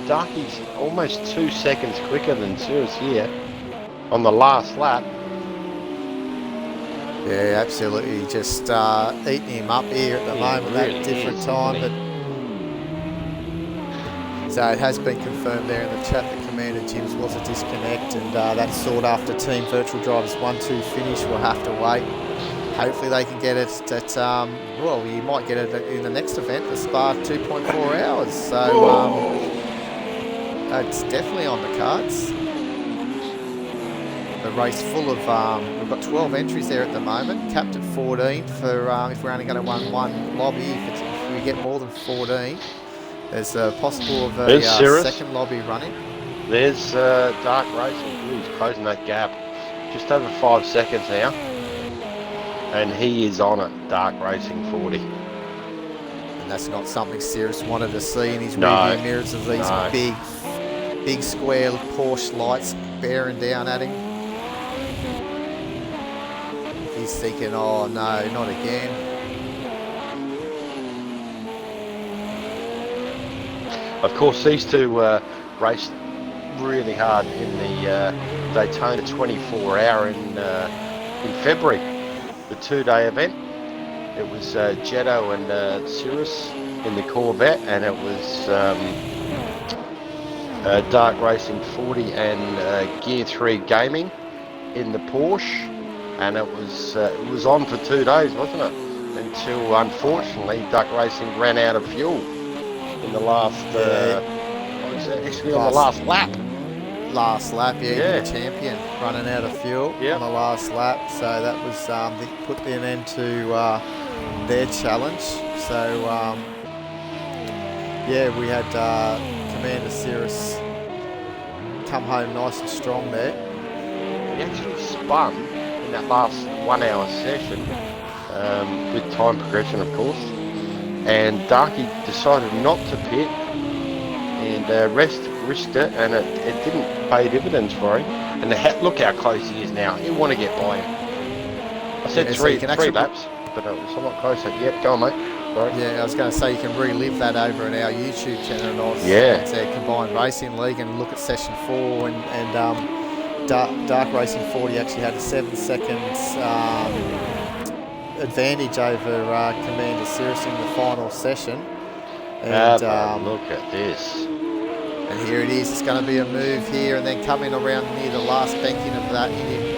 Speaker 2: Darky's almost 2 seconds quicker than Cirrus here on the last lap.
Speaker 1: Yeah, absolutely. Just eating him up here at the moment at a different time. But so it has been confirmed there in the chat that Commander Jim's was a disconnect, and that sought after Team Virtual Drivers 1-2 finish will have to wait. Hopefully they can get it at, well, you might get it in the next event, the Spa 2.4 hours. So it's definitely on the cards. The race full of, we've got 12 entries there at the moment, capped at 14 for if we're only going to run one lobby. If we get more than 14, there's a possible of a second lobby running.
Speaker 2: There's Dark Racing. He's closing that gap. Just over 5 seconds now. And he is on it, Dark Racing 40.
Speaker 1: And that's not something Cirrus wanted to see in his rearview mirrors of these big square Porsche lights bearing down at him. He's thinking, oh no, not again.
Speaker 2: Of course, these two raced really hard in the Daytona 24-hour in February, the 2-day event. It was Jetto and Cirrus in the Corvette, and it was Dark Racing 40 and Gear 3 Gaming in the Porsche, and it was on for 2 days, wasn't it? Until unfortunately Dark Racing ran out of fuel in the last on the last lap.
Speaker 1: Last lap, the champion running out of fuel on the last lap. So that was put an end to their challenge. So yeah, we had Commander Cirrus come home nice and strong there.
Speaker 2: He actually spun in that last 1 hour session, with time progression of course, and Darky decided not to pit and risked it, and it didn't pay dividends for him. And look how close he is now. He'll want to get by him. I said three laps, but it was somewhat closer. Yep, go on mate. Sorry.
Speaker 1: Yeah, I was going to say you can relive that over in our YouTube channel.
Speaker 2: Yeah.
Speaker 1: It's our combined racing league, and look at session 4 and Dark Racing 40 actually had a 7 seconds advantage over Commander Cirrus in the final session. And
Speaker 2: look at this.
Speaker 1: And here it is. It's going to be a move here, and then coming around near the last banking of that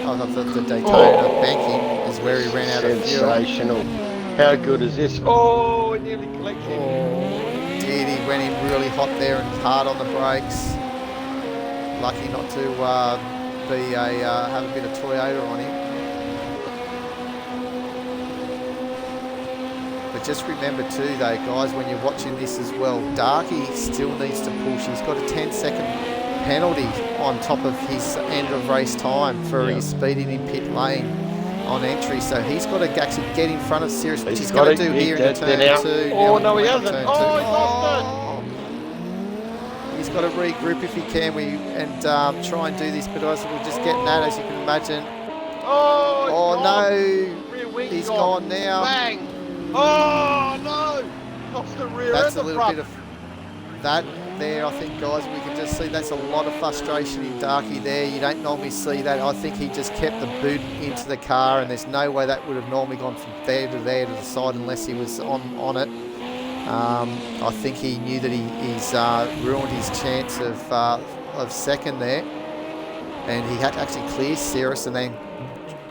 Speaker 1: of the Daytona banking is where he ran out of fuel.
Speaker 2: Sensational. How good is this? Oh, it nearly collected him.
Speaker 1: Oh, did he went in really hot there and hard on the brakes. Lucky not to have a bit of Toyota on him. But just remember too though, guys, when you're watching this as well, Darky still needs to push. He's got a 10-second penalty on top of his end of race time for his speeding in pit lane on entry. So he's got to actually get in front of Cirrus, which he's going to do here in turn 2.
Speaker 2: Oh, no, he hasn't. Oh, he lost
Speaker 1: it. He's got to regroup if he can and try and do this, but guys, we're just getting that, as you can imagine.
Speaker 2: Oh
Speaker 1: no, he's gone now.
Speaker 2: Bang. Oh no! Lost the rear.
Speaker 1: That's a little bit of that there. I think, guys, we can just see that's a lot of frustration in Darky there. You don't normally see that. I think he just kept the boot into the car, and there's no way that would have normally gone from there to the side unless he was on it. I think he knew that he's ruined his chance of second there, and he had to actually clear Cirrus and then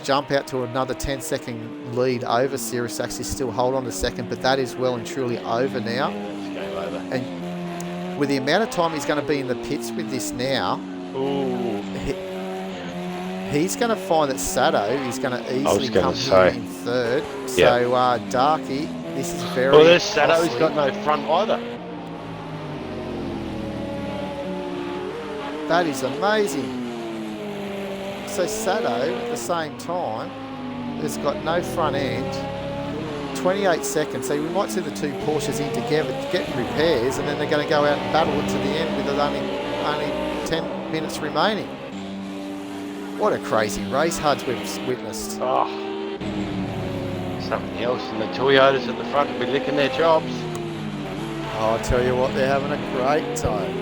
Speaker 1: jump out to another 10-second lead over Cirrus, actually still hold on to second, but that is well and truly over now.
Speaker 2: It's game over.
Speaker 1: And with the amount of time he's going to be in the pits with this now, he's going to find that Sato is going to easily come here in third.
Speaker 2: Yeah.
Speaker 1: So Darky, this is very
Speaker 2: well, there's Sato, he's got no front either.
Speaker 1: That is amazing. So Sato, at the same time, has got no front end, 28 seconds. So we might see the two Porsches in together getting repairs, and then they're going to go out and battle it to the end with only 10 minutes remaining. What a crazy race HUDs we've witnessed.
Speaker 2: Oh, something else, and the Toyotas at the front will be licking their chops.
Speaker 1: Oh, I'll tell you what, they're having a great time.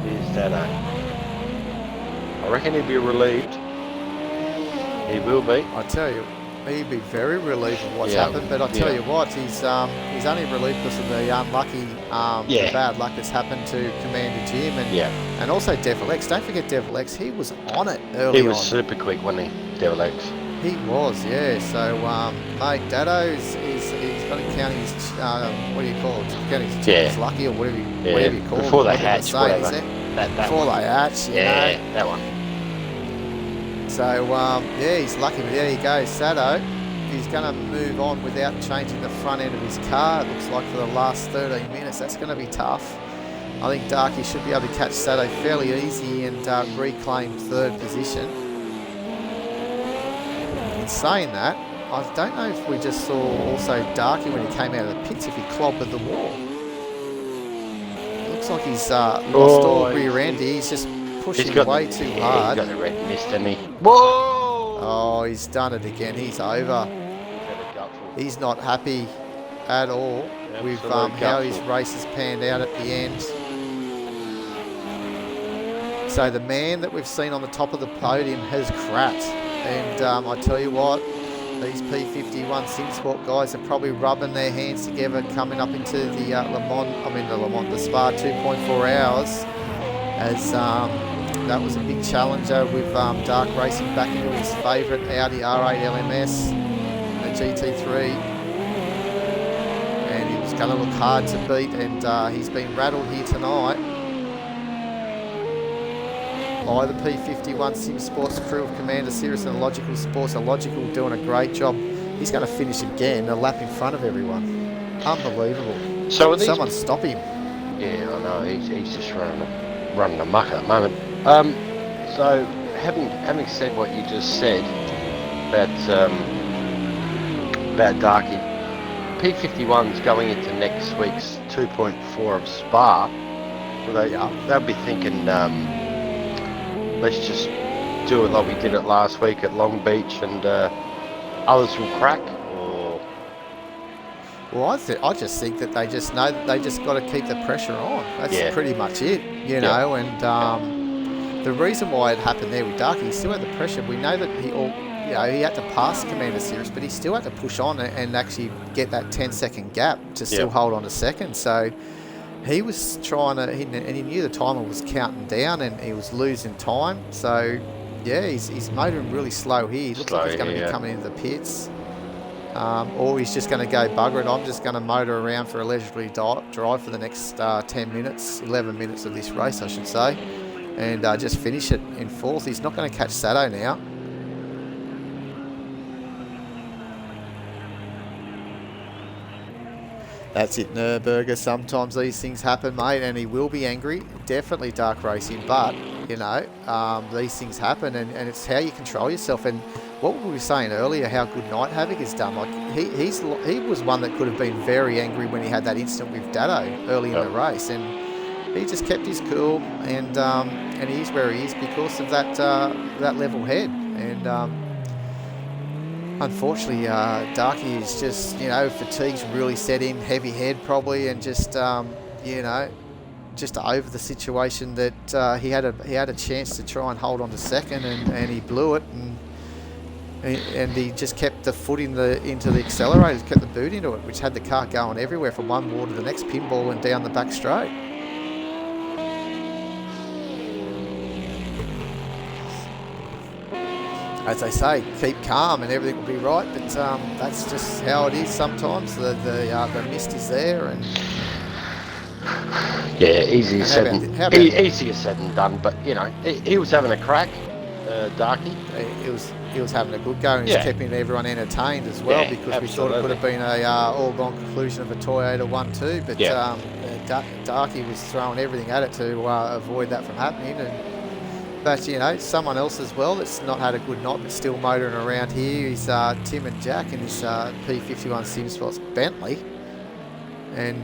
Speaker 2: Here's Sato. I reckon he'll be relieved. He will be.
Speaker 1: I tell you, he'd be very relieved of what's happened. But I tell you what, he's only relieved because of the unlucky, the bad luck that's happened to Commander Jim and also Devil X. Don't forget Devil X. He was on it early on.
Speaker 2: He was super quick, wasn't he, Devil X?
Speaker 1: He was, yeah. So, mate, Dado's he's got to count his what do you call it? Count his lucky or whatever you call it.
Speaker 2: Before they hatch, whatever.
Speaker 1: Before they hatch,
Speaker 2: that one.
Speaker 1: So, he's lucky, but there you go, Sato. He's going to move on without changing the front end of his car, it looks like, for the last 13 minutes. That's going to be tough. I think Darky should be able to catch Sato fairly easy and reclaim third position. In saying that, I don't know if we just saw also Darky when he came out of the pits, if he clobbered the wall. It looks like he's lost all rear end. He's just pushing way too hard.
Speaker 2: He's got the red mist, hasn't he? Whoa!
Speaker 1: Oh, he's done it again. He's over. He's not happy at all with how his race has panned out at the end. So the man that we've seen on the top of the podium has crapped. And I tell you what, these P51 SimSport guys are probably rubbing their hands together coming up into the the Spa 2.4 hours, as that was a big challenger with Dark racing back into his favourite Audi R8 LMS, the GT3, and he was going to look hard to beat, and he's been rattled here tonight by the P51 SimSports crew of Commander Cirrus and Logical Sports. Logical doing a great job he's going to finish again a lap in front of everyone. Unbelievable.
Speaker 2: So are these...
Speaker 1: Someone stop him.
Speaker 2: Yeah, I know. He's just running amok at the moment. So having said what you just said about Darky, P51's going into next week's 2.4 of Spa. So they'll be thinking, let's just do it like we did it last week at Long Beach, and others will crack. Or
Speaker 1: well, I just think that they just know that they just got to keep the pressure on. That's pretty much it, you know. And the reason why it happened there with Darky, he still had the pressure. We know that he had to pass Commander Cirrus, but he still had to push on and actually get that 10-second gap to still hold on to second. So he was trying to, and he knew the timer was counting down, and he was losing time. So yeah, he's motoring really slow here. He looks like he's going to be coming into the pits. Or he's just going to go bugger it. I'm just going to motor around for a leisurely drive for the next 11 minutes of this race, I should say, and just finish it in fourth. He's not going to catch Sato now. That's it, Nürburgring. Sometimes these things happen, mate, and he will be angry. Definitely dark racing, but, you know, these things happen, and it's how you control yourself. And what we were saying earlier, how good Night Havoc has done. Like he was one that could have been very angry when he had that incident with Dado early in the race, and he just kept his cool, and he's where he is because of that level head. And unfortunately, Darky is just, you know, fatigue's really set in, heavy head probably, and just you know, just over the situation that he had a chance to try and hold on to second, and he blew it, and he just kept the foot into the accelerators, kept the boot into it, which had the car going everywhere from one wall to the next pinball and down the back straight. As they say, keep calm and everything will be right, but that's just how it is sometimes. The mist is there, and
Speaker 2: easier said than done. But you know, he was having a crack, Darky.
Speaker 1: He was having a good go, and he's keeping everyone entertained as well, because we thought it could have been a all-gone conclusion of a Toyota 1-2, but Darky was throwing everything at it to avoid that from happening. But, you know, someone else as well that's not had a good night but still motoring around here is Tim and Jack in this P51 SimSpots Bentley. And,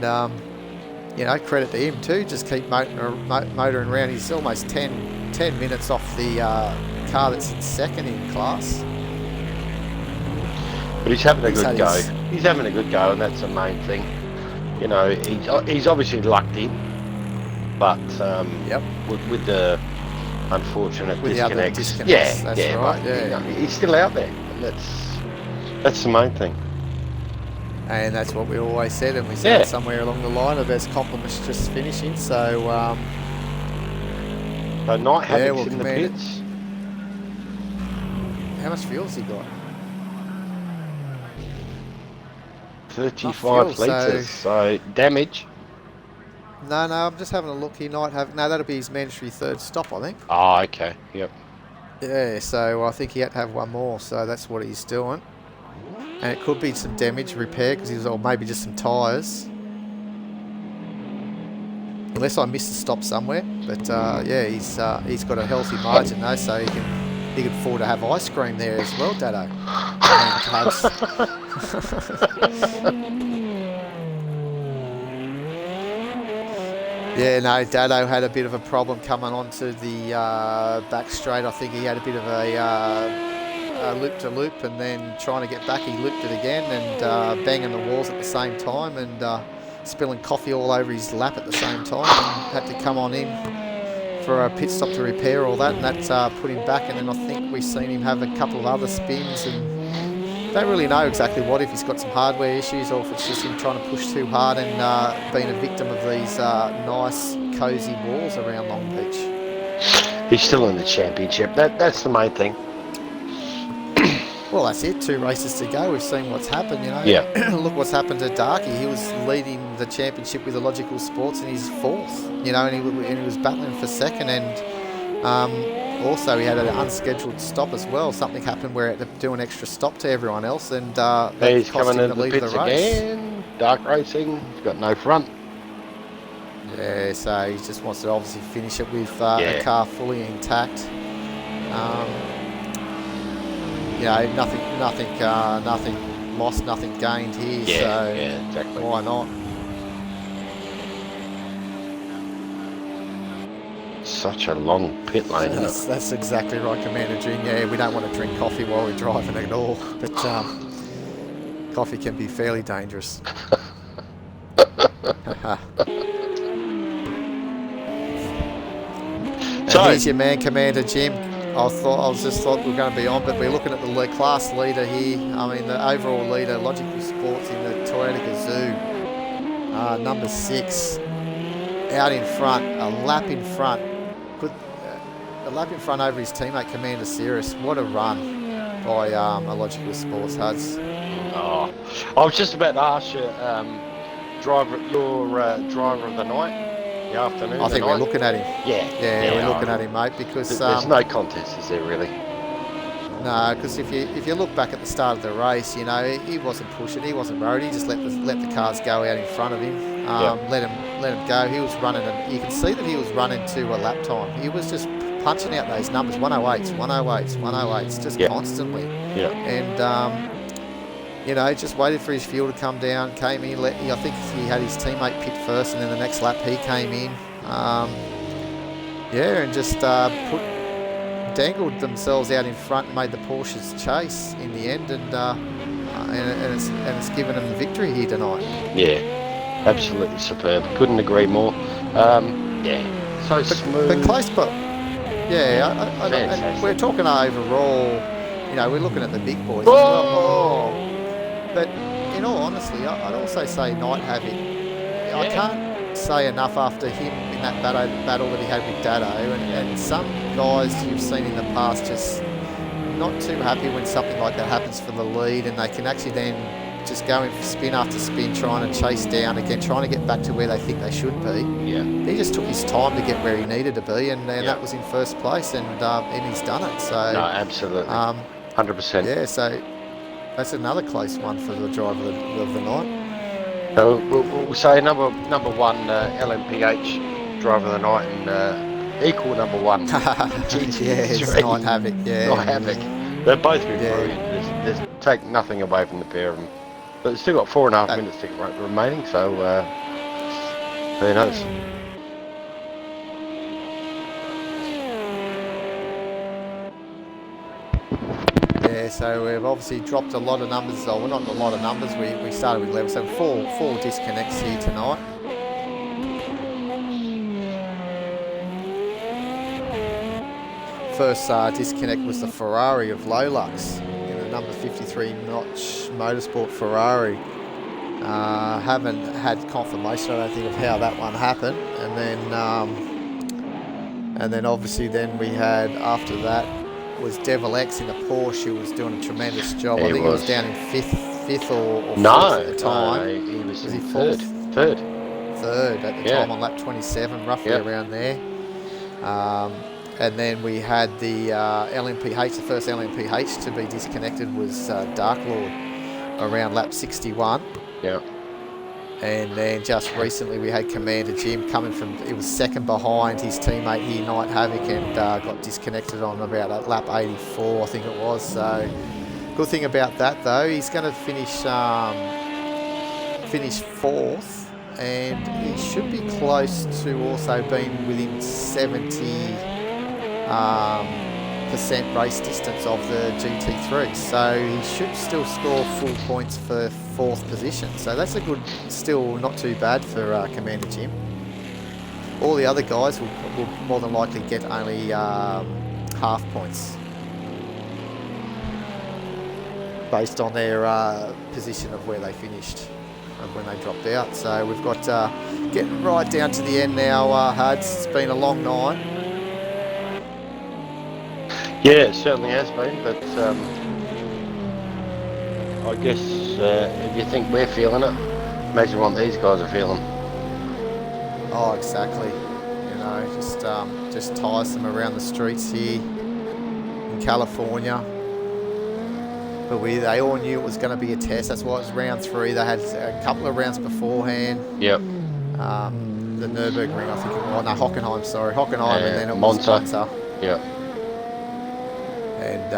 Speaker 1: you know, credit to him too. Just keep motoring around. He's almost 10 minutes off the car that's in second in class.
Speaker 2: But he's having a good go. He's having a good go, and that's the main thing. You know, he's obviously lucked in, but with the unfortunate disconnects.
Speaker 1: That's right.
Speaker 2: You know, he's still out there, and that's the main thing.
Speaker 1: And that's what we always said, and we said somewhere along the line of as compliments just finishing. So,
Speaker 2: Night Havoc's in the pits.
Speaker 1: How much fuel's he got?
Speaker 2: 35 litres. So damage.
Speaker 1: No, I'm just having a look. He might have... No, that'll be his mandatory third stop, I think.
Speaker 2: Oh, okay. Yep.
Speaker 1: Yeah, so I think he had to have one more, so that's what he's doing. And it could be some damage repair, or maybe just some tyres. Unless I missed a stop somewhere. But, he's got a healthy margin, though, so he can afford to have ice cream there as well, Dado. Yeah, no, Dado had a bit of a problem coming onto the back straight. I think he had a bit of a loop-to-loop, and then trying to get back, he looped it again, and banging the walls at the same time, and spilling coffee all over his lap at the same time, and had to come on in for a pit stop to repair all that, and that put him back. And then I think we've seen him have a couple of other spins, and don't really know exactly if he's got some hardware issues, or if it's just him trying to push too hard and being a victim of these nice, cosy walls around Long Beach.
Speaker 2: He's still in the championship. That's the main thing.
Speaker 1: Well, that's it. 2 races to go. We've seen what's happened, you know.
Speaker 2: Yeah.
Speaker 1: Look what's happened to Darky. He was leading the championship with Illogical Sports, and he's 4th, you know, and he was battling for second. And also he had an unscheduled stop as well. Something happened where it had to do an extra stop to everyone else, and that
Speaker 2: He's
Speaker 1: cost
Speaker 2: coming
Speaker 1: him
Speaker 2: into
Speaker 1: the
Speaker 2: the
Speaker 1: lead of
Speaker 2: pits
Speaker 1: the race.
Speaker 2: again. Dark Racing. He's got no front.
Speaker 1: Yeah, so he just wants to obviously finish it with
Speaker 2: Yeah.
Speaker 1: the car fully intact. Nothing lost, nothing gained here.
Speaker 2: Yeah,
Speaker 1: So
Speaker 2: yeah, exactly.
Speaker 1: why not?
Speaker 2: Such a long pit lane, isn't it?
Speaker 1: That's exactly right, Commander Jim. Yeah, we don't want to drink coffee while we're driving at all, but coffee can be fairly dangerous.
Speaker 2: So,
Speaker 1: here's your man, Commander Jim. I just thought we were going to be on, but we're looking at the class leader here. I mean, the overall leader, Logical Sports in the Toyota Gazoo, number 6, out in front, a lap in front. A lap in front over his teammate, Commander Cirrus. What a run by a Logical Sports, Huds.
Speaker 2: I was just about to ask you, driver of the night. The afternoon.
Speaker 1: I think we're looking at him.
Speaker 2: Yeah,
Speaker 1: we're looking at him, mate, because
Speaker 2: there's no contest, is there really?
Speaker 1: No, because if you look back at the start of the race, you know, he wasn't pushing, he wasn't worried. He just let the cars go out in front of him, let him go. He was running, and you can see that he was running to a lap time. He was just punching out those numbers, 108s, 108s, 108s, just constantly.
Speaker 2: Yeah.
Speaker 1: And you know, just waited for his fuel to come down, came in, I think he had his teammate pit first, and then the next lap he came in. And just dangled themselves out in front and made the Porsches chase in the end, and it's given them the victory here tonight.
Speaker 2: Yeah, absolutely superb. Couldn't agree more. So smooth.
Speaker 1: But close, but and we're talking overall. You know, we're looking at the big boys as well. But in all honesty, I'd also say Night Havoc. I can't say enough after him in that battle that he had with Dado, and some guys you've seen in the past just not too happy when something like that happens for the lead, and they can actually then just go in for spin after spin, trying to chase down again, trying to get back to where they think they should be.
Speaker 2: Yeah.
Speaker 1: He just took his time to get where he needed to be, and that was in first place, and he's done it. So
Speaker 2: no, absolutely, 100%.
Speaker 1: Yeah, so that's another close one for the driver of the night.
Speaker 2: So we'll say number one LMPH driver of the night, and equal number one GT3.
Speaker 1: It's Night Havoc. Yeah,
Speaker 2: Night Havoc. They've both been brilliant. There's take nothing away from the pair of them. But they've still got 4.5 minutes remaining, so who knows?
Speaker 1: Yeah, so we've obviously dropped a lot of numbers. Oh, well, not a lot of numbers. We started with 11, so four disconnects here tonight. First disconnect was the Ferrari of Lolux, in the number 53 notch Motorsport Ferrari. Haven't had confirmation, I don't think, of how that one happened. And then obviously we had, after that, was Devil X in the Porsche, who was doing a tremendous job. I think he was down in fifth or fourth at the time.
Speaker 2: No, he was in
Speaker 1: fourth?
Speaker 2: Third
Speaker 1: at the time on lap 27, roughly around there. And then we had the LMPH, the first LMPH to be disconnected was Dark Lord around lap 61.
Speaker 2: Yeah.
Speaker 1: And then just recently we had Commander Jim coming from, it was second behind his teammate here, Night Havoc, and got disconnected on about lap 84, I think it was. So good thing about that though, he's going to finish fourth, and he should be close to also being within 70% race distance of the GT3, so he should still score full points for fourth position. So that's a good, still not too bad for Commander Jim. All the other guys will more than likely get only half points based on their position of where they finished when they dropped out. So we've got getting right down to the end now, Huds. It's been a long night.
Speaker 2: Yeah, it certainly has been, but I guess if you think we're feeling it, imagine what these guys are feeling.
Speaker 1: Oh, exactly. You know, just just tiresome around the streets here in California. But they all knew it was going to be a test. That's why it was round 3. They had a couple of rounds beforehand.
Speaker 2: Yep.
Speaker 1: The Nürburgring, I think it was. No, Hockenheim, sorry. Hockenheim, and then it was
Speaker 2: Monza.
Speaker 1: Monza.
Speaker 2: Yep.
Speaker 1: And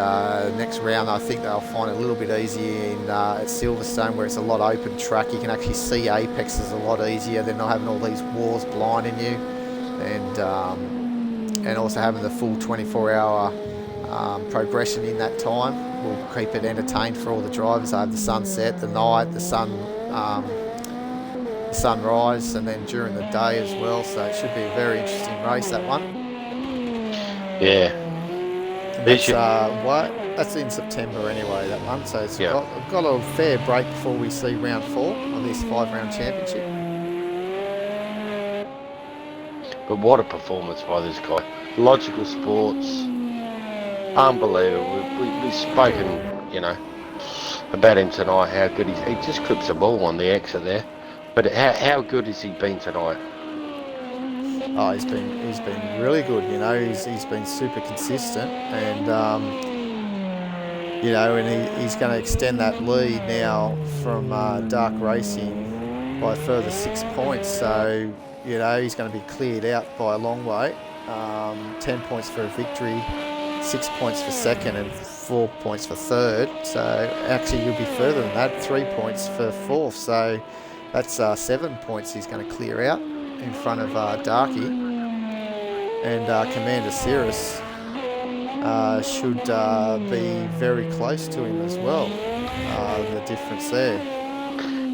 Speaker 1: next round, I think they'll find it a little bit easier at Silverstone, where it's a lot open track. You can actually see apexes a lot easier. They're not having all these walls blinding you, and also having the full 24-hour progression in that time will keep it entertained for all the drivers. They have the sunset, the night, the sunrise, and then during the day as well. So it should be a very interesting race, that one.
Speaker 2: Yeah.
Speaker 1: That's in September anyway, that one. So it's got a fair break before we see round 4 of this 5-round championship.
Speaker 2: But what a performance by this guy. Logical Sports. Unbelievable. We've spoken, about him tonight, how good he just clips the ball on the exit there. But how good has he been tonight?
Speaker 1: Oh, he's been really good. He's been super consistent, and he's going to extend that lead now from Dark Racing by a further 6 points. So he's going to be cleared out by a long way. 10 points for a victory, 6 points for second, and 4 points for third. So actually, you'll be further than that. 3 points for fourth. So that's 7 points he's going to clear out in front of Darky, and Commander Cirrus should be very close to him as well. The difference there.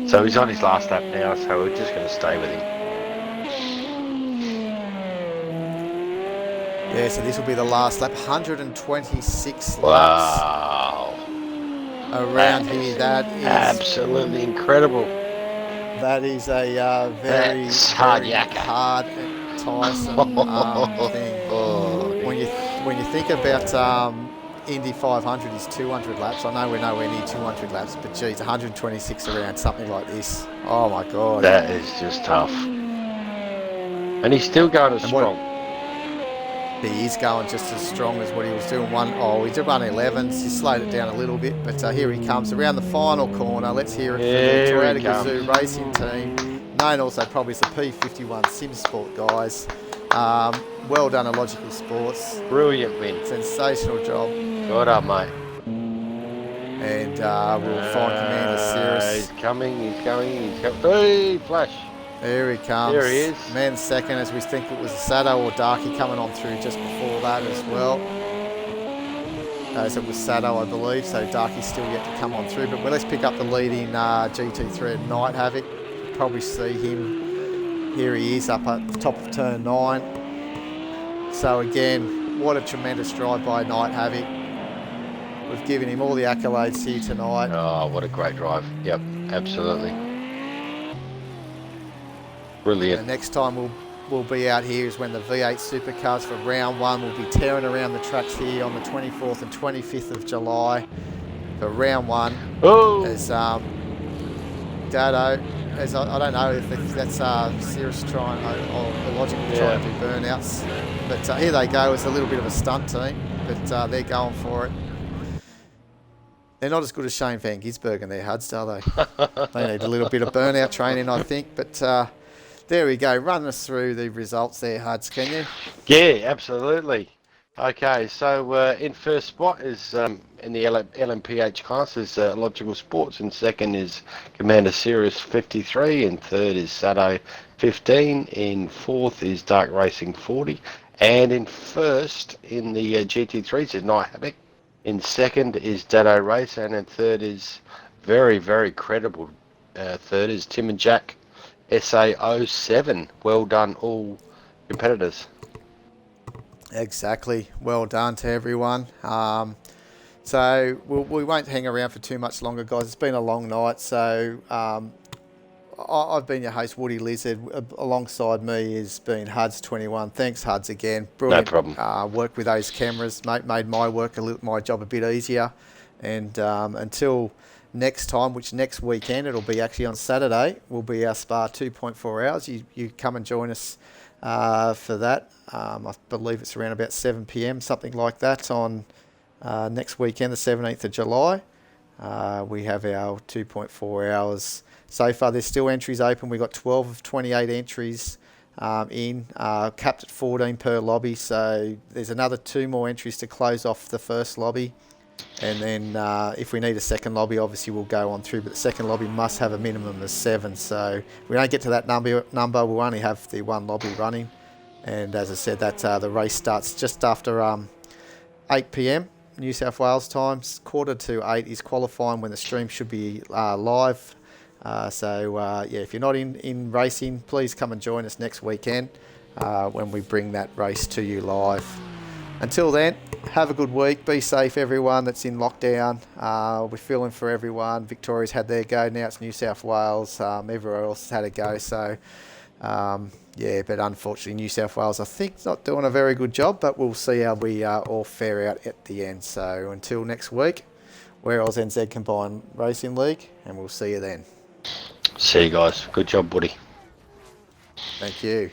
Speaker 2: So he's on his last lap now, so we're just going to stay with him.
Speaker 1: Yeah, so this will be the last lap. 126 laps.
Speaker 2: Wow.
Speaker 1: Around here, that is
Speaker 2: absolutely incredible.
Speaker 1: That is a very hard and tiresome thing. When you think about Indy 500 is 200 laps. I know we're nowhere near 200 laps, but geez, 126 around something like this. Oh my God.
Speaker 2: That is just tough. And he's still going as strong.
Speaker 1: He is going just as strong as what he was doing. He did 111s. He slowed it down a little bit, but here he comes around the final corner. Let's hear it for the Toyota Gazoo Racing Team, known also probably as the P51 SimSport guys. Well done, Logical Sports.
Speaker 2: Brilliant win.
Speaker 1: Sensational job.
Speaker 2: Good up, mate.
Speaker 1: And we'll find Commander Cirrus.
Speaker 2: He's coming. Hey, flash.
Speaker 1: There he comes.
Speaker 2: There he is.
Speaker 1: Man second, as we think it was Sato or Darky coming on through just before that as well. As it was Sato, I believe, so Darky's still yet to come on through. But let's pick up the lead in GT3 at Night Havoc. Probably see him. Here he is up at the top of turn 9. So again, what a tremendous drive by Night Havoc. We've given him all the accolades here tonight.
Speaker 2: Oh, what a great drive. Yep, absolutely. Brilliant.
Speaker 1: The next time we'll be out here is when the V8 Supercars for round 1 will be tearing around the tracks here on the 24th and 25th of July for round 1.
Speaker 2: Oh!
Speaker 1: As Dado, as I don't know if that's Cirrus trying or Logical trying to do burnouts, but here they go. It's a little bit of a stunt team, but they're going for it. They're not as good as Shane Van Gisbergen, their Huds, are they? They need a little bit of burnout training, I think, but there we go. Run us through the results there, Huds, can you?
Speaker 2: Yeah, absolutely. Okay, so in first spot is in the LMPH class is Logical Sports, and second is Commander Cirrus 53, and third is Sato 15, in fourth is Dark Racing 40, and in first in the GT3s is Night Havoc, in second is Dado Race, and in third is very, very credible. Third is Tim and Jack SA07. Well done, all competitors.
Speaker 1: Exactly. Well done to everyone. So we won't hang around for too much longer, guys. It's been a long night. So I've been your host, Woody Lizard. Alongside me has been Huds21. Thanks, Huds, again. Brilliant.
Speaker 2: No problem.
Speaker 1: Work with those cameras, made my job a bit easier. And until next time, which next weekend, it'll be actually on Saturday, will be our Spa 2.4 hours. You come and join us for that. I believe it's around about 7 p.m, something like that, on next weekend, the 17th of July. We have our 2.4 hours so far. There's still entries open. We've got 12 of 28 entries capped at 14 per lobby. So there's another 2 more entries to close off the first lobby. And then if we need a second lobby, obviously we'll go on through. But the second lobby must have a minimum of 7. So if we don't get to that number, we'll only have the 1 lobby running. And as I said, that the race starts just after 8 p.m. New South Wales times. 7:45 is qualifying, when the stream should be live. Yeah, if you're not in racing, please come and join us next weekend when we bring that race to you live. Until then, have a good week. Be safe, everyone that's in lockdown. We're feeling for everyone. Victoria's had their go. Now it's New South Wales. Everywhere else has had a go. So, yeah, but unfortunately, New South Wales, I think, is not doing a very good job. But we'll see how we all fare out at the end. So until next week, we're NZ Combined Racing League, and we'll see you then.
Speaker 2: See you guys. Good job, buddy.
Speaker 1: Thank you.